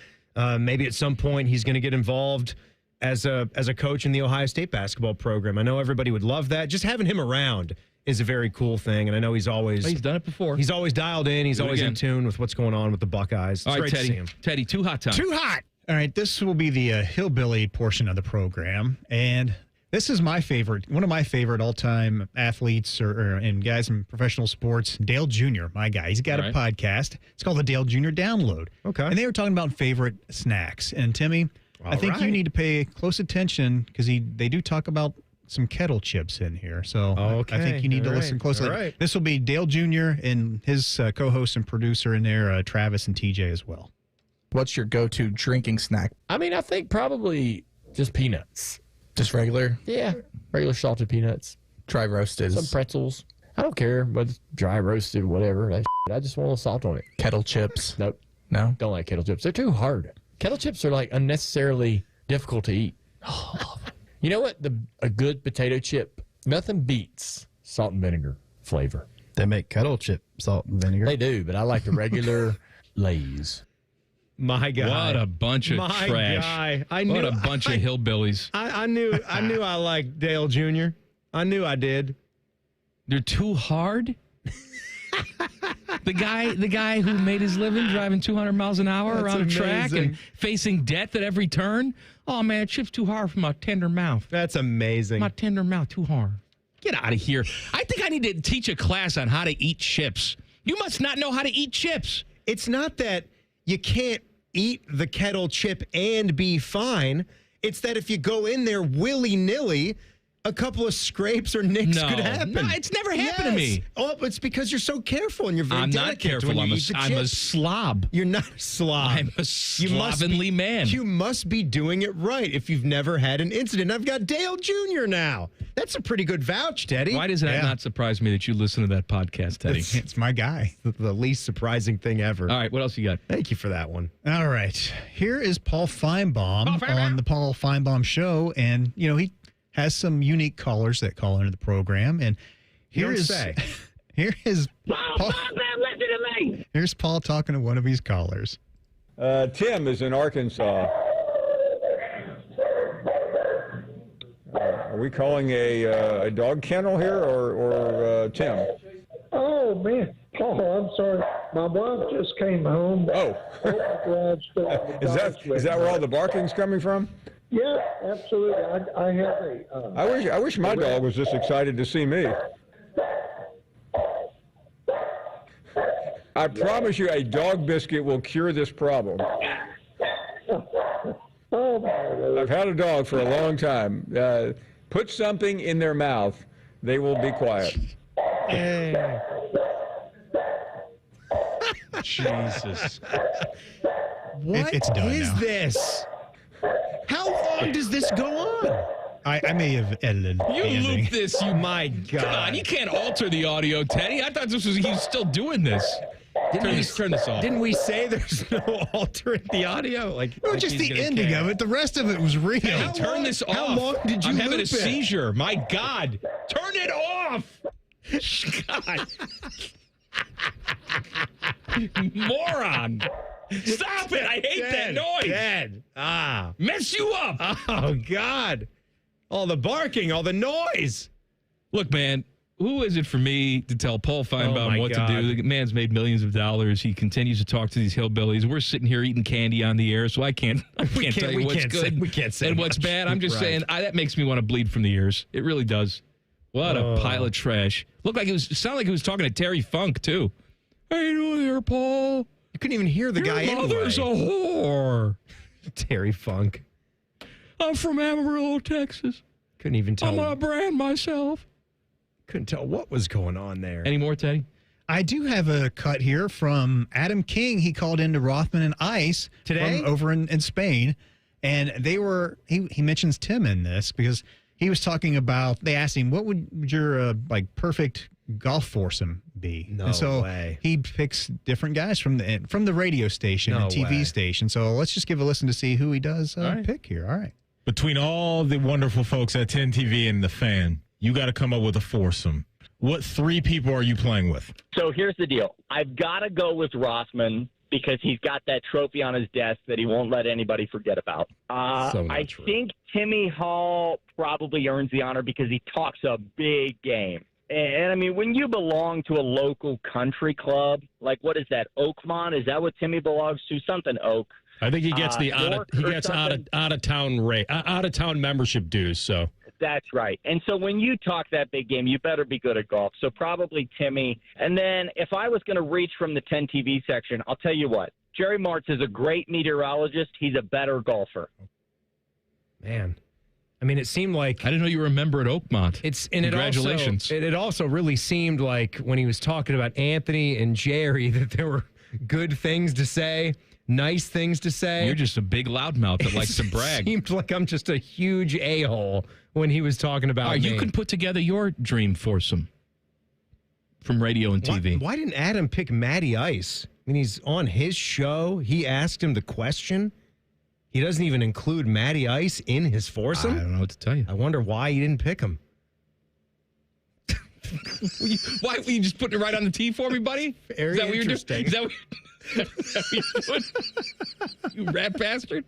maybe at some point he's going to get involved as a coach in the Ohio State basketball program. I know everybody would love that. Just having him around is a very cool thing, and I know he's done it before. He's always dialed in. He's always in tune with what's going on with the Buckeyes. It's All right, great Teddy. to see him. Teddy, Too Hot time. Too hot! All right, this will be the hillbilly portion of the program, and this is my favorite, one of my favorite all-time athletes and guys in professional sports, Dale Jr., my guy. He's got a podcast. It's called the Dale Jr. Download. Okay. And they were talking about favorite snacks. And Timmy, I think you need to pay close attention because they do talk about some kettle chips in here. So I think you need to listen closely. Right. This will be Dale Jr. and his co-host and producer in there, Travis and TJ as well. What's your go-to drinking snack? I mean, I think probably just peanuts. Just regular? Yeah, regular salted peanuts. Dry roasted. Some pretzels. I don't care whether it's dry roasted, whatever. I just want a little salt on it. Kettle chips? Nope. No? Don't like kettle chips. They're too hard. Kettle chips are like unnecessarily difficult to eat. You know what? A good potato chip, nothing beats salt and vinegar flavor. They make kettle chip salt and vinegar. They do, but I like the regular Lay's. My guy. What a bunch of trash. Guy. What a bunch of hillbillies. I knew I liked Dale Jr. I knew I did. They're too hard? The guy who made his living driving 200 miles an hour around a track and facing death at every turn? Oh, man, chip's too hard for my tender mouth. That's amazing. My tender mouth too hard. Get out of here. I think I need to teach a class on how to eat chips. You must not know how to eat chips. It's not that you can't eat the kettle chip and be fine. It's that if you go in there willy-nilly, a couple of scrapes or nicks could happen. No, it's never happened to me. Oh, it's because you're so careful and you're very I'm not delicate careful. when I'm you a, eat the I'm a chips. slob. You're not a slob. I'm a slovenly man. You must be doing it right if you've never had an incident. I've got Dale Jr. now. That's a pretty good vouch, Teddy. Why does that not surprise me that you listen to that podcast, Teddy? It's my guy. The least surprising thing ever. All right, what else you got? Thank you for that one. All right. Here is Paul Feinbaum on the Paul Feinbaum Show. And, he has some unique callers that call into the program. And here is Paul. Here's Paul talking to one of his callers. Tim is in Arkansas. Are we calling a dog kennel here or Tim? Oh, man. Oh, I'm sorry. My wife just came home. Oh. Is that where all the barking's coming from? Yeah, absolutely. I have I wish my dog was this excited to see me. I promise you a dog biscuit will cure this problem. I've had a dog for a long time. Put something in their mouth, they will be quiet. Hey. Jesus. What it's done is now. this? How long does this go on? I may have edited the ending. looped this, my God. You can't alter the audio, Teddy. I thought he was still doing this. Turn this off. Didn't we say there's no altering the audio? Just the ending of it. The rest of it was real. Hey, turn this off. How long did you I'm having loop a it? seizure. My God. Turn it off. God. Moron. Stop it. I hate that noise. Dead. Mess you up. Oh, God. All the barking, all the noise. Look, man, who is it for me to tell Paul Feinbaum what to do? The man's made millions of dollars. He continues to talk to these hillbillies. We're sitting here eating candy on the air, so I can't tell you what's good we can't say and what's much. bad. I'm just Right. saying that makes me want to bleed from the ears. It really does. What a pile of trash. Looked like it sounded like he was talking to Terry Funk, too. How you doing here, Paul? You couldn't even hear the guy Your anyway. mother's a whore. Terry Funk. I'm from Amarillo, Texas. Couldn't even tell. I'm going to brand myself. Couldn't tell what was going on there. Any more, Teddy? I do have a cut here from Adam King. He called into Rothman and Ice today from over in Spain. And he mentions Tim in this because he was talking about, they asked him, what would your perfect golf foursome be? No and so way. He picks different guys from the radio station No and TV way. station. So let's just give a listen to see who he does pick here. All right. Between all the wonderful folks at 10 TV and the Fan, you got to come up with a foursome. What three people are you playing with? So here's the deal. I've got to go with Rothman because he's got that trophy on his desk that he won't let anybody forget about. I think Timmy Hall probably earns the honor because he talks a big game. And I mean, when you belong to a local country club, like what is that, Oakmont? Is that what Timmy belongs to? Something Oak. I think he gets the out of town membership dues. So that's right. And so when you talk that big game, you better be good at golf. So probably Timmy. And then if I was going to reach from the 10 TV section, I'll tell you what. Jerry Martz is a great meteorologist. He's a better golfer. Man. I mean, it seemed like I didn't know you were a member at Oakmont. Congratulations. It also really seemed like when he was talking about Anthony and Jerry that there were good things to say, nice things to say. You're just a big loudmouth that likes to brag. It seemed like I'm just a huge a-hole when he was talking about me. You can put together your dream foursome from radio and TV. Why didn't Adam pick Matty Ice? I mean, he's on his show. He asked him the question. He doesn't even include Matty Ice in his foursome? I don't know what to tell you. I wonder why you didn't pick him. Why were you just putting it right on the tee for me, buddy? Very Is that what you're doing? interesting. Is that what you're doing? You rat bastard.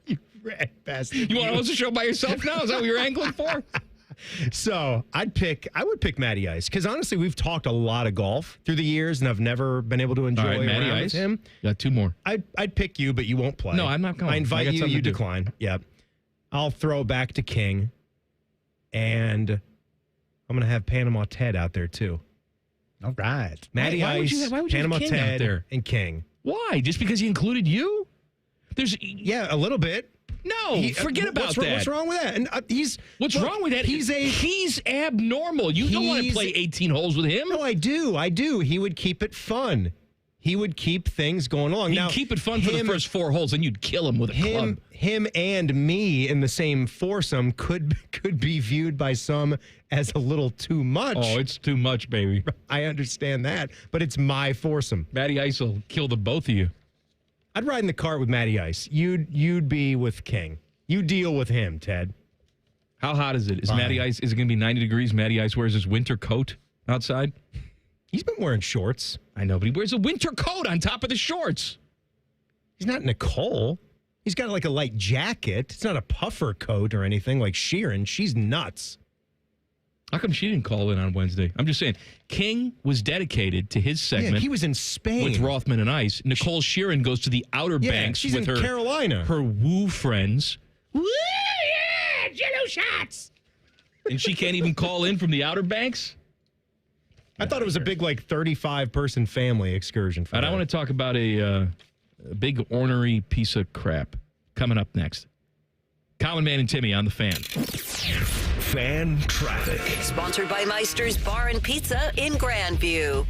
You rat bastard. You want to host a show by yourself now? Is that what you're angling for? So I would pick Matty Ice because honestly, we've talked a lot of golf through the years, and I've never been able to enjoy All right, Matty around Ice. with him. Got two more. I'd pick you, but you won't play. No, I'm not going. I invite got you. something You to do. decline. Yep. I'll throw back to King, and I'm going to have Panama Ted out there too. All right, Matty Why would Ice, you have Panama King out Ted, there? and King. Why? Just because he included you? Yeah, a little bit. No, forget about that. What's wrong with that? And what's wrong with that? He's abnormal. You don't want to play 18 holes with him. No, I do. He would keep it fun. He would keep things going along. He'd keep it fun for the first 4 holes, and you'd kill him with a club. Him and me in the same foursome could be viewed by some as a little too much. Oh, it's too much, baby. I understand that, but it's my foursome. Matty Ice will kill the both of you. I'd ride in the cart with Matty Ice. You'd be with King. You deal with him, Ted. How hot is it? Is Matty Ice? Is it going to be 90 degrees? Matty Ice wears his winter coat outside. He's been wearing shorts. I know, but he wears a winter coat on top of the shorts. He's not Nicole. He's got like a light jacket. It's not a puffer coat or anything like Sheeran. She's nuts. How come she didn't call in on Wednesday? I'm just saying, King was dedicated to his segment. Yeah, he was in Spain. With Rothman and Ice. Nicole Sheeran goes to the Outer Banks she's with in Carolina. Her woo friends. Woo, yeah, Jello shots. And she can't even call in from the Outer Banks? I thought it was a big, 35-person family excursion. And I want to talk about a big, ornery piece of crap coming up next. Common Man and Timmy on the Fan. Fan traffic. Sponsored by Meister's Bar and Pizza in Grandview.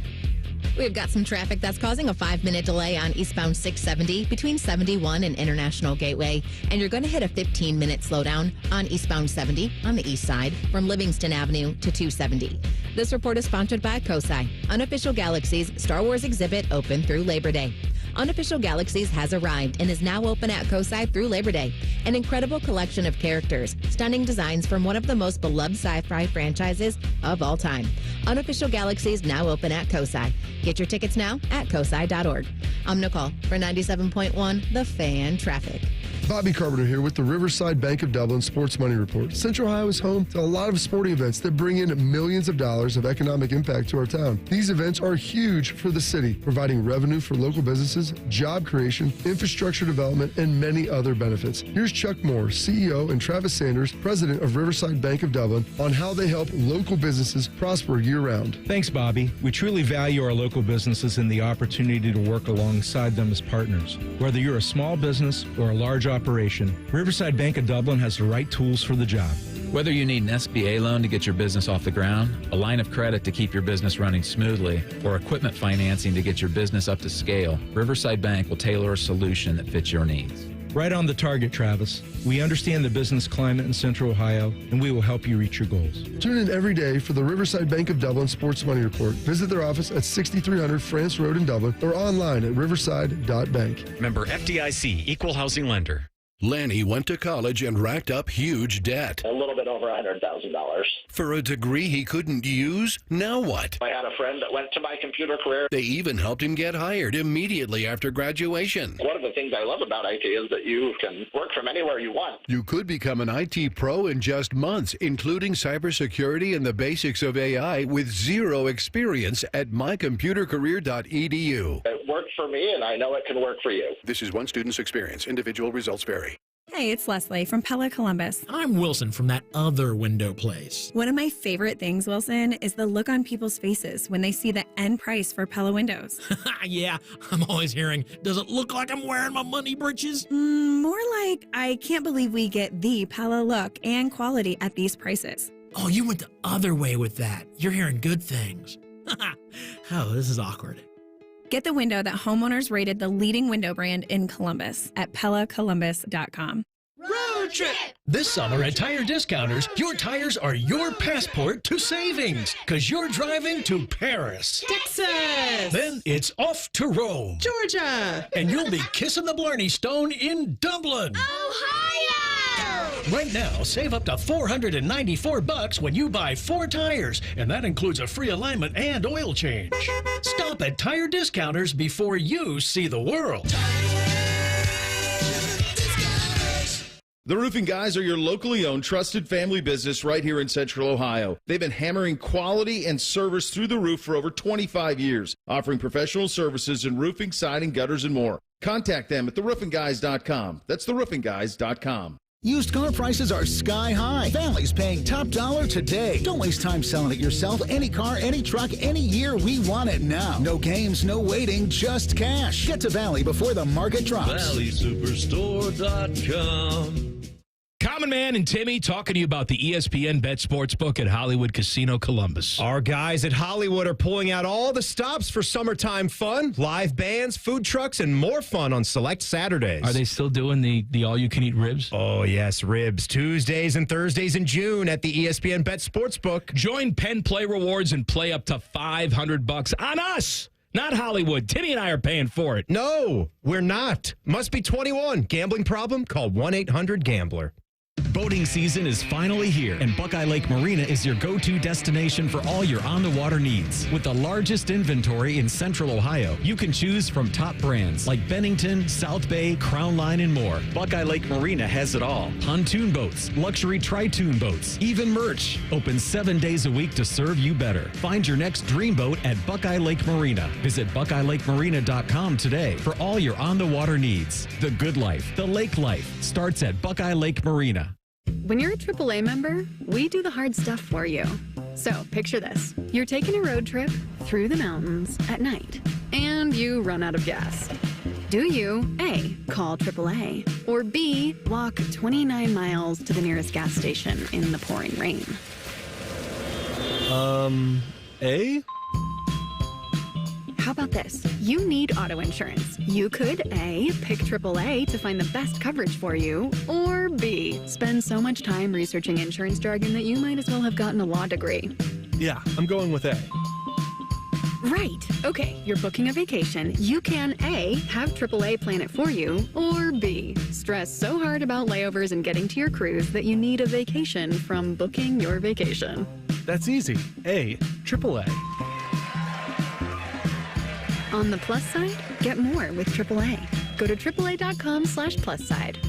We've got some traffic that's causing a 5-minute delay on eastbound 670 between 71 and International Gateway. And you're going to hit a 15-minute slowdown on eastbound 70 on the east side from Livingston Avenue to 270. This report is sponsored by COSI, Unofficial Galaxies Star Wars exhibit open through Labor Day. Unofficial Galaxies has arrived and is now open at COSI through Labor Day. An incredible collection of characters, stunning designs from one of the most beloved sci-fi franchises of all time. Unofficial Galaxies now open at COSI. Get your tickets now at COSI.org. I'm Nicole for 97.1 The Fan Traffic. Bobby Carpenter here with the Riverside Bank of Dublin Sports Money Report. Central Ohio is home to a lot of sporting events that bring in millions of dollars of economic impact to our town. These events are huge for the city, providing revenue for local businesses, job creation, infrastructure development, and many other benefits. Here's Chuck Moore, CEO, and Travis Sanders, President of Riverside Bank of Dublin, on how they help local businesses prosper year-round. Thanks, Bobby. We truly value our local businesses and the opportunity to work alongside them as partners. Whether you're a small business or a large operation, Riverside Bank of Dublin has the right tools for the job. Whether you need an SBA loan to get your business off the ground, a line of credit to keep your business running smoothly, or equipment financing to get your business up to scale, Riverside Bank will tailor a solution that fits your needs. Right on the target, Travis. We understand the business climate in Central Ohio, and we will help you reach your goals. Tune in every day for the Riverside Bank of Dublin Sports Money Report. Visit their office at 6300 France Road in Dublin or online at riverside.bank. Member FDIC, Equal Housing Lender. Lanny went to college and racked up huge debt. A little bit over $100,000. For a degree he couldn't use? Now what? I had a friend that went to my computer career. They even helped him get hired immediately after graduation. One of the things I love about IT is that you can work from anywhere you want. You could become an IT pro in just months, including cybersecurity and the basics of AI with zero experience at mycomputercareer.edu. It worked for me, and I know it can work for you. This is one student's experience. Individual results vary. Hey, it's Leslie from Pella Columbus. I'm Wilson from that other window place. One of my favorite things, Wilson, is the look on people's faces when they see the end price for Pella windows. Yeah, I'm always hearing, does it look like I'm wearing my money britches? More like, I can't believe we get the Pella look and quality at these prices. Oh, you went the other way with that. You're hearing good things. Oh, this is awkward. Get the window that homeowners rated the leading window brand in Columbus at PellaColumbus.com. Road trip! This summer at Tire Discounters, your tires are your passport to savings, because you're driving to Paris, Texas, then it's off to Rome, Georgia, and you'll be kissing the Blarney Stone in Dublin, Ohio! Right now, save up to $494 when you buy 4 tires, and that includes a free alignment and oil change. Stop at Tire Discounters before you see the world. The Roofing Guys are your locally owned, trusted family business right here in Central Ohio. They've been hammering quality and service through the roof for over 25 years, offering professional services in roofing, siding, gutters, and more. Contact them at theroofingguys.com. That's theroofingguys.com. Used car prices are sky high. Valley's paying top dollar today. Don't waste time selling it yourself. Any car, any truck, any year, we want it now. No games, no waiting, just cash. Get to Valley before the market drops. ValleySuperstore.com. Common Man and Timmy talking to you about the ESPN Bet Sportsbook at Hollywood Casino Columbus. Our guys at Hollywood are pulling out all the stops for summertime fun, live bands, food trucks, and more fun on select Saturdays. Are they still doing the all-you-can-eat ribs? Oh, yes, ribs. Tuesdays and Thursdays in June at the ESPN Bet Sportsbook. Join Penn Play Rewards and play up to $500 on us. Not Hollywood. Timmy and I are paying for it. No, we're not. Must be 21. Gambling problem? Call 1-800-GAMBLER. Boating season is finally here, and Buckeye Lake Marina is your go-to destination for all your on-the-water needs. With the largest inventory in Central Ohio, you can choose from top brands like Bennington, South Bay, Crown Line, and more. Buckeye Lake Marina has it all. Pontoon boats, luxury tri-toon boats, even merch. Open 7 days a week to serve you better. Find your next dream boat at Buckeye Lake Marina. Visit BuckeyeLakeMarina.com today for all your on-the-water needs. The good life, the lake life, starts at Buckeye Lake Marina. When you're a AAA member, we do the hard stuff for you. So picture this. You're taking a road trip through the mountains at night, and you run out of gas. Do you, A, call AAA, or B, walk 29 miles to the nearest gas station in the pouring rain? A? How about this? You need auto insurance. You could A, pick AAA to find the best coverage for you, or B, spend so much time researching insurance jargon that you might as well have gotten a law degree. Yeah, I'm going with A. Right. Okay, you're booking a vacation. You can A, have AAA plan it for you, or B, stress so hard about layovers and getting to your cruise that you need a vacation from booking your vacation. That's easy. A, AAA. On the plus side, get more with AAA. Go to AAA.com/plus side.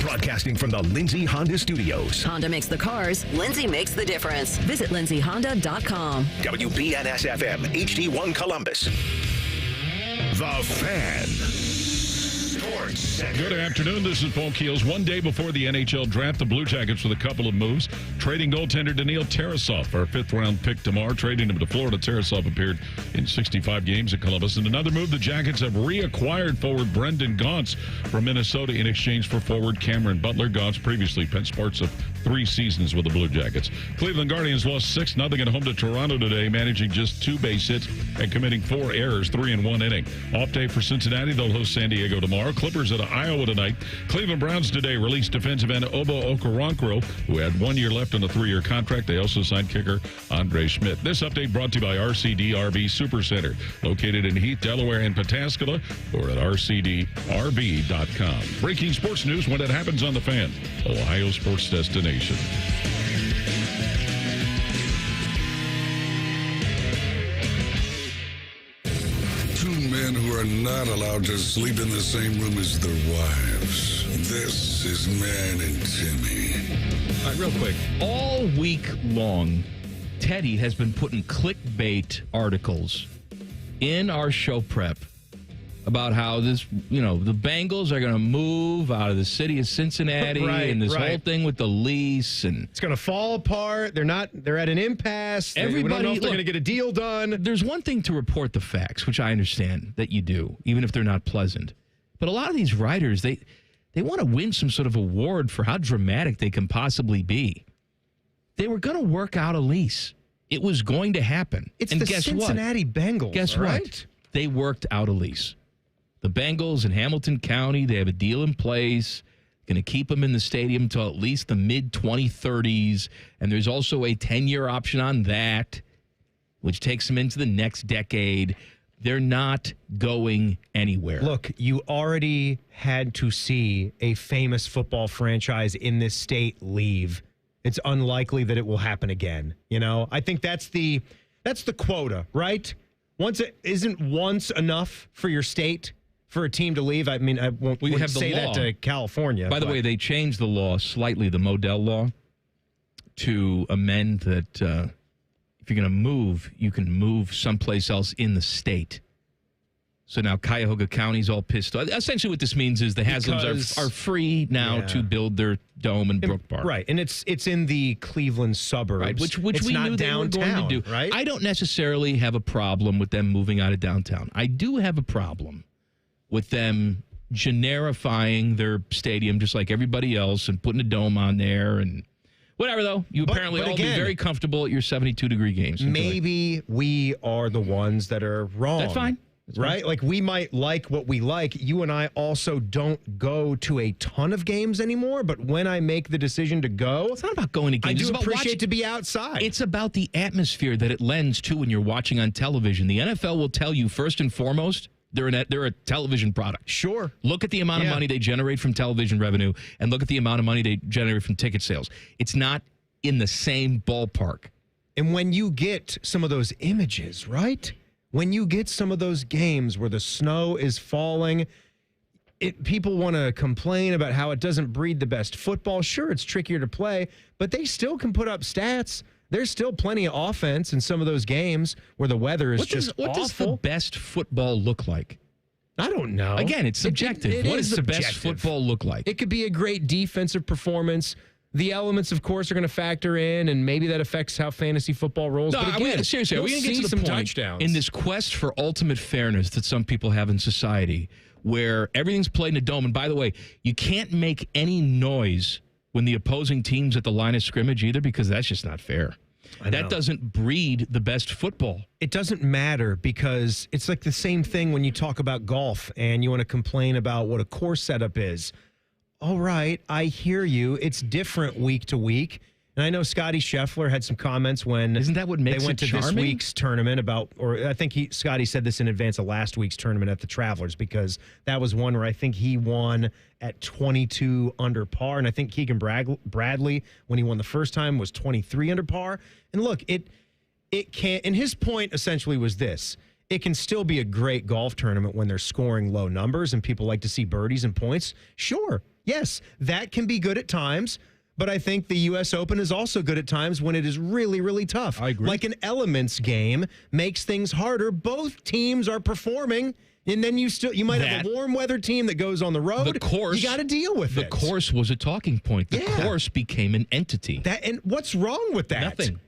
Broadcasting from the Lindsay Honda Studios. Honda makes the cars. Lindsay makes the difference. Visit lindsayhonda.com. WBNS-FM, HD1 Columbus. The Fan. Sports Center. Good afternoon. This is Paul Keels. One day before the NHL draft, the Blue Jackets with a couple of moves. Trading goaltender Daniil Tarasov for a fifth-round pick tomorrow. Trading him to Florida. Tarasov appeared in 65 games at Columbus. And another move, the Jackets have reacquired forward Brendan Gaunce from Minnesota in exchange for forward Cameron Butler. Gaunce previously spent parts of 3 seasons with the Blue Jackets. Cleveland Guardians lost 6-0 at home to Toronto today, managing just 2 base hits and committing 4 errors, 3 in 1 inning. Off day for Cincinnati. They'll host San Diego tomorrow. Clippers at Iowa tonight. Cleveland Browns today released defensive end Obo Okoronkwo, who had 1 year left on a 3-year contract. They also signed kicker Andre Schmidt. This update brought to you by RCD RV Supercenter, located in Heath, Delaware, and Pataskala, or at rcdrv.com. Breaking sports news when it happens on The Fan, Ohio sports destination. Men who are not allowed to sleep in the same room as their wives. This is Man and Timmy. All right, real quick. All week long, Teddy has been putting clickbait articles in our show prep about how the Bengals are going to move out of the city of Cincinnati and this whole thing with the lease, and it's going to fall apart. They're at an impasse. We don't know if they're going to get a deal done. There's one thing to report the facts, which I understand that you do, even if they're not pleasant. But a lot of these writers, they want to win some sort of award for how dramatic they can possibly be. They were going to work out a lease. It was going to happen. It's the Cincinnati Bengals. Guess what? They worked out a lease. The Bengals in Hamilton County, they have a deal in place, going to keep them in the stadium until at least the mid-2030s, and there's also a 10-year option on that, which takes them into the next decade. They're not going anywhere. Look, you already had to see a famous football franchise in this state leave. It's unlikely that it will happen again. I think that's the quota, right? Isn't once enough for your state? For a team to leave, I mean, I won't say that to California. By the way, they changed the law slightly, the Modell law, to amend that if you're going to move, you can move someplace else in the state. So now Cuyahoga County's all pissed off. Essentially what this means is the Haslams are free now to build their dome in Brook Park. Right, and it's in the Cleveland suburbs. Right, which it's we not knew downtown, they were going to do. Right? I don't necessarily have a problem with them moving out of downtown. I do have a problem with them generifying their stadium just like everybody else and putting a dome on there and whatever, though. You apparently all be very comfortable at your 72-degree games. Maybe we are the ones that are wrong. That's fine. Right? Like, we might like what we like. You and I also don't go to a ton of games anymore, but when I make the decision to go, it's not about going to games. I do appreciate to be outside. It's about the atmosphere that it lends to when you're watching on television. The NFL will tell you, first and foremost, they're a television product. Sure. Look at the amount of money they generate from television revenue and look at the amount of money they generate from ticket sales. It's not in the same ballpark. And when you get some of those images, right? When you get some of those games where the snow is falling, people want to complain about how it doesn't breed the best football. Sure, it's trickier to play, but they still can put up stats. There's still plenty of offense in some of those games where the weather is just awful. What does the best football look like? I don't know. Again, it's subjective. What does the best football look like? It could be a great defensive performance. The elements, of course, are going to factor in, and maybe that affects how fantasy football rolls. No, but again, seriously, are we going to get to the some point touchdowns in this quest for ultimate fairness that some people have in society where everything's played in a dome? And by the way, you can't make any noise when the opposing team's at the line of scrimmage either, because that's just not fair. That doesn't breed the best football. It doesn't matter, because it's like the same thing when you talk about golf and you want to complain about what a course setup is. All right, I hear you. It's different week to week. And I know Scotty Scheffler had some comments when Isn't that what makes they went it to charming? this week's tournament about, or I think Scotty said this in advance of last week's tournament at the Travelers, because that was one where I think he won at 22 under par. And I think Keegan Bradley, when he won the first time, was 23 under par. And look, it can't, and his point essentially was this: it can still be a great golf tournament when they're scoring low numbers and people like to see birdies and points. Sure. Yes, that can be good at times, but I think the U.S. Open is also good at times when it is really, really tough. I agree. Like an elements game makes things harder. Both teams are performing, and then you might have a warm weather team that goes on the road. The course, you got to deal with it. The course was a talking point. The course became an entity. And what's wrong with that? Nothing.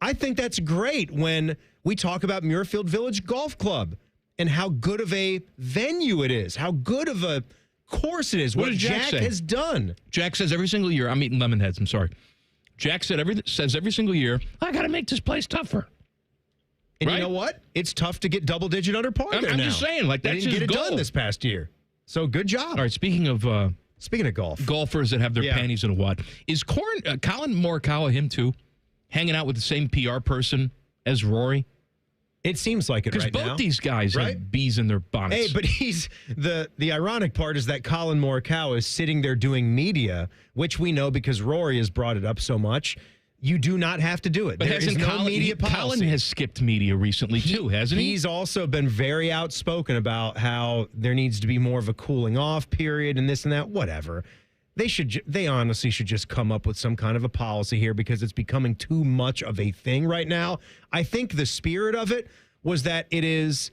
I think that's great when we talk about Muirfield Village Golf Club and how good of a venue it is, how good of a course it is, what Jack has done. Jack says every single year, I'm eating lemon heads, I'm sorry. Jack says every single year, I got to make this place tougher. And you know what? It's tough to get double-digit under par there now. I'm just saying, like, that's they didn't his get it goal. done this past year. So good job. All right, speaking of golf. Golfers that have their panties in a wad. Is Colin Morikawa, him too, hanging out with the same PR person as Rory? It seems like it right now. Because both these guys have bees in their bonnets. Hey, but the ironic part is that Colin Morikawa is sitting there doing media, which we know because Rory has brought it up so much. You do not have to do it. But there is no media policy. Colin has skipped media recently too, hasn't he? He's also been very outspoken about how there needs to be more of a cooling off period and this and that. Whatever. They honestly should just come up with some kind of a policy here, because it's becoming too much of a thing right now. I think the spirit of it was that it's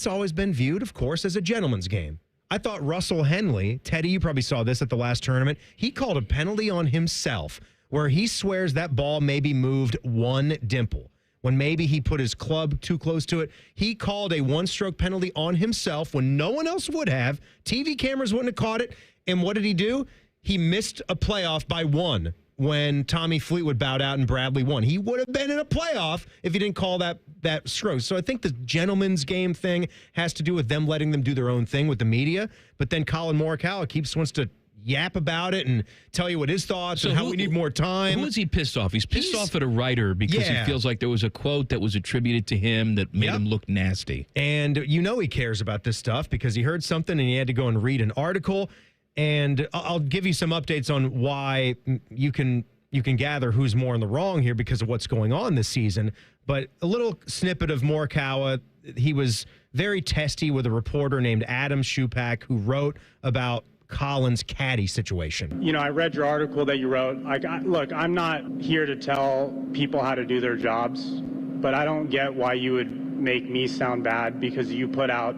always been viewed, of course, as a gentleman's game. I thought Russell Henley, Teddy, you probably saw this at the last tournament, he called a penalty on himself where he swears that ball maybe moved one dimple. When maybe he put his club too close to it, he called a one-stroke penalty on himself when no one else would have. TV cameras wouldn't have caught it. And what did he do? He missed a playoff by one when Tommy Fleetwood bowed out and Bradley won. He would have been in a playoff if he didn't call that stroke. So I think the gentleman's game thing has to do with them letting them do their own thing with the media. But then Colin Morikawa wants to yap about it and tell you what his thoughts and how we need more time. Who is he pissed off? He's pissed off at a writer because he feels like there was a quote that was attributed to him that made him look nasty. And you know he cares about this stuff because he heard something and he had to go and read an article. And I'll give you some updates on why you can gather who's more in the wrong here because of what's going on this season. But a little snippet of Morikawa, he was very testy with a reporter named Adam Shupak who wrote about Colin's caddy situation. You know, I read your article that you wrote. Look, I'm not here to tell people how to do their jobs, but I don't get why you would make me sound bad because you put out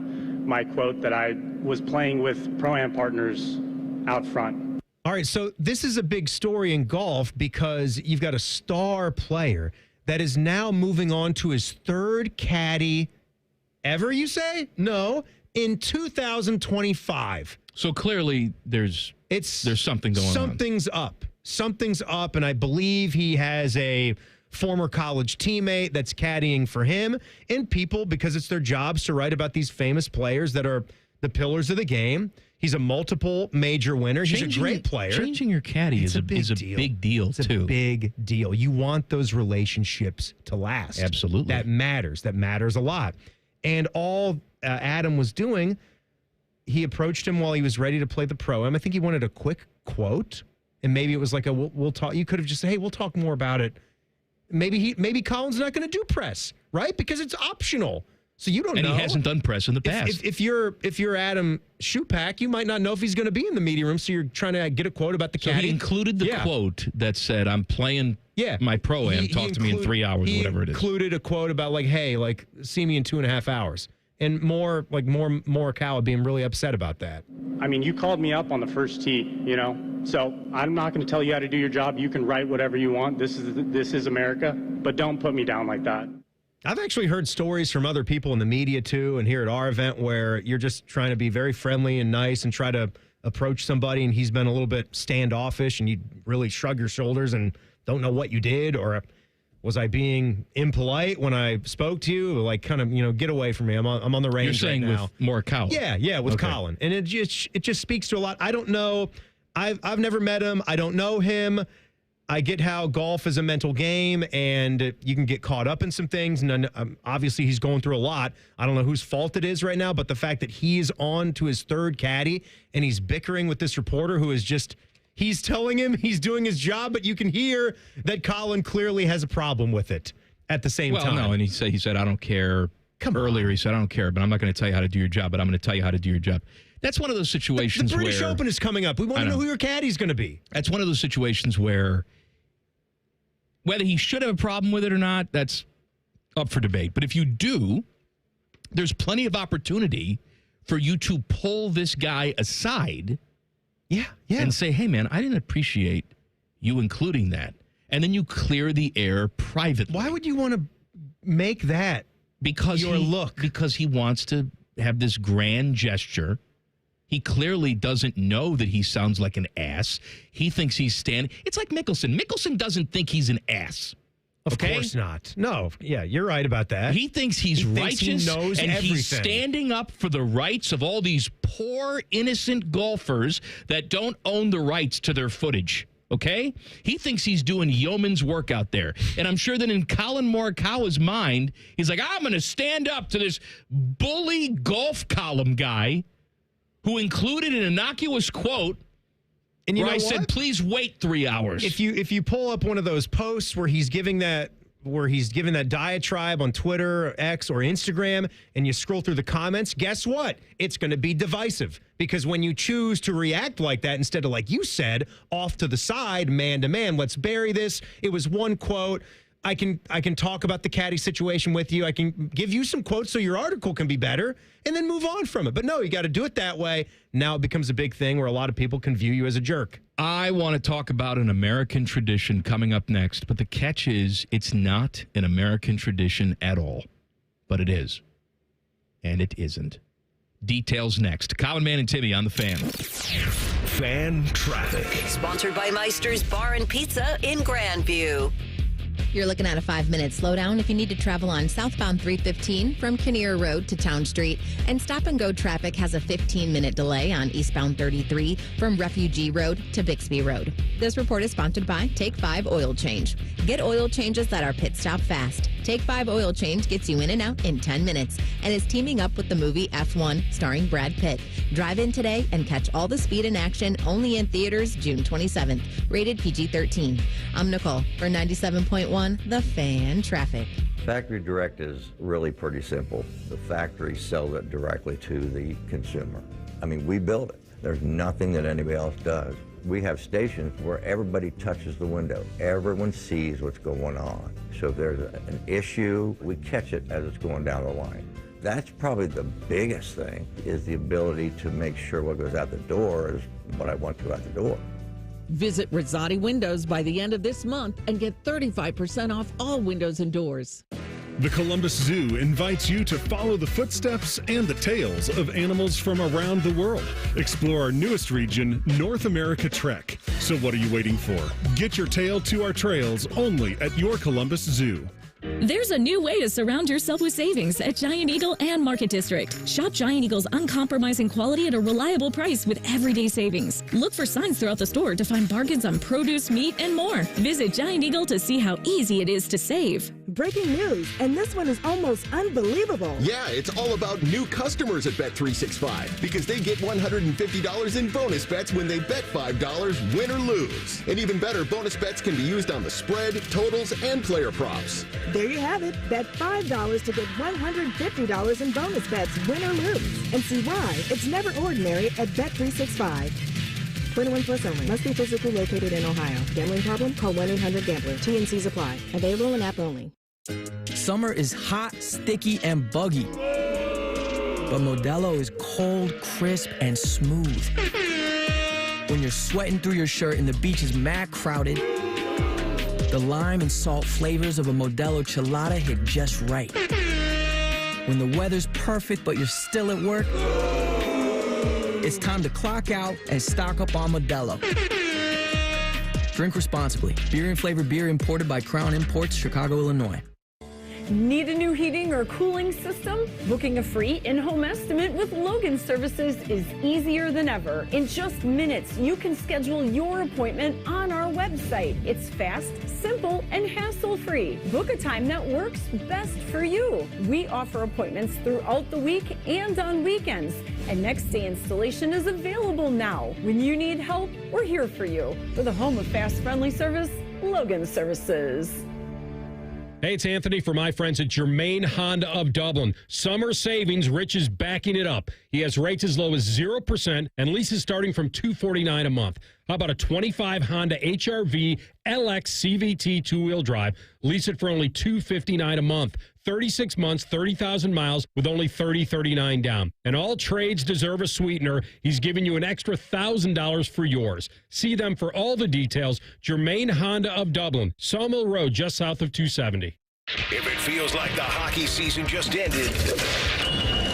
my quote that I was playing with Pro-Am partners out front. All right, so this is a big story in golf because you've got a star player that is now moving on to his third caddy ever, you say? No, in 2025. So clearly there's something going on. Something's up, and I believe he has a former college teammate that's caddying for him, and people, because it's their jobs to write about these famous players that are the pillars of the game. He's a multiple major winner. He's a great player. Changing your caddy is a big deal, it's too. a big deal. You want those relationships to last. Absolutely. That matters. That matters a lot. And all Adam was doing, he approached him while he was ready to play the Pro-Am. I think he wanted a quick quote, and maybe it was like we'll talk. You could have just said, hey, we'll talk more about it. Maybe Colin's not going to do press, right? Because it's optional. So you don't know. And he hasn't done press in the past. If you're Adam Schupak, you might not know if he's going to be in the media room, so you're trying to get a quote about the caddy. So he included the quote that said, I'm playing my Pro-Am. Talk to me in 3 hours, whatever it is. He included a quote about hey, see me in 2.5 hours. And Morikawa being really upset about that. I mean, you called me up on the first tee, so I'm not going to tell you how to do your job. You can write whatever you want. This is America, but don't put me down like that. I've actually heard stories from other people in the media, too, and here at our event where you're just trying to be very friendly and nice and try to approach somebody, and he's been a little bit standoffish, and you really shrug your shoulders and don't know what you did, or was I being impolite when I spoke to you? Get away from me. I'm on the range right now. You're saying with Morikawa? Yeah, with Colin. And it just speaks to a lot. I don't know. I've never met him. I don't know him. I get how golf is a mental game, and you can get caught up in some things. And obviously, he's going through a lot. I don't know whose fault it is right now, but the fact that he's on to his third caddy and he's bickering with this reporter who is he's telling him he's doing his job, but you can hear that Colin clearly has a problem with it at the same time. Well, no, and he said, I don't care. Earlier, he said, I don't care, but I'm not going to tell you how to do your job, but I'm going to tell you how to do your job. That's one of those situations where... The British Open is coming up. We want to know who your caddy's going to be. That's one of those situations where... Whether he should have a problem with it or not, that's up for debate. But if you do, there's plenty of opportunity for you to pull this guy aside and say, hey, man, I didn't appreciate you including that. And then you clear the air privately. Why would you want to make that your look? Because he wants to have this grand gesture. He clearly doesn't know that he sounds like an ass. He thinks he's standing. It's like Mickelson. Mickelson doesn't think he's an ass. Of course not. No. Yeah, you're right about that. He thinks he's righteous. He knows and everything. He's standing up for the rights of all these poor, innocent golfers that don't own the rights to their footage. Okay? He thinks he's doing yeoman's work out there. And I'm sure that in Colin Morikawa's mind, he's like, I'm going to stand up to this bully golf column guy who included an innocuous quote, and where I said, please wait 3 hours. If you pull up one of those posts where he's giving that diatribe on Twitter, X, or Instagram, and you scroll through the comments, guess what? It's going to be divisive. Because when you choose to react like that, instead of, like you said, off to the side, man to man, let's bury this. It was one quote. I can talk about the caddy situation with you. I can give you some quotes so your article can be better and then move on from it. But no, you got to do it that way. Now it becomes a big thing where a lot of people can view you as a jerk. I want to talk about an American tradition coming up next, but the catch is it's not an American tradition at all. But it is. And it isn't. Details next. Common Man and Timmy on the Fan. Fan Traffic. Sponsored by Meister's Bar and Pizza in Grandview. You're looking at a 5-minute slowdown if you need to travel on southbound 315 from Kinnear Road to Town Street. And stop-and-go traffic has a 15-minute delay on eastbound 33 from Refugee Road to Bixby Road. This report is sponsored by Take 5 Oil Change. Get oil changes that are pit stop fast. Take 5 Oil Change gets you in and out in 10 minutes and is teaming up with the movie F1 starring Brad Pitt. Drive in today and catch all the speed in action only in theaters June 27th. Rated PG-13. I'm Nicole for 97.1 The Fan Traffic. Factory direct is really pretty simple. The factory sells it directly to the consumer. I mean, we build it. There's nothing that anybody else does. We have stations where everybody touches the window. Everyone sees what's going on. So if there's an issue, we catch it as it's going down the line. That's probably the biggest thing, is the ability to make sure what goes out the door is what I want to go out the door. Visit Rosati Windows by the end of this month and get 35% off all windows and doors. The Columbus Zoo invites you to follow the footsteps and the tails of animals from around the world. Explore our newest region, North America Trek. So what are you waiting for? Get your tail to our trails only at your Columbus Zoo. There's a new way to surround yourself with savings at Giant Eagle and Market District. Shop Giant Eagle's uncompromising quality at a reliable price with everyday savings. Look for signs throughout the store to find bargains on produce, meat, and more. Visit Giant Eagle to see how easy it is to save. Breaking news, and this one is almost unbelievable. Yeah, it's all about new customers at Bet365 because they get $150 in bonus bets when they bet $5, win or lose. And even better, bonus bets can be used on the spread, totals, and player props. There you have it. Bet $5 to get $150 in bonus bets, win or lose. And see why it's never ordinary at Bet365. 21 plus only. Must be physically located in Ohio. Gambling problem? Call 1-800-GAMBLER. TNCs apply. Available in app only. Summer is hot, sticky, and buggy. But Modelo is cold, crisp, and smooth. When you're sweating through your shirt and the beach is mad crowded, the lime and salt flavors of a Modelo Chelada hit just right. When the weather's perfect but you're still at work, it's time to clock out and stock up on Modelo. Drink responsibly. Beer and flavored beer imported by Crown Imports, Chicago, Illinois. Need a new heating or cooling system? Booking a free in-home estimate with Logan Services is easier than ever. In just minutes, you can schedule your appointment on our website. It's fast, simple, and hassle-free. Book a time that works best for you. We offer appointments throughout the week and on weekends. And next-day installation is available now. When you need help, we're here for you. For the home of fast, friendly service, Logan Services. Hey, it's Anthony for my friends at Germain Honda of Dublin. Summer savings, Rich is backing it up. He has rates as low as 0% and leases starting from $249 a month. How about a 25 Honda HR-V LX CVT two-wheel drive? Lease it for only $259 a month. 36 months, 30,000 miles with only $30.39 down. And all trades deserve a sweetener. He's giving you an extra $1,000 for yours. See them for all the details. Germain Honda of Dublin, Sawmill Road, just south of 270. If it feels like the hockey season just ended,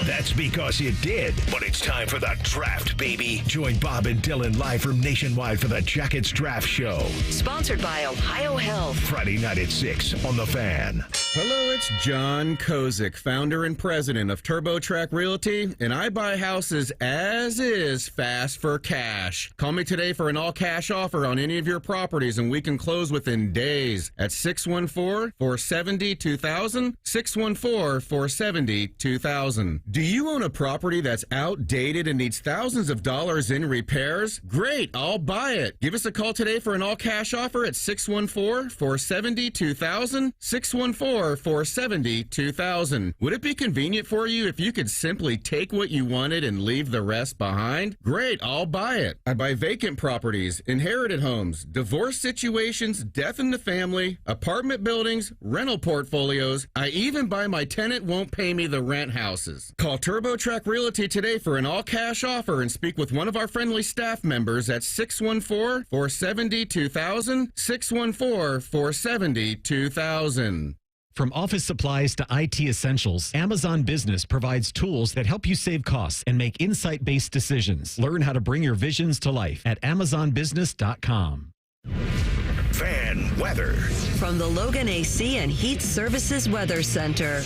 that's because it did. But it's time for the draft, baby. Join Bob and Dylan live from Nationwide for the Jackets Draft Show. Sponsored by Ohio Health. Friday night at 6 on The Fan. Hello, it's John Kozik, founder and president of TurboTrack Realty, and I buy houses as is, fast for cash. Call me today for an all-cash offer on any of your properties, and we can close within days at 614-470-2000, 614-470-2000. Do you own a property that's outdated and needs thousands of dollars in repairs? Great, I'll buy it. Give us a call today for an all-cash offer at 614-470-2000, 614-470-2000. Would it be convenient for you if you could simply take what you wanted and leave the rest behind? Great, I'll buy it. I buy vacant properties, inherited homes, divorce situations, death in the family, apartment buildings, rental portfolios. I even buy my tenant won't pay me the rent houses. Call TurboTrack Realty today for an all-cash offer and speak with one of our friendly staff members at 614-470-2000, 614-470-2000. From office supplies to IT essentials, Amazon Business provides tools that help you save costs and make insight-based decisions. Learn how to bring your visions to life at AmazonBusiness.com. Fan weather. From the Logan AC and Heat Services Weather Center.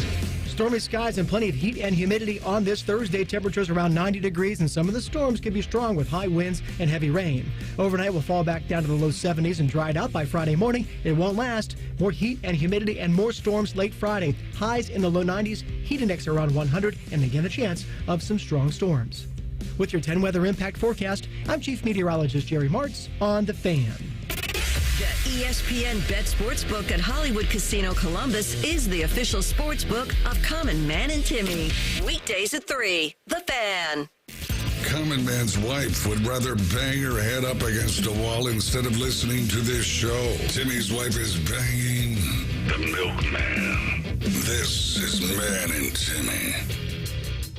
Stormy skies and plenty of heat and humidity on this Thursday. Temperatures around 90 degrees, and some of the storms can be strong with high winds and heavy rain. Overnight, we'll fall back down to the low 70s and dry it out by Friday morning. It won't last. More heat and humidity and more storms late Friday. Highs in the low 90s, heat index around 100, and again a chance of some strong storms. With your 10 weather impact forecast, I'm Chief Meteorologist Jerry Martz on The Fan. The ESPN Bet Sportsbook at Hollywood Casino Columbus is the official sportsbook of Common Man and Timmy. Weekdays at 3. The Fan. Common Man's wife would rather bang her head up against a wall instead of listening to this show. Timmy's wife is banging the milkman. This is Man and Timmy.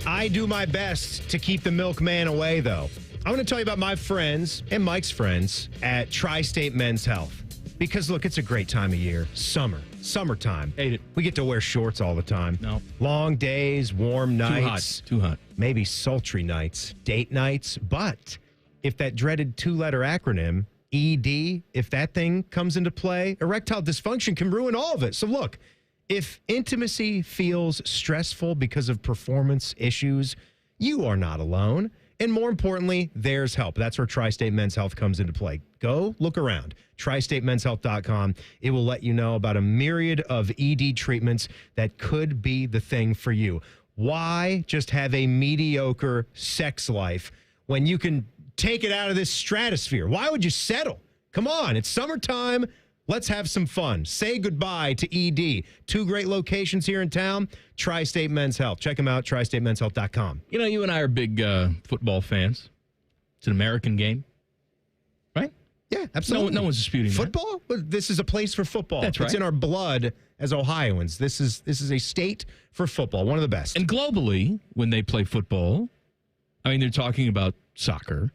I do my best to keep the milkman away, though. I want to tell you about my friends and Mike's friends at Tri-State Men's Health. Because, look, it's a great time of year. Summertime. Hate it. We get to wear shorts all the time. No. Long days, warm nights. Too hot. Maybe sultry nights, date nights. But if that dreaded two-letter acronym, ED, if that thing comes into play, erectile dysfunction can ruin all of it. So, look. If intimacy feels stressful because of performance issues, you are not alone. And more importantly, there's help. That's where Tri-State Men's Health comes into play. Go look around. TriStateMen'sHealth.com. It will let you know about a myriad of ED treatments that could be the thing for you. Why just have a mediocre sex life when you can take it out of this stratosphere? Why would you settle? Come on, it's summertime. Let's have some fun. Say goodbye to ED. 2 great locations here in town. Tri-State Men's Health. Check them out, TriStateMen'sHealth.com. You know, you and I are big football fans. It's an American game, right? Yeah, absolutely. No one's disputing football? This is a place for football. That's right. It's in our blood as Ohioans. This is a state for football, one of the best. And globally, when they play football, I mean, they're talking about soccer.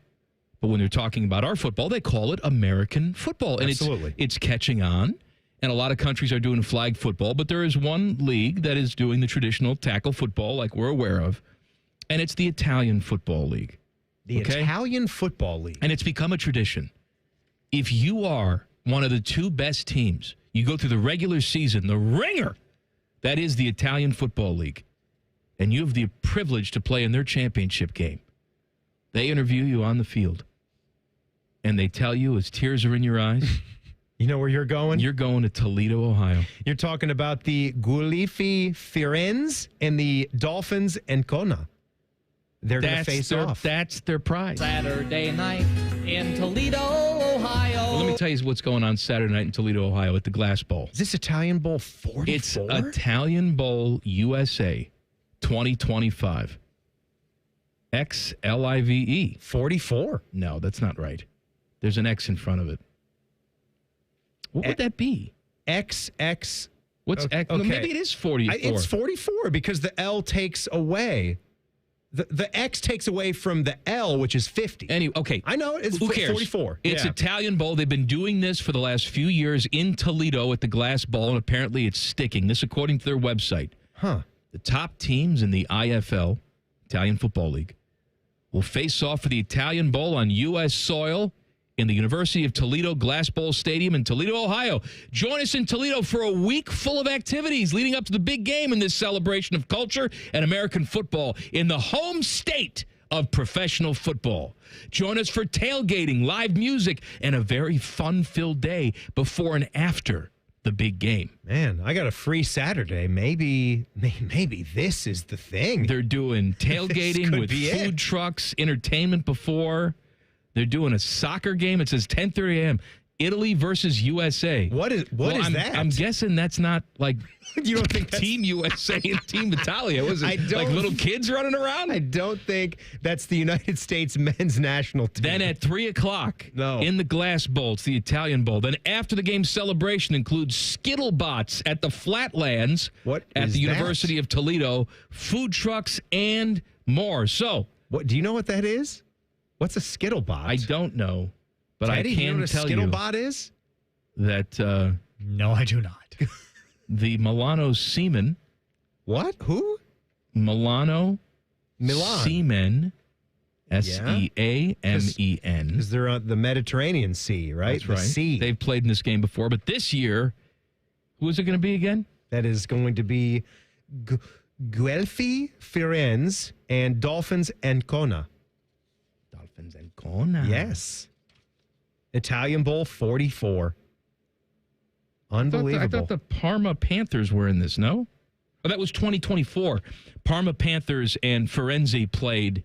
But when they're talking about our football, they call it American football. And Absolutely. It's catching on. And a lot of countries are doing flag football. But there is one league that is doing the traditional tackle football like we're aware of. And it's the Italian Football League. The Italian Football League. And it's become a tradition. If you are one of the 2 best teams, you go through the regular season, the ringer, that is the Italian Football League. And you have the privilege to play in their championship game. They interview you on the field. And they tell you as tears are in your eyes. You know where you're going? You're going to Toledo, Ohio. You're talking about the Guelfi Firenze and the Dolphins and Kona. They're going to face off. That's their prize. Saturday night in Toledo, Ohio. Well, let me tell you what's going on Saturday night in Toledo, Ohio at the Glass Bowl. Is this Italian Bowl 44? It's Italian Bowl USA 2025. XLIVE. 44? No, that's not right. There's an X in front of it. What would that be? XX. What's X? Okay. No, maybe it is 44. It's 44 because the L takes away. The X takes away from the L, which is 50. Anyway, okay. I know. It's Who cares? 44. It's Italian Bowl. They've been doing this for the last few years in Toledo at the Glass Bowl, and apparently it's sticking. This according to their website. Huh. The top teams in the IFL, Italian Football League, will face off for the Italian Bowl on U.S. soil in the University of Toledo Glass Bowl Stadium in Toledo, Ohio. Join us in Toledo for a week full of activities leading up to the big game in this celebration of culture and American football in the home state of professional football. Join us for tailgating, live music, and a very fun-filled day before and after the big game. Man, I got a free Saturday. Maybe this is the thing. They're doing tailgating with food trucks, entertainment before. They're doing a soccer game. It says 10:30 a.m. Italy versus USA. What is that? I'm guessing that's not like you don't think Team USA and Team Italia. Was it like little kids running around? I don't think that's the United States men's national team. Then at 3 o'clock in the Glass Bowl, it's the Italian Bowl. Then after the game celebration includes Skittlebots at the Flatlands at the University of Toledo, food trucks, and more. So, what do you know what that is? What's a Skittlebot? I don't know, but Teddy, I can you know what tell a Skittlebot is? That no, I do not. The Milano Seamen. What? Who? Milan. Seamen. SEAMEN. Because they're on the Mediterranean Sea, right? That's right. The sea. They've played in this game before, but this year, who is it going to be again? That is going to be Guelfi Firenze and Dolphins and Kona. Dolphins and Kona. Yes. Italian Bowl 44. Unbelievable. I thought the Parma Panthers were in this, no? Oh, that was 2024. Parma Panthers and Firenze played.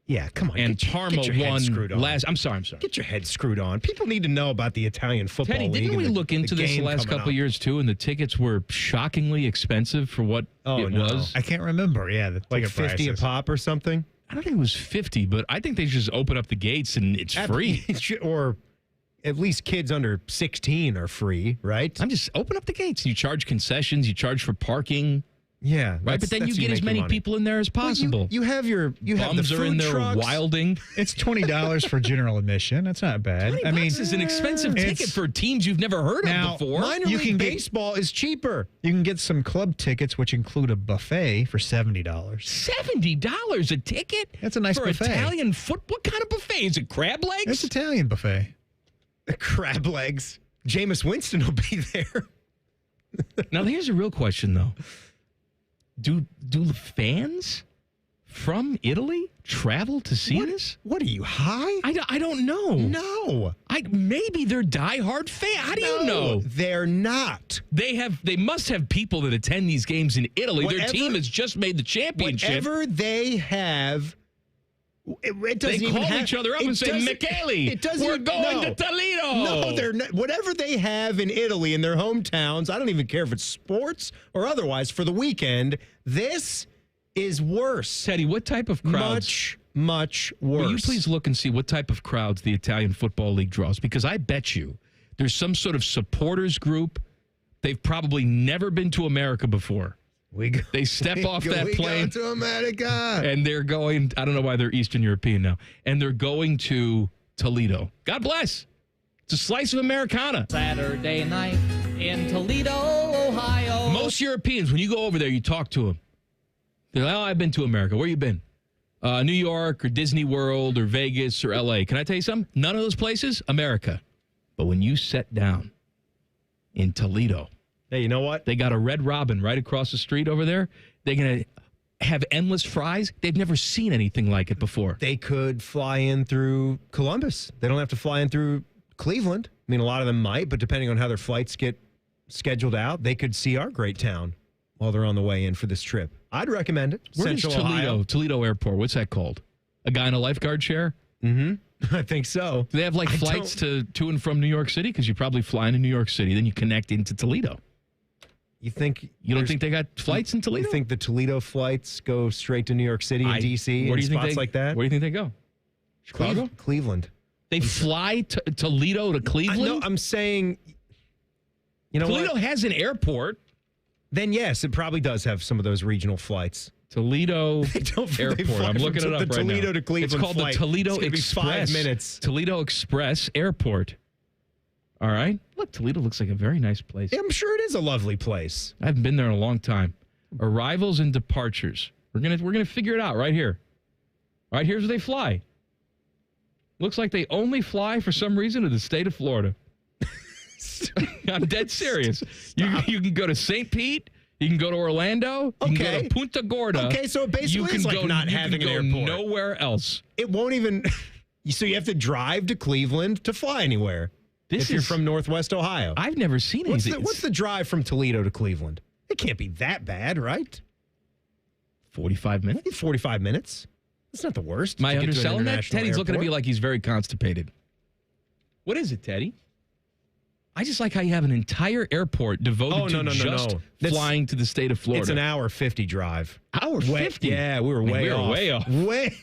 Yeah, come on. And Parma won last. I'm sorry. Get your head screwed on. People need to know about the Italian Football Teddy, League. didn't we look into this the last couple of years, too, and the tickets were shockingly expensive for what it was? I can't remember. Yeah, the like 50 a pop or something? I don't think it was 50, but I think they should just open up the gates and it's free. Or at least kids under 16 are free, right? I'm just open up the gates. You charge concessions. You charge for parking. Yeah, right. But then you get as many people in there as possible. Well, you have the bums food are in there trucks. wilding. It's $20 for general admission. That's not bad. I mean, it's an expensive ticket for teams you've never heard of before. Minor league baseball is cheaper. You can get some club tickets, which include a buffet for $70. $70 a ticket? That's a nice for buffet. Italian food. What kind of buffet is it? Crab legs? It's Italian buffet. Crab legs. Jameis Winston will be there. Now, here's a real question, though. Do fans from Italy travel to see this? What are you, high? I don't know. No. Maybe they're diehard fans. How do you know? They're not. They must have people that attend these games in Italy. Their team has just made the championship. Whatever they have, it doesn't they even call have, each other up and say, Michele, we're going to Toledo. No, they're not. Whatever they have in Italy in their hometowns, I don't even care if it's sports or otherwise, for the weekend, this is worse. Teddy, what type of crowds? Much worse. Will you please look and see what type of crowds the Italian Football League draws? Because I bet you there's some sort of supporters group. They've probably never been to America before. They step off that plane to America. And they're going, I don't know why they're Eastern European now, and they're going to Toledo. God bless. It's a slice of Americana. Saturday night in Toledo, Ohio. Most Europeans, when you go over there, you talk to them. They're like, I've been to America. Where you been? New York or Disney World or Vegas or L.A. Can I tell you something? None of those places, America. But when you sit down in Toledo, hey, you know what? They got a Red Robin right across the street over there. They're going to have endless fries. They've never seen anything like it before. They could fly in through Columbus. They don't have to fly in through Cleveland. I mean, a lot of them might, but depending on how their flights get scheduled out, they could see our great town while they're on the way in for this trip. I'd recommend it. Where is Toledo? Ohio. Toledo Airport. What's that called? A guy in a lifeguard chair? Mm-hmm. I think so. Do they have flights to and from New York City? Because you probably fly into New York City, then you connect into Toledo. You don't think they got flights in Toledo? You think the Toledo flights go straight to New York City and D.C. Where and do you think spots like that? Where do you think they go? Chicago? Cleveland. They fly Toledo to Cleveland? No, I'm saying, Toledo has an airport. Then yes, it probably does have some of those regional flights. Toledo Airport. I'm looking it up right now. Toledo to Cleveland It's called flight. the Toledo It's Express. 5 minutes. Toledo Express Airport. All right. Look, Toledo looks like a very nice place. Yeah, I'm sure it is a lovely place. I haven't been there in a long time. Arrivals and departures. We're gonna figure it out right here. All right, here's where they fly. Looks like they only fly for some reason to the state of Florida. I'm dead serious. You can go to St. Pete. You can go to Orlando. You can go to Punta Gorda. Okay, so it basically is like not having an airport. Nowhere else. It won't even. So you have to drive to Cleveland to fly anywhere. If you're from Northwest Ohio. I've never seen anything. What's the drive from Toledo to Cleveland? It can't be that bad, right? 45 minutes? 45 minutes. That's not the worst. Am I underselling that? Teddy's looking at me airport. like he's very constipated. What is it, Teddy? I just like how you have an entire airport devoted to just flying to the state of Florida. It's an hour 50 drive. Hour 50? Yeah, we were way off. Way off. Way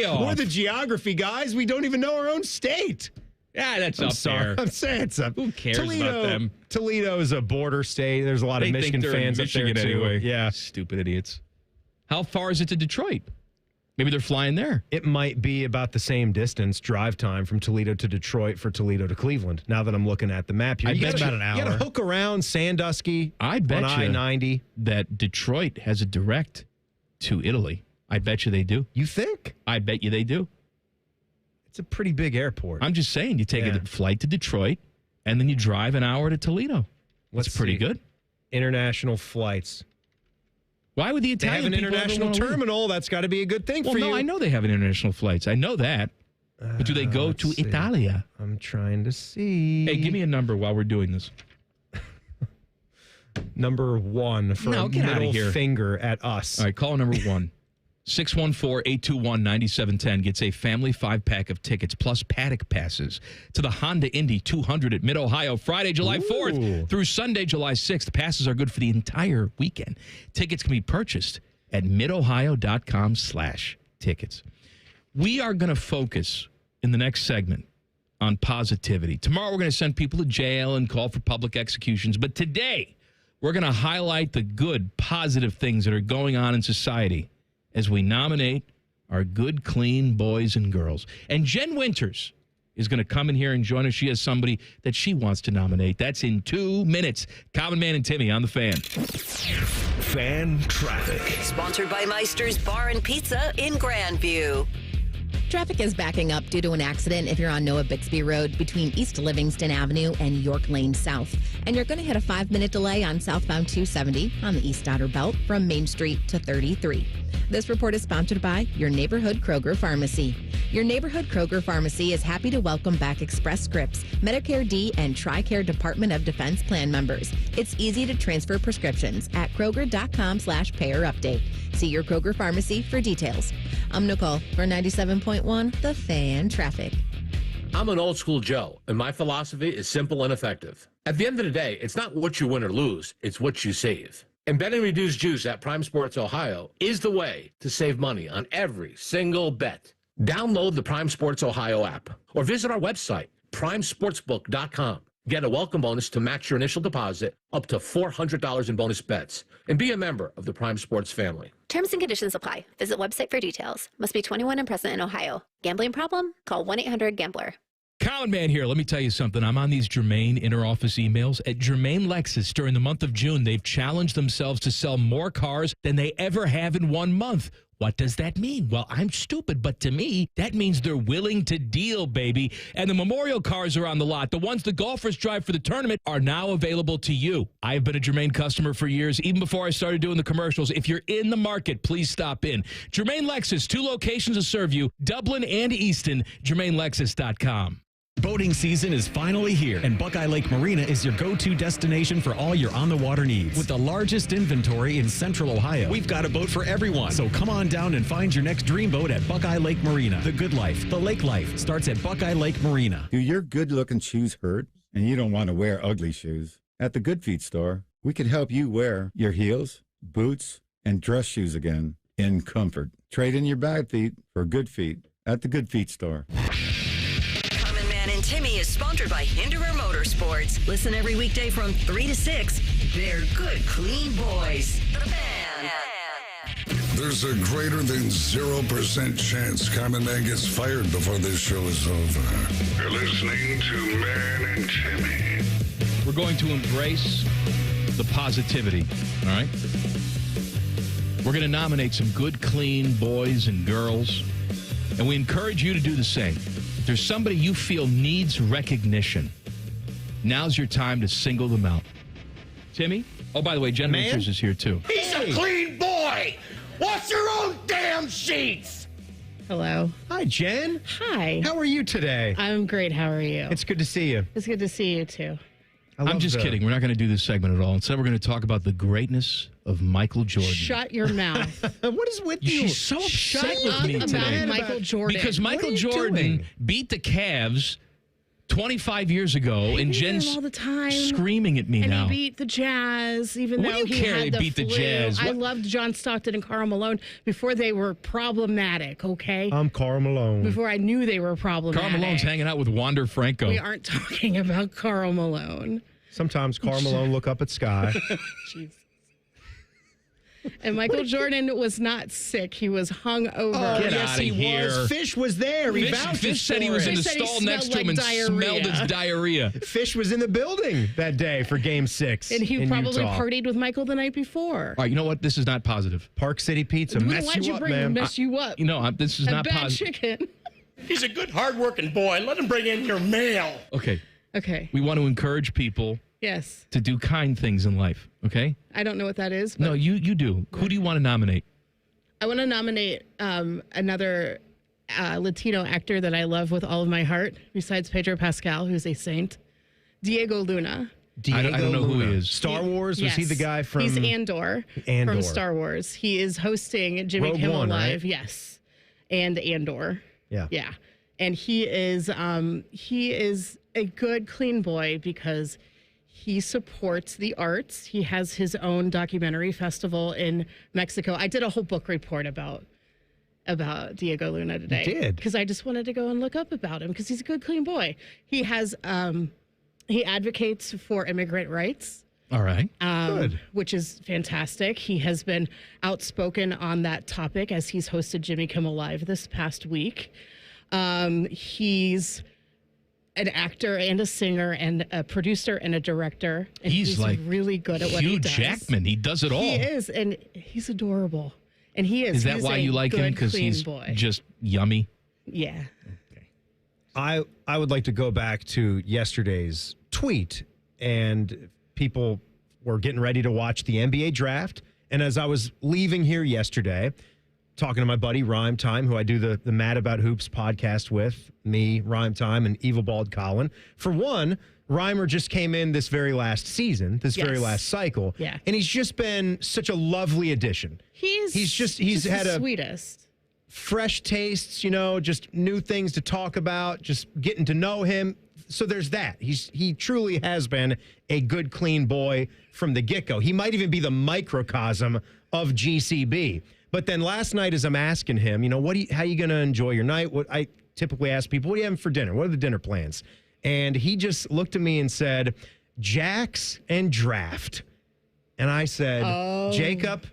off. We're the geography guys. We don't even know our own state. Yeah, that's up there. I'm saying it's up. Who cares about them? Toledo is a border state. There's a lot of They Michigan think they're fans in up there Michigan too. anyway. Yeah. Stupid idiots. How far is it to Detroit? Maybe they're flying there. It might be about the same distance drive time from Toledo to Detroit for Toledo to Cleveland. Now that I'm looking at the map, I you bet got about an hour. You got to hook around Sandusky. I bet on you I-90 that Detroit has a direct to Italy. I bet you they do. You think? I bet you they do. It's a pretty big airport. I'm just saying, you take a flight to Detroit, and then you drive an hour to Toledo. That's pretty good. International flights. Why would the Italian they have an people ever international wanna leave? terminal? That's got to be a good thing for you. No, I know they have international flights. I know that. But do they go to Italia? I'm trying to see. Hey, give me a number while we're doing this. Number one for a get out of middle here. finger at us. All right, call number one. 614-821-9710 gets a family 5-pack of tickets plus paddock passes to the Honda Indy 200 at Mid-Ohio Friday, July 4th through Sunday, July 6th. Passes are good for the entire weekend. Tickets can be purchased at midohio.com/tickets. We are going to focus in the next segment on positivity. Tomorrow we're going to send people to jail and call for public executions. But today We're going to highlight the good, positive things that are going on in society as we nominate our good, clean boys and girls. And Jen Winters is going to come in here and join us. She has somebody that she wants to nominate. That's in 2 minutes. Common Man and Timmy on the Fan. Fan traffic. Sponsored by Meister's Bar and Pizza in Grandview. Traffic is backing up due to an accident if you're on Noah Bixby Road between East Livingston Avenue and York Lane South. And you're going to hit a 5-minute delay on southbound 270 on the East Outer Belt from Main Street to 33. This report is sponsored by your neighborhood Kroger Pharmacy. Your neighborhood Kroger Pharmacy is happy to welcome back Express Scripts, Medicare D, and TRICARE Department of Defense plan members. It's easy to transfer prescriptions at Kroger.com/payer update. See your Kroger Pharmacy for details. I'm Nicole for 97.1 The Fan Traffic. I'm an old school Joe, and my philosophy is simple and effective. At the end of the day, it's not what you win or lose, it's what you save. And bet and reduce juice at Prime Sports Ohio is the way to save money on every single bet. Download the Prime Sports Ohio app or visit our website, primesportsbook.com. Get a welcome bonus to match your initial deposit up to $400 in bonus bets. And be a member of the Prime Sports family. Terms and conditions apply. Visit website for details. Must be 21 and present in Ohio. Gambling problem? Call 1-800-GAMBLER. Common Man here. Let me tell you something. I'm on these Germain inter-office emails. At Germain Lexus, during the month of June, they've challenged themselves to sell more cars than they ever have in 1 month. What does that mean? Well, I'm stupid, but to me, that means they're willing to deal, baby. And the Memorial cars are on the lot. The ones the golfers drive for the tournament are now available to you. I've been a Germain customer for years, even before I started doing the commercials. If you're in the market, please stop in. Germain Lexus, 2 locations to serve you, Dublin and Easton, GermainLexus.com. Boating season is finally here, and Buckeye Lake Marina is your go-to destination for all your on-the-water needs. With the largest inventory in Central Ohio, we've got a boat for everyone. So come on down and find your next dream boat at Buckeye Lake Marina. The good life, the lake life, starts at Buckeye Lake Marina. Do your good-looking shoes hurt, and you don't want to wear ugly shoes? At the Good Feet store, we can help you wear your heels, boots, and dress shoes again in comfort. Trade in your bad feet for good feet at the Good Feet store. And Timmy is sponsored by Hinderer Motorsports. Listen every weekday from 3 to 6. They're good, clean boys. The Fan. There's a greater than 0% chance Common Man gets fired before this show is over. You're listening to Man and Timmy. We're going to embrace the positivity, all right? We're going to nominate some good, clean boys and girls, and we encourage you to do the same. If there's somebody you feel needs recognition, now's your time to single them out. Timmy? Oh, by the way, Jen Winters is here, too. He's a clean boy! Wash your own damn sheets! Hello. Hi, Jen. Hi. How are you today? I'm great. How are you? It's good to see you. It's good to see you, too. I'm just kidding. We're not going to do this segment at all. Instead, we're going to talk about the greatness of Michael Jordan. Shut your mouth. What is with you? She's so upset with me today. Michael Jordan. Because Michael Jordan beat the Cavs 25 years ago, and Jen's all the time. Screaming at me and now. And he beat the Jazz, even What though do you he care had they beat flu. the Jazz? I What? loved John Stockton and Karl Malone before they were problematic, okay? I'm Karl Malone. Before I knew they were problematic. Karl Malone's hanging out with Wander Franco. We aren't talking about Karl Malone. Sometimes Karl Malone look up at sky. Jesus. And Michael Jordan was not sick. He was hung over. Oh, Get yes, outta he here. was. Fish was there. He vouched Fish said he was in the stall next to him and smelled his diarrhea. Fish was in the building that day for Game 6 And he in probably Utah. partied with Michael the night before. All right, you know what? This is not positive. Park City Pizza Why'd you bring him mess you up? You know, this is A not bad positive. chicken. He's a good, hard-working boy. Let him bring in your mail. Okay. Okay. We want to encourage people Yes. to do kind things in life, okay? I don't know what that is. But No, you do. Who do you want to nominate? I want to nominate another Latino actor that I love with all of my heart, besides Pedro Pascal, who's a saint, Diego Luna. I don't know who he is. Star Wars? Was he the guy from... He's Andor from Star Wars. He is hosting Jimmy Rogue Kimmel One, Live. right? Yes. And Andor. Yeah. Yeah. And he is a good, clean boy because he supports the arts. He has his own documentary festival in Mexico. I did a whole book report about Diego Luna today. You did? Because I just wanted to go and look up about him because he's a good, clean boy. He has he advocates for immigrant rights. All right. Good. Which is fantastic. He has been outspoken on that topic as he's hosted Jimmy Kimmel Live this past week. He's an actor and a singer and a producer and a director. And he's like really good at what he does. Hugh Jackman. He does it all. He is, and he's adorable. And he is. Is that he's why a you like him? good, Because clean he's boy. just yummy? Yeah. I would like to go back to yesterday's tweet, and people were getting ready to watch the NBA draft. And as I was leaving here yesterday, talking to my buddy Rhyme Time, who I do the Mad About Hoops podcast with, me, Rhyme Time, and Evil Bald Colin. For one, Reimer just came in this very last season, very last cycle. Yeah. And he's just been such a lovely addition. He's had the a sweetest. fresh tastes, just new things to talk about, just getting to know him. So there's that. He truly has been a good, clean boy from the get-go. He might even be the microcosm of GCB. But then last night, as I'm asking him, how are you going to enjoy your night? What I typically ask people, what are you having for dinner? What are the dinner plans? And he just looked at me and said, Jacks and draft. And I said, Jacob,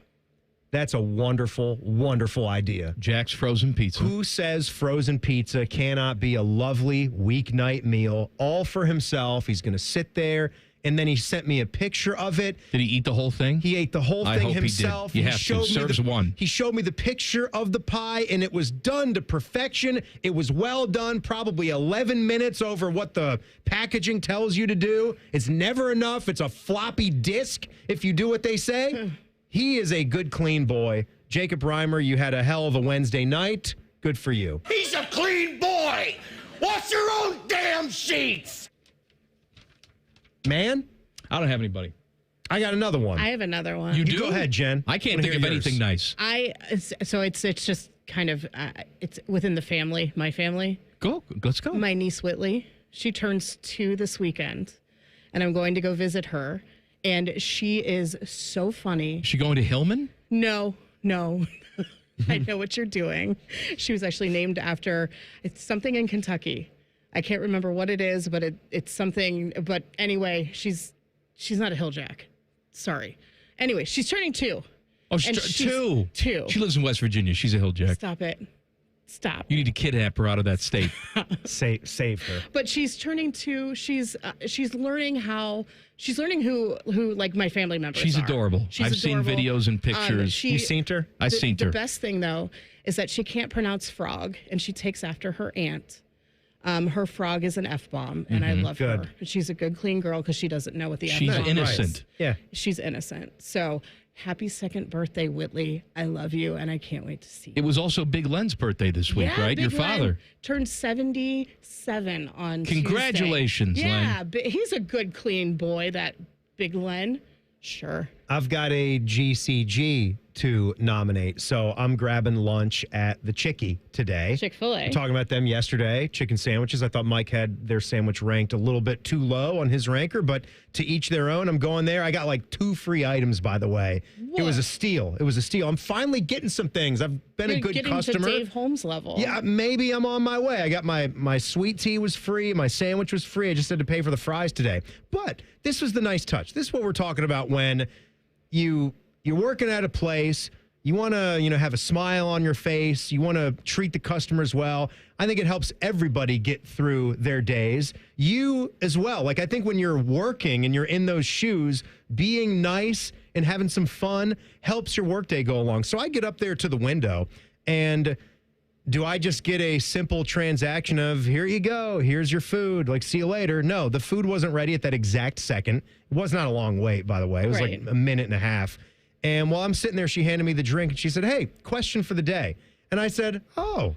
that's a wonderful, wonderful idea. Jack's frozen pizza. Who says frozen pizza cannot be a lovely weeknight meal all for himself? He's going to sit there. And then he sent me a picture of it. Did he eat the whole thing? He ate the whole thing himself. He did. You have to. Serves one. He showed me the picture of the pie, and it was done to perfection. It was well done, probably 11 minutes over what the packaging tells you to do. It's never enough. It's a floppy disk if you do what they say. He is a good, clean boy. Jacob Reimer, you had a hell of a Wednesday night. Good for you. He's a clean boy. Wash your own damn sheets. Man? I don't have anybody. I got another one. I have another one. You do? Go ahead, Jen. I can't think of anything nice. It's just kind of it's within the family, my family. Go. Let's go. My niece Whitley, she turns 2 this weekend, and I'm going to go visit her. And she is so funny. Is she going to Hillman? No. I know what you're doing. She was actually named after it's something in Kentucky. I can't remember what it is, but it's something. But anyway, she's not a Hilljack. Sorry. Anyway, she's turning 2. Oh, she's 2. 2. She lives in West Virginia. She's a Hilljack. Stop it. Stop. You need to kidnap her out of that state. Save her. But she's turning 2. She's learning who like my family members She's are. adorable. I've seen videos and pictures. You seen her? I've seen her. The best thing though is that she can't pronounce frog, and she takes after her aunt. Her frog is an F-bomb, and I love her. She's a good, clean girl because she doesn't know what the F-bomb is. She's innocent. Yeah. She's innocent. So happy 2nd birthday, Whitley. I love you, and I can't wait to see you. It was also Big Len's birthday this week, right? Big Your father. Len turned 77 on Congratulations, Tuesday. Yeah, Len. he's a good, clean boy, that Big Len. Sure. I've got a GCG to nominate, so I'm grabbing lunch at the Chickie today. Chick-fil-A. Talking about them yesterday, chicken sandwiches. I thought Mike had their sandwich ranked a little bit too low on his ranker, but to each their own. I'm going there. I got like 2 free items, by the way. What? It was a steal. I'm finally getting some things. I've been a good customer. To Dave Holmes level. Yeah, maybe I'm on my way. I got my sweet tea was free. My sandwich was free. I just had to pay for the fries today. But this was the nice touch. This is what we're talking about when you're working at a place. You want to, have a smile on your face. You want to treat the customers well. I think it helps everybody get through their days. You as well. Like, I think when you're working and you're in those shoes, being nice and having some fun helps your workday go along. So I get up there to the window, and do I just get a simple transaction of, here you go, here's your food, like, see you later? No, the food wasn't ready at that exact second. It was not a long wait, by the way. It was like a minute and a half. And while I'm sitting there, she handed me the drink, and she said, hey, question for the day. And I said, oh,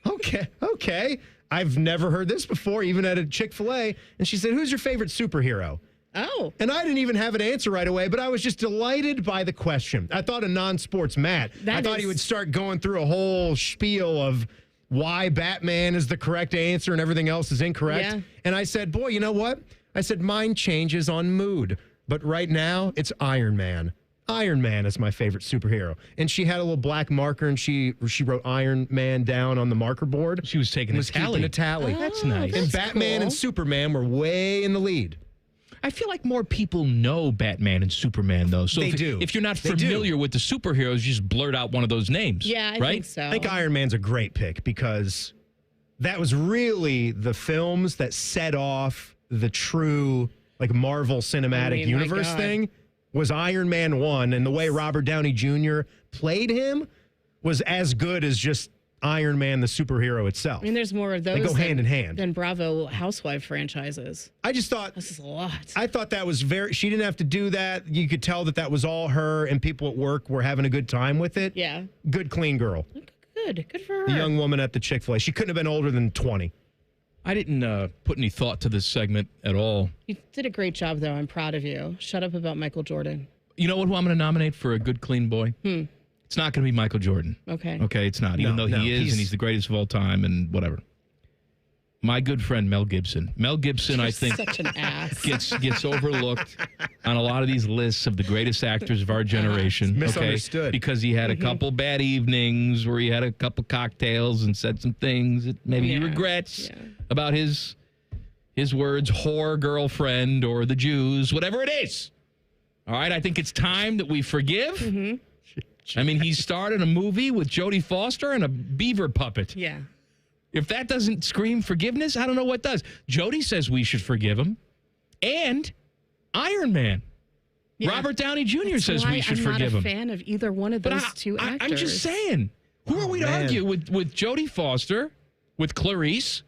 okay. I've never heard this before, even at a Chick-fil-A. And she said, who's your favorite superhero? Oh. And I didn't even have an answer right away, but I was just delighted by the question. I thought a non-sports Matt. I thought he would start going through a whole spiel of why Batman is the correct answer and everything else is incorrect. Yeah. And I said, boy, you know what? I said, mine changes on mood. But right now, it's Iron Man. Iron Man is my favorite superhero. And she had a little black marker, and she wrote Iron Man down on the marker board. She was taking a tally. Keeping a tally. That's nice. And Batman and Superman were way in the lead. I feel like more people know Batman and Superman, though. So if you're not familiar with the superheroes, you just blurt out one of those names. Yeah, I think so. I think Iron Man's a great pick because that was really the films that set off the true like Marvel Cinematic Universe thing. Was Iron Man 1, and the way Robert Downey Jr. played him was as good as just Iron Man, the superhero itself. I mean, there's more of those. They go hand in hand. Than Bravo Housewife franchises. I just thought this is a lot. I thought that was she didn't have to do that. You could tell that was all her, and people at work were having a good time with it. Yeah. Good, clean girl. Good for her. The young woman at the Chick-fil-A. She couldn't have been older than 20. I didn't put any thought to this segment at all. You did a great job, though. I'm proud of you. Shut up about Michael Jordan. You know who I'm going to nominate for a good, clean boy? It's not going to be Michael Jordan. Okay. Okay, it's not. Even though he is, and he's the greatest of all time and whatever. My good friend Mel Gibson. Mel Gibson, I think, such an ass. gets overlooked on a lot of these lists of the greatest actors of our generation. Misunderstood. Because he had a couple bad evenings where he had a couple cocktails and said some things that maybe he regrets about his words, whore girlfriend or the Jews, whatever it is. All right, I think it's time that we forgive. I mean, he starred in a movie with Jodie Foster and a beaver puppet. Yeah. If that doesn't scream forgiveness, I don't know what does. Jodie says we should forgive him. And Iron Man. Yeah. Robert Downey Jr. says we should forgive him. I'm not a fan of either one of those two actors. I'm just saying. Who are we to argue with Jodie Foster, with Clarice,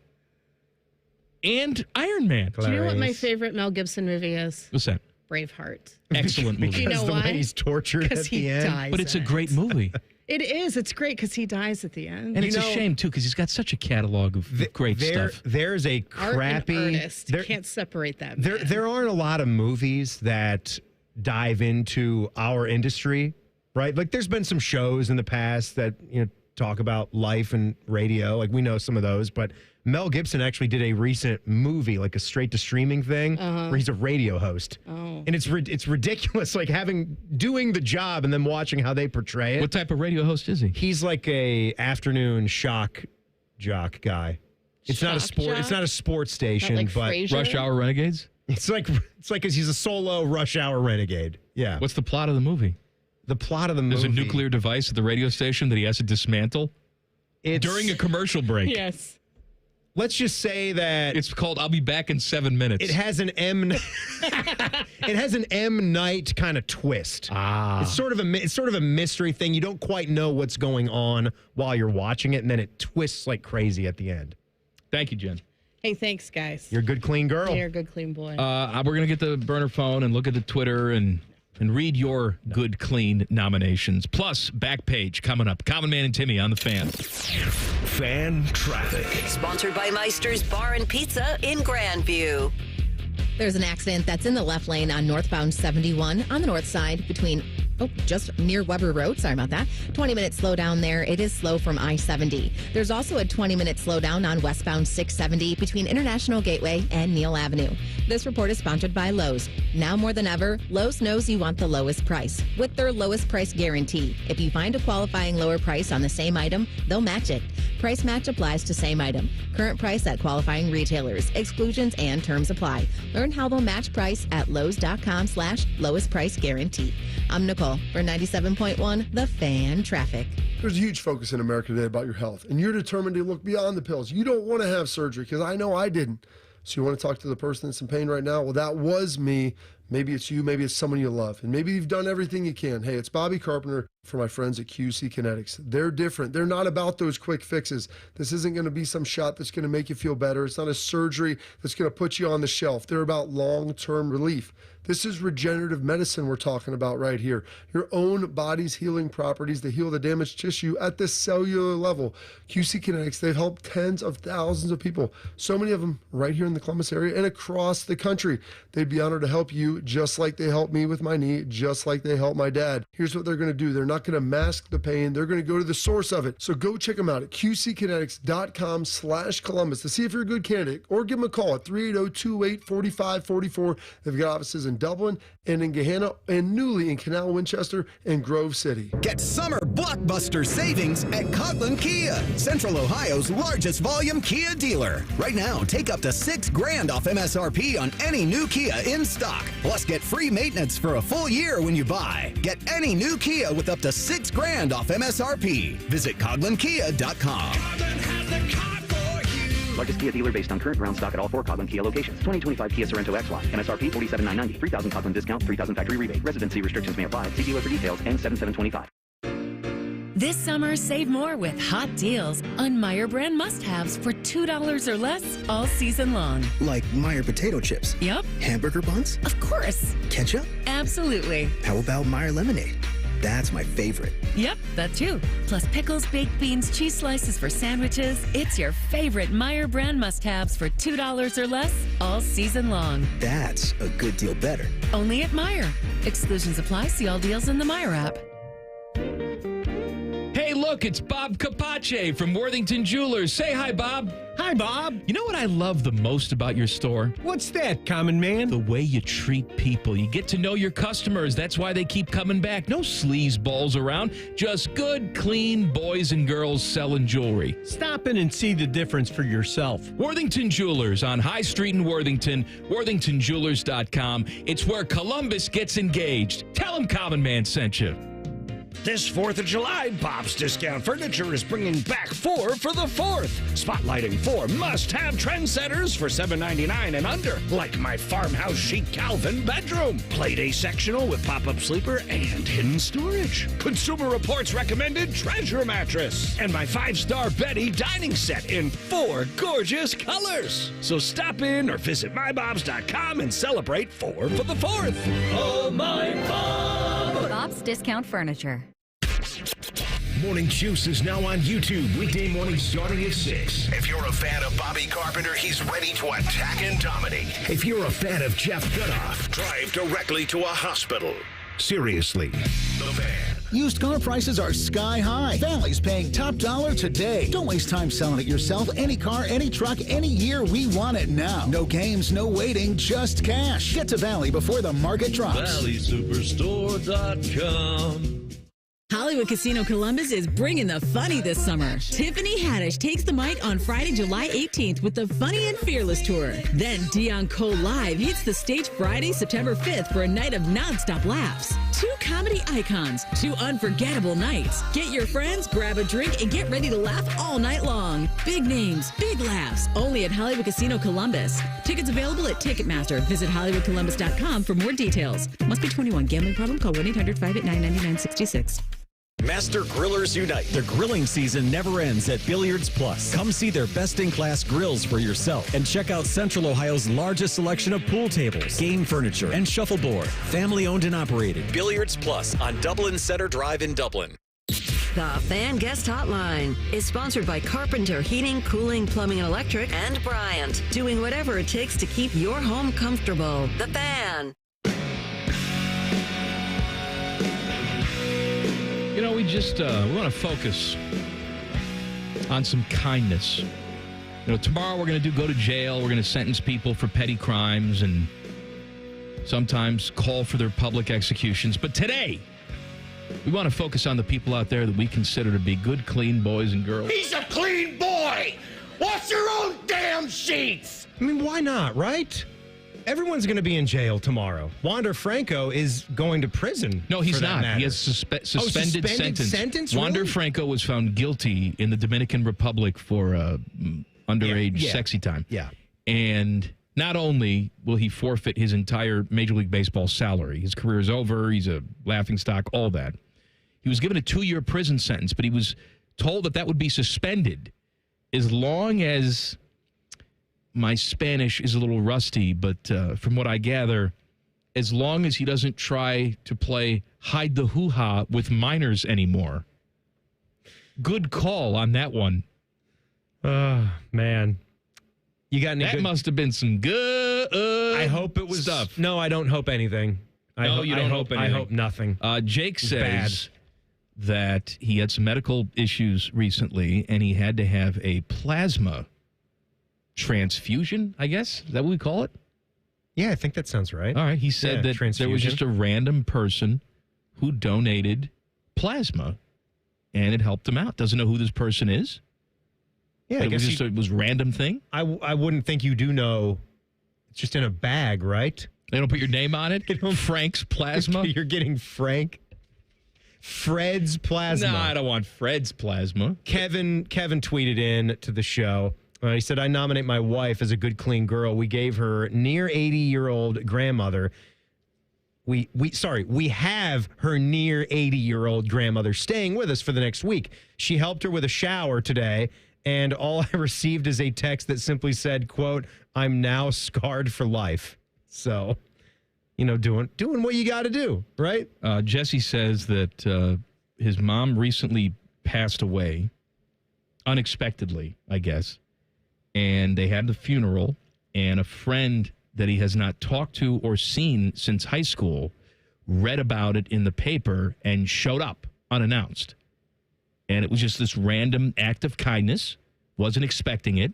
and Iron Man? Do you know what my favorite Mel Gibson movie is? What's that? Braveheart. Excellent movie. You know the why? way he's tortured at the end. Dies but it's a great movie. It is. It's great because he dies at the end. And it's a shame, too, because he's got such a catalog of great stuff. There's a crappy... Art and earnest. You can't separate that. There aren't a lot of movies that dive into our industry, right? Like, there's been some shows in the past that, talk about life and radio. Like, we know some of those, but Mel Gibson actually did a recent movie, like a straight-to-streaming thing, where he's a radio host. Oh. And it's ridiculous, like doing the job and then watching how they portray it. What type of radio host is he? He's like a afternoon shock jock guy. It's not a sport. It's not a sports station, like but Frasier? Rush Hour Renegades? It's like he's a solo Rush Hour renegade. Yeah. What's the plot of the movie? The plot of the movie. There's a nuclear device at the radio station that he has to dismantle during a commercial break. Yes. Let's just say that it's called "I'll Be Back in 7 Minutes." It has an M Night kind of twist. It's sort of a mystery thing. You don't quite know what's going on while you're watching it, and then it twists like crazy at the end. Thank you, Jen. Hey, thanks, guys. You're a good, clean girl. You're a good, clean boy. We're gonna get the burner phone and look at the Twitter and read your good, clean nominations. Plus, Backpage coming up. Common Man and Timmy on the Fan. Fan Traffic. Sponsored by Meister's Bar and Pizza in Grandview. There's an accident that's in the left lane on northbound 71 on the north side between, just near Weber Road. Sorry about that. 20-minute slowdown there. It is slow from I-70. There's also a 20-minute slowdown on westbound 670 between International Gateway and Neal Avenue. This report is sponsored by Lowe's. Now more than ever, Lowe's knows you want the lowest price with their lowest price guarantee. If you find a qualifying lower price on the same item, they'll match it. Price match applies to same item. Current price at qualifying retailers. Exclusions and terms apply. Learn how they'll match price at lowes.com/lowest price guarantee. I'm Nicole for 97.1 The Fan Traffic. There's a huge focus in America today about your health, and you're determined to look beyond the pills. You don't want to have surgery, because I know I didn't. So you want to talk to the person that's in pain right now? Well, that was me. Maybe it's you. Maybe it's someone you love. And maybe you've done everything you can. Hey, it's Bobby Carpenter for my friends at QC Kinetics. They're different. They're not about those quick fixes. This isn't going to be some shot that's going to make you feel better. It's not a surgery that's going to put you on the shelf. They're about long-term relief. This is regenerative medicine we're talking about right here. Your own body's healing properties to heal the damaged tissue at the cellular level. QC Kinetics, they've helped tens of thousands of people, so many of them right here in the Columbus area and across the country. They'd be honored to help you just like they helped me with my knee, just like they helped my dad. Here's what they're going to do. They're not going to mask the pain. They're going to go to the source of it. So go check them out at qckinetics.com/Columbus to see if you're a good candidate, or give them a call at 380-228-4544. They've got offices in Dublin and in Gahanna and newly in Canal Winchester and Grove City. Get summer blockbuster savings at Coghlan Kia, Central Ohio's largest volume Kia dealer. Right now, take up to $6,000 off MSRP on any new Kia in stock. Plus, get free maintenance for a full year when you buy. Get any new Kia with up to $6,000 off MSRP. Visit CoglanKia.com. Largest Kia dealer based on current ground stock at all 4 Coghlan Kia locations. 2025 Kia Sorento XY. MSRP $47,990. $3,000 Coghlan discount. $3,000 factory rebate. Residency restrictions may apply. See dealer for details. N7725. This summer, save more with hot deals on Meijer brand must-haves for $2 or less all season long. Like Meijer potato chips. Yep. Hamburger buns. Of course. Ketchup. Absolutely. How about Meijer lemonade? That's my favorite. Yep, that too. Plus pickles, baked beans, cheese slices for sandwiches. It's your favorite Meijer brand must-haves for $2 or less all season long. That's a good deal better. Only at Meijer. Exclusions apply. See all deals in the Meijer app. Hey, look, it's Bob Capace from Worthington Jewelers. Say hi, Bob. Hi, Bob. You know what I love the most about your store? What's that, Common Man? The way you treat people. You get to know your customers. That's why they keep coming back. No sleazeballs around. Just good, clean boys and girls selling jewelry. Stop in and see the difference for yourself. Worthington Jewelers on High Street in Worthington. WorthingtonJewelers.com. It's where Columbus gets engaged. Tell them Common Man sent you. This 4th of July, Bob's Discount Furniture is bringing back 4 for the 4th. Spotlighting 4 must-have trendsetters for $7.99 and under, like my farmhouse chic Calvin bedroom, Playday sectional with pop-up sleeper and hidden storage, Consumer Reports recommended treasure mattress, and my 5-star Betty dining set in 4 gorgeous colors. So stop in or visit mybobs.com and celebrate 4 for the 4th. Oh, my Bob! Bob's Discount Furniture. Morning Juice is now on YouTube, weekday mornings starting at 6. If you're a fan of Bobby Carpenter, he's ready to attack and dominate. If you're a fan of Jeff Goodoff, drive directly to a hospital. Seriously, The Fan. Used car prices are sky high. Valley's paying top dollar today. Don't waste time selling it yourself. Any car, any truck, any year, we want it now. No games, no waiting, just cash. Get to Valley before the market drops. ValleySuperstore.com. Hollywood Casino Columbus is bringing the funny this summer. Tiffany Haddish takes the mic on Friday, July 18th with the Funny and Fearless Tour. Then Dion Cole Live hits the stage Friday, September 5th for a night of nonstop laughs. 2 comedy icons, 2 unforgettable nights. Get your friends, grab a drink, and get ready to laugh all night long. Big names, big laughs, only at Hollywood Casino Columbus. Tickets available at Ticketmaster. Visit HollywoodColumbus.com for more details. Must be 21. Gambling problem? Call 1-800-589-9966. Master Grillers Unite. The grilling season never ends at Billiards Plus. Come see their best-in-class grills for yourself and check out Central Ohio's largest selection of pool tables, game furniture, and shuffleboard. Family-owned and operated. Billiards Plus on Dublin Center Drive in Dublin. The Fan Guest Hotline is sponsored by Carpenter Heating, Cooling, Plumbing, and Electric, and Bryant, doing whatever it takes to keep your home comfortable. The Fan. You know, we just we want to focus on some kindness. You know, tomorrow we're going to go to jail. We're going to sentence people for petty crimes and sometimes call for their public executions. But today, we want to focus on the people out there that we consider to be good, clean boys and girls. He's a clean boy! Wash your own damn sheets! I mean, why not, right? Everyone's going to be in jail tomorrow. Wander Franco is going to prison. No, he's not. Matter. He has suspended sentence. Wander really? Franco was found guilty in the Dominican Republic for underage sexy time. Yeah. And not only will he forfeit his entire Major League Baseball salary, his career is over, he's a laughingstock, all that. He was given a 2-year prison sentence, but he was told that would be suspended as long as... My Spanish is a little rusty, but from what I gather, as long as he doesn't try to play hide the hoo-ha with minors anymore. Good call on that one. Man. You got any That must have been some good I hope it was stuff. No, I don't hope anything. You don't hope anything. I hope nothing. Jake says, that he had some medical issues recently, and he had to have a plasma transfusion, I guess. Is that what we call it? Yeah, I think that sounds right. All right. He said that there was just a random person who donated plasma, and it helped him out. Doesn't know who this person is. Yeah, But I it was guess just it was a random thing. I wouldn't think you do know. It's just in a bag, right? They don't put your name on it? Frank's plasma? You're getting Fred's plasma. No, I don't want Fred's plasma. Kevin tweeted in to the show. He said, I nominate my wife as a good, clean girl. We gave her near 80-year-old grandmother. We have her near 80-year-old grandmother staying with us for the next week. She helped her with a shower today, and all I received is a text that simply said, quote, I'm now scarred for life. So, doing what you got to do, right? Jesse says that his mom recently passed away, unexpectedly, I guess. And they had the funeral, and a friend that he has not talked to or seen since high school read about it in the paper and showed up unannounced. And it was just this random act of kindness, wasn't expecting it,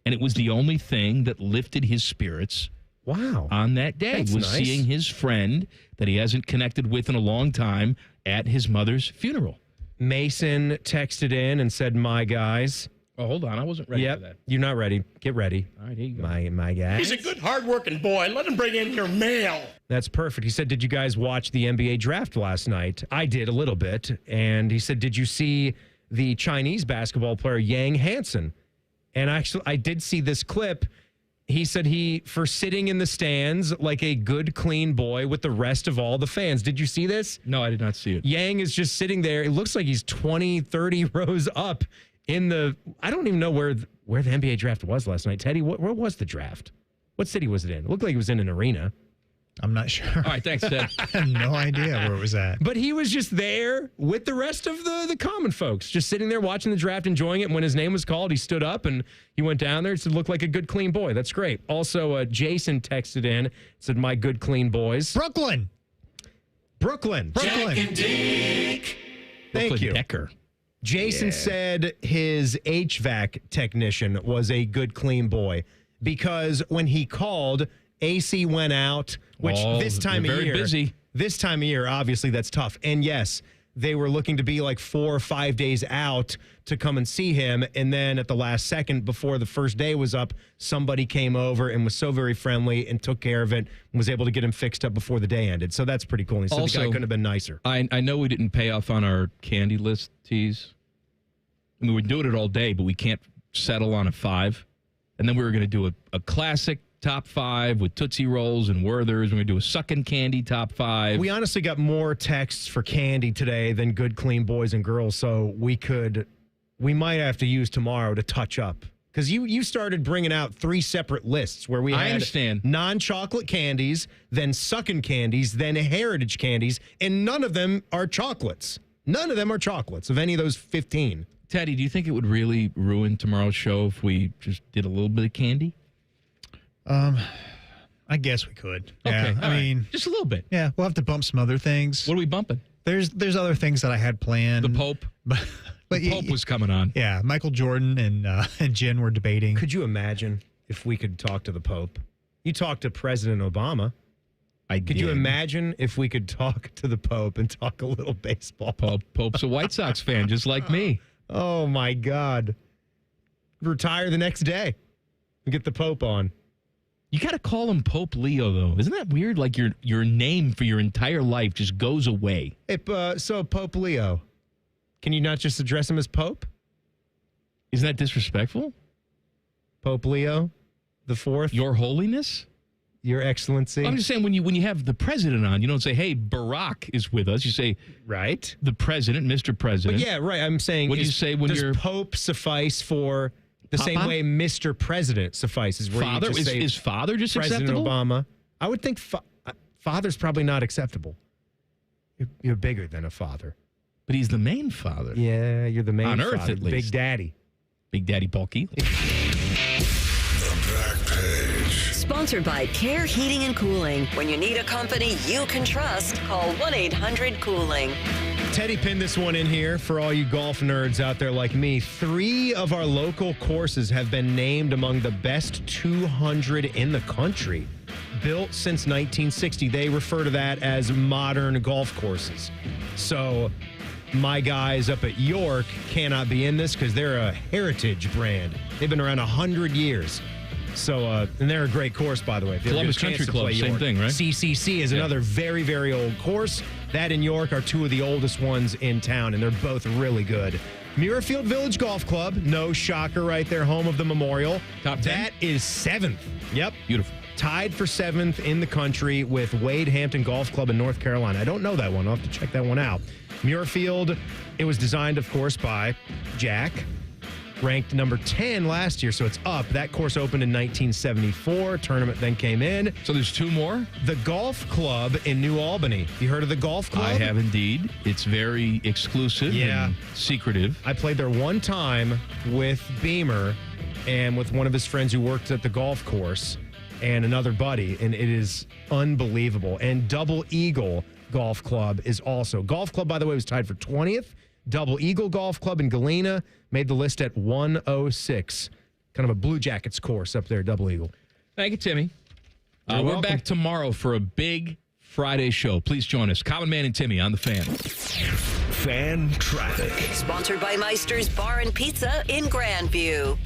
and it was the only thing that lifted his spirits. Wow. On that day. That's was nice. Seeing his friend that he hasn't connected with in a long time at his mother's funeral. Mason texted in and said, my guys. Oh, hold on. I wasn't ready for that. You're not ready. Get ready. All right, here you go. My guys. He's a good, hard-working boy. Let him bring in your mail. That's perfect. He said, did you guys watch the NBA draft last night? I did a little bit. And he said, did you see the Chinese basketball player Yang Hansen? And actually, I did see this clip. He said for sitting in the stands like a good, clean boy with the rest of all the fans. Did you see this? No, I did not see it. Yang is just sitting there. It looks like he's 20, 30 rows up in the, I don't even know where the NBA draft was last night. Teddy, where was the draft? What city was it in? It looked like it was in an arena. I'm not sure. All right, thanks, Ted. I have no idea where it was at. But he was just there with the rest of the common folks, just sitting there watching the draft, enjoying it. And when his name was called, he stood up and he went down there. It said, look like a good, clean boy. That's great. Also, Jason texted in, said, my good, clean boys. Brooklyn. Jack and Dick. Thank you. Decker. Jason said his HVAC technician was a good, clean boy because when he called, AC went out, which this time of year, busy. This time of year, obviously that's tough. And yes, they were looking to be like 4 or 5 days out to come and see him. And then at the last second, before the first day was up, somebody came over and was so very friendly and took care of it and was able to get him fixed up before the day ended. So that's pretty cool. And he said the guy couldn't have been nicer. I know we didn't pay off on our candy list tease. I mean, we're doing it all day, but we can't settle on a 5. And then we were going to do a classic top 5 with Tootsie Rolls and Werthers. We're going to do a sucking candy top 5. We honestly got more texts for candy today than good, clean boys and girls. So we might have to use tomorrow to touch up. Because you started bringing out 3 separate lists where we had I understand. Non-chocolate candies, then sucking candies, then heritage candies, and none of them are chocolates. None of them are chocolates of any of those 15. Teddy, do you think it would really ruin tomorrow's show if we just did a little bit of candy? I guess we could. Okay, Yeah, I mean, just a little bit. Yeah, we'll have to bump some other things. What are we bumping? There's other things that I had planned. The Pope? But The Pope was coming on. Yeah, Michael Jordan and Jen were debating. Could you imagine if we could talk to the Pope? You talked to President Obama. Could you imagine if we could talk to the Pope and talk a little baseball? Pope's a White Sox fan, just like me. Oh, my God. Retire the next day and get the Pope on. You got to call him Pope Leo, though. Isn't that weird? Like your name for your entire life just goes away. So Pope Leo, can you not just address him as Pope? Isn't that disrespectful? Pope Leo the Fourth? Your Holiness? Your Excellency? I'm just saying when you have the president on, you don't say, hey, Barack is with us. You say, right, the president, Mr. President. But yeah, right. I'm saying, what do you say when does Pope suffice for the Papa? same way Mr. President suffices? Where Father? You just say Is father just President acceptable? Obama. I would think father's probably not acceptable. You're bigger than a father. But he's the main father. Yeah, you're the main On father. Earth, at least. Big Daddy. Big Daddy Bulky. Sponsored by Care Heating and Cooling. When you need a company you can trust, call 1-800-COOLING. Teddy pinned this one in here for all you golf nerds out there like me. 3 of our local courses have been named among the best 200 in the country. Built since 1960. They refer to that as modern golf courses. So my guys up at York cannot be in this because they're a heritage brand. They've been around 100 years. So, and they're a great course, by the way. Columbus Country Club, same thing, right? CCC is another very, very old course. That and York are 2 of the oldest ones in town, and they're both really good. Muirfield Village Golf Club, no shocker right there, home of the Memorial. Top 10? That is 7th. Yep. Beautiful. Tied for 7th in the country with Wade Hampton Golf Club in North Carolina. I don't know that one. I'll have to check that one out. Muirfield, it was designed, of course, by Jack. Ranked number 10 last year, so it's up. That course opened in 1974. Tournament then came in. So there's 2 more? The Golf Club in New Albany. You heard of the Golf Club? I have indeed. It's very exclusive and secretive. I played there one time with Beamer and with one of his friends who worked at the golf course and another buddy, and it is unbelievable. And Double Eagle Golf Club is also. Golf Club, by the way, was tied for 20th. Double Eagle Golf Club in Galena made the list at 106. Kind of a Blue Jackets course up there, Double Eagle. Thank you, Timmy. We're welcome. back tomorrow for a big Friday show. Please join us. Common Man and Timmy on the Fan. Fan Traffic. Sponsored by Meister's Bar and Pizza in Grandview.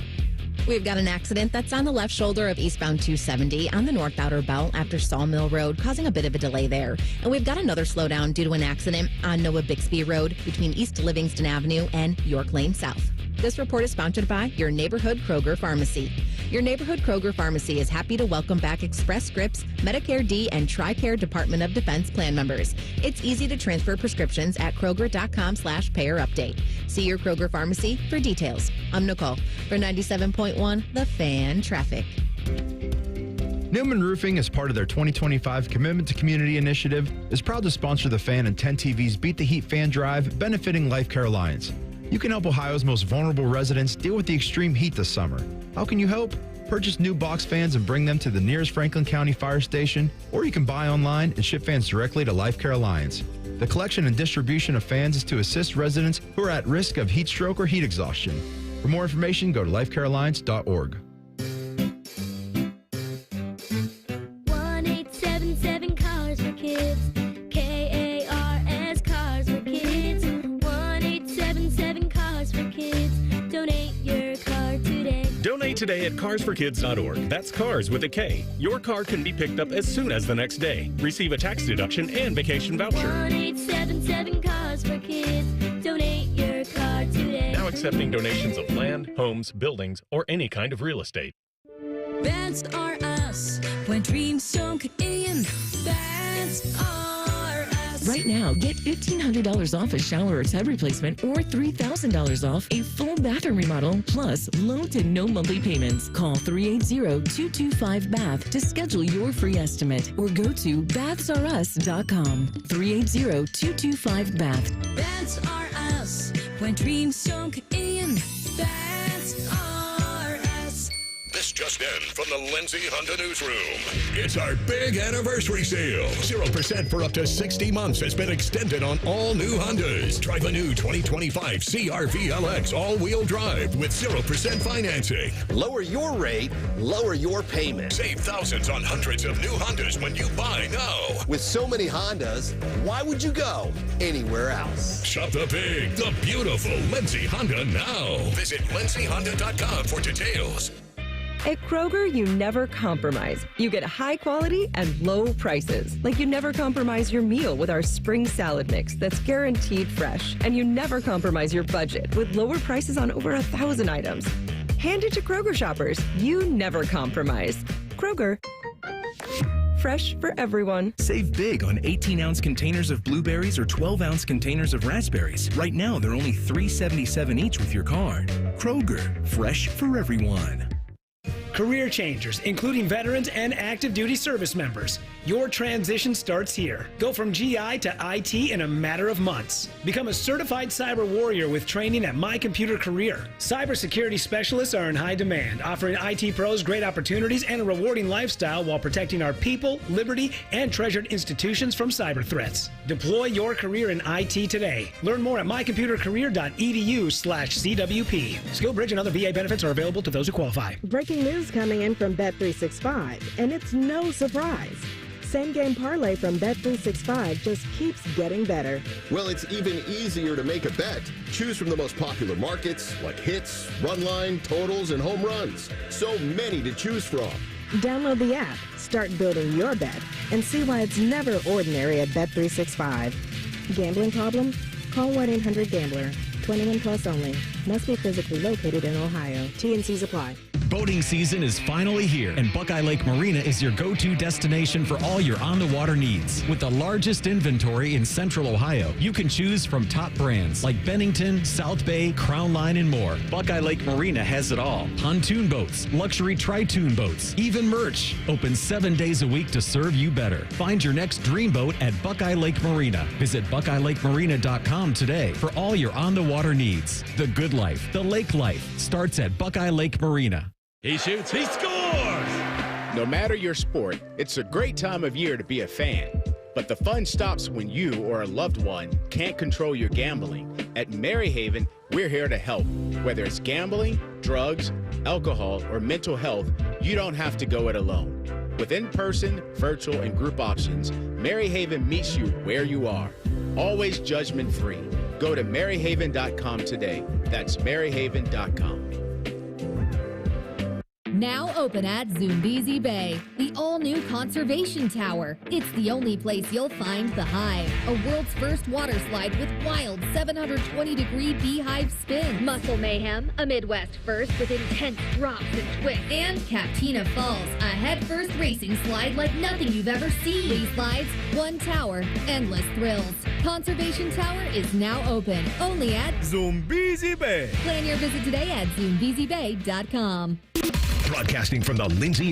We've got an accident that's on the left shoulder of eastbound 270 on the north outer belt after Sawmill Road, causing a bit of a delay there. And we've got another slowdown due to an accident on Noah Bixby Road between East Livingston Avenue and York Lane South. This report is sponsored by your neighborhood Kroger Pharmacy. Your neighborhood Kroger Pharmacy is happy to welcome back Express Scripts, Medicare D, and TRICARE Department of Defense plan members. It's easy to transfer prescriptions at Kroger.com/payer update. See your Kroger Pharmacy for details. I'm Nicole for 97.1 The Fan Traffic. Newman Roofing, as part of their 2025 Commitment to Community initiative, is proud to sponsor the Fan and 10 TV's Beat the Heat Fan Drive, benefiting Life Care Alliance. You can help Ohio's most vulnerable residents deal with the extreme heat this summer. How can you help? Purchase new box fans and bring them to the nearest Franklin County Fire Station, or you can buy online and ship fans directly to Life Care Alliance. The collection and distribution of fans is to assist residents who are at risk of heat stroke or heat exhaustion. For more information, go to lifecarealliance.org. 1-877 Cars for Kids. KARS Cars for Kids. 1-877 Cars for Kids. Donate your car today. Donate today at carsforkids.org. That's cars with a K. Your car can be picked up as soon as the next day. Receive a tax deduction and vacation voucher. 1-877 Cars for Kids. Donate your car today. Now accepting donations of land, homes, buildings, or any kind of real estate. That's are us. When dreams sunk in, that's are us. Right now, get $1,500 off a shower or tub replacement or $3,000 off a full bathroom remodel, plus low to no monthly payments. Call 380-225-BATH to schedule your free estimate or go to bathsareus.com. 380-225-BATH. That's are us. When dreams sunk in, that's are us. This just in from the Lindsay Honda Newsroom. It's our big anniversary sale. 0% for up to 60 months has been extended on all new Hondas. Drive a new 2025 CR-V LX all-wheel drive with 0% financing. Lower your rate, lower your payment. Save thousands on hundreds of new Hondas when you buy now. With so many Hondas, why would you go anywhere else? Shop the big, the beautiful Lindsay Honda now. Visit lindsayhonda.com for details. At Kroger, you never compromise. You get high quality and low prices. Like you never compromise your meal with our spring salad mix that's guaranteed fresh. And you never compromise your budget with lower prices on over 1,000 items. Hand it to Kroger shoppers. You never compromise. Kroger. Fresh for everyone. Save big on 18-ounce containers of blueberries or 12-ounce containers of raspberries. Right now, they're only $3.77 each with your card. Kroger, fresh for everyone. career changers, including veterans and active duty service members. Your transition starts here. Go from GI to IT in a matter of months. Become a certified cyber warrior with training at My Computer Career. Cybersecurity specialists are in high demand, offering IT pros great opportunities and a rewarding lifestyle while protecting our people, liberty, and treasured institutions from cyber threats. Deploy your career in IT today. Learn more at mycomputercareer.edu/CWP. SkillBridge and other VA benefits are available to those who qualify. Breaking news coming in from Bet365, and it's no surprise. Same game parlay from Bet365 just keeps getting better. Well, it's even easier to make a bet. Choose from the most popular markets like hits, run line, totals, and home runs. So many to choose from. Download the app, start building your bet, and see why it's never ordinary at Bet365. Gambling problem? Call 1-800-GAMBLER. 21 plus only. Must be physically located in Ohio. T&Cs apply. Boating season is finally here, and Buckeye Lake Marina is your go-to destination for all your on-the-water needs. With the largest inventory in Central Ohio, you can choose from top brands like Bennington, South Bay, Crown Line, and more. Buckeye Lake Marina has it all. Pontoon boats, luxury tri-toon boats, even merch. Open 7 days a week to serve you better. Find your next dream boat at Buckeye Lake Marina. Visit BuckeyeLakeMarina.com today for all your on-the-water needs. The good life, the lake life, starts at Buckeye Lake Marina. He shoots, he scores! No matter your sport, it's a great time of year to be a fan. But the fun stops when you or a loved one can't control your gambling. At Maryhaven, we're here to help. Whether it's gambling, drugs, alcohol, or mental health, you don't have to go it alone. With in-person, virtual, and group options, Maryhaven meets you where you are. Always judgment-free. Go to maryhaven.com today. That's maryhaven.com. Now open at Zoombezi Bay, the all-new conservation tower. It's the only place you'll find the Hive, a world's first water slide with wild 720-degree beehive spin. Muscle Mayhem, a Midwest first with intense drops and twists. And Captina Falls, a head-first racing slide like nothing you've ever seen. 3 slides, 1 tower, endless thrills. Conservation Tower is now open, only at Zoombezi Bay. Plan your visit today at ZoombeziBay.com. Broadcasting from the Lindsay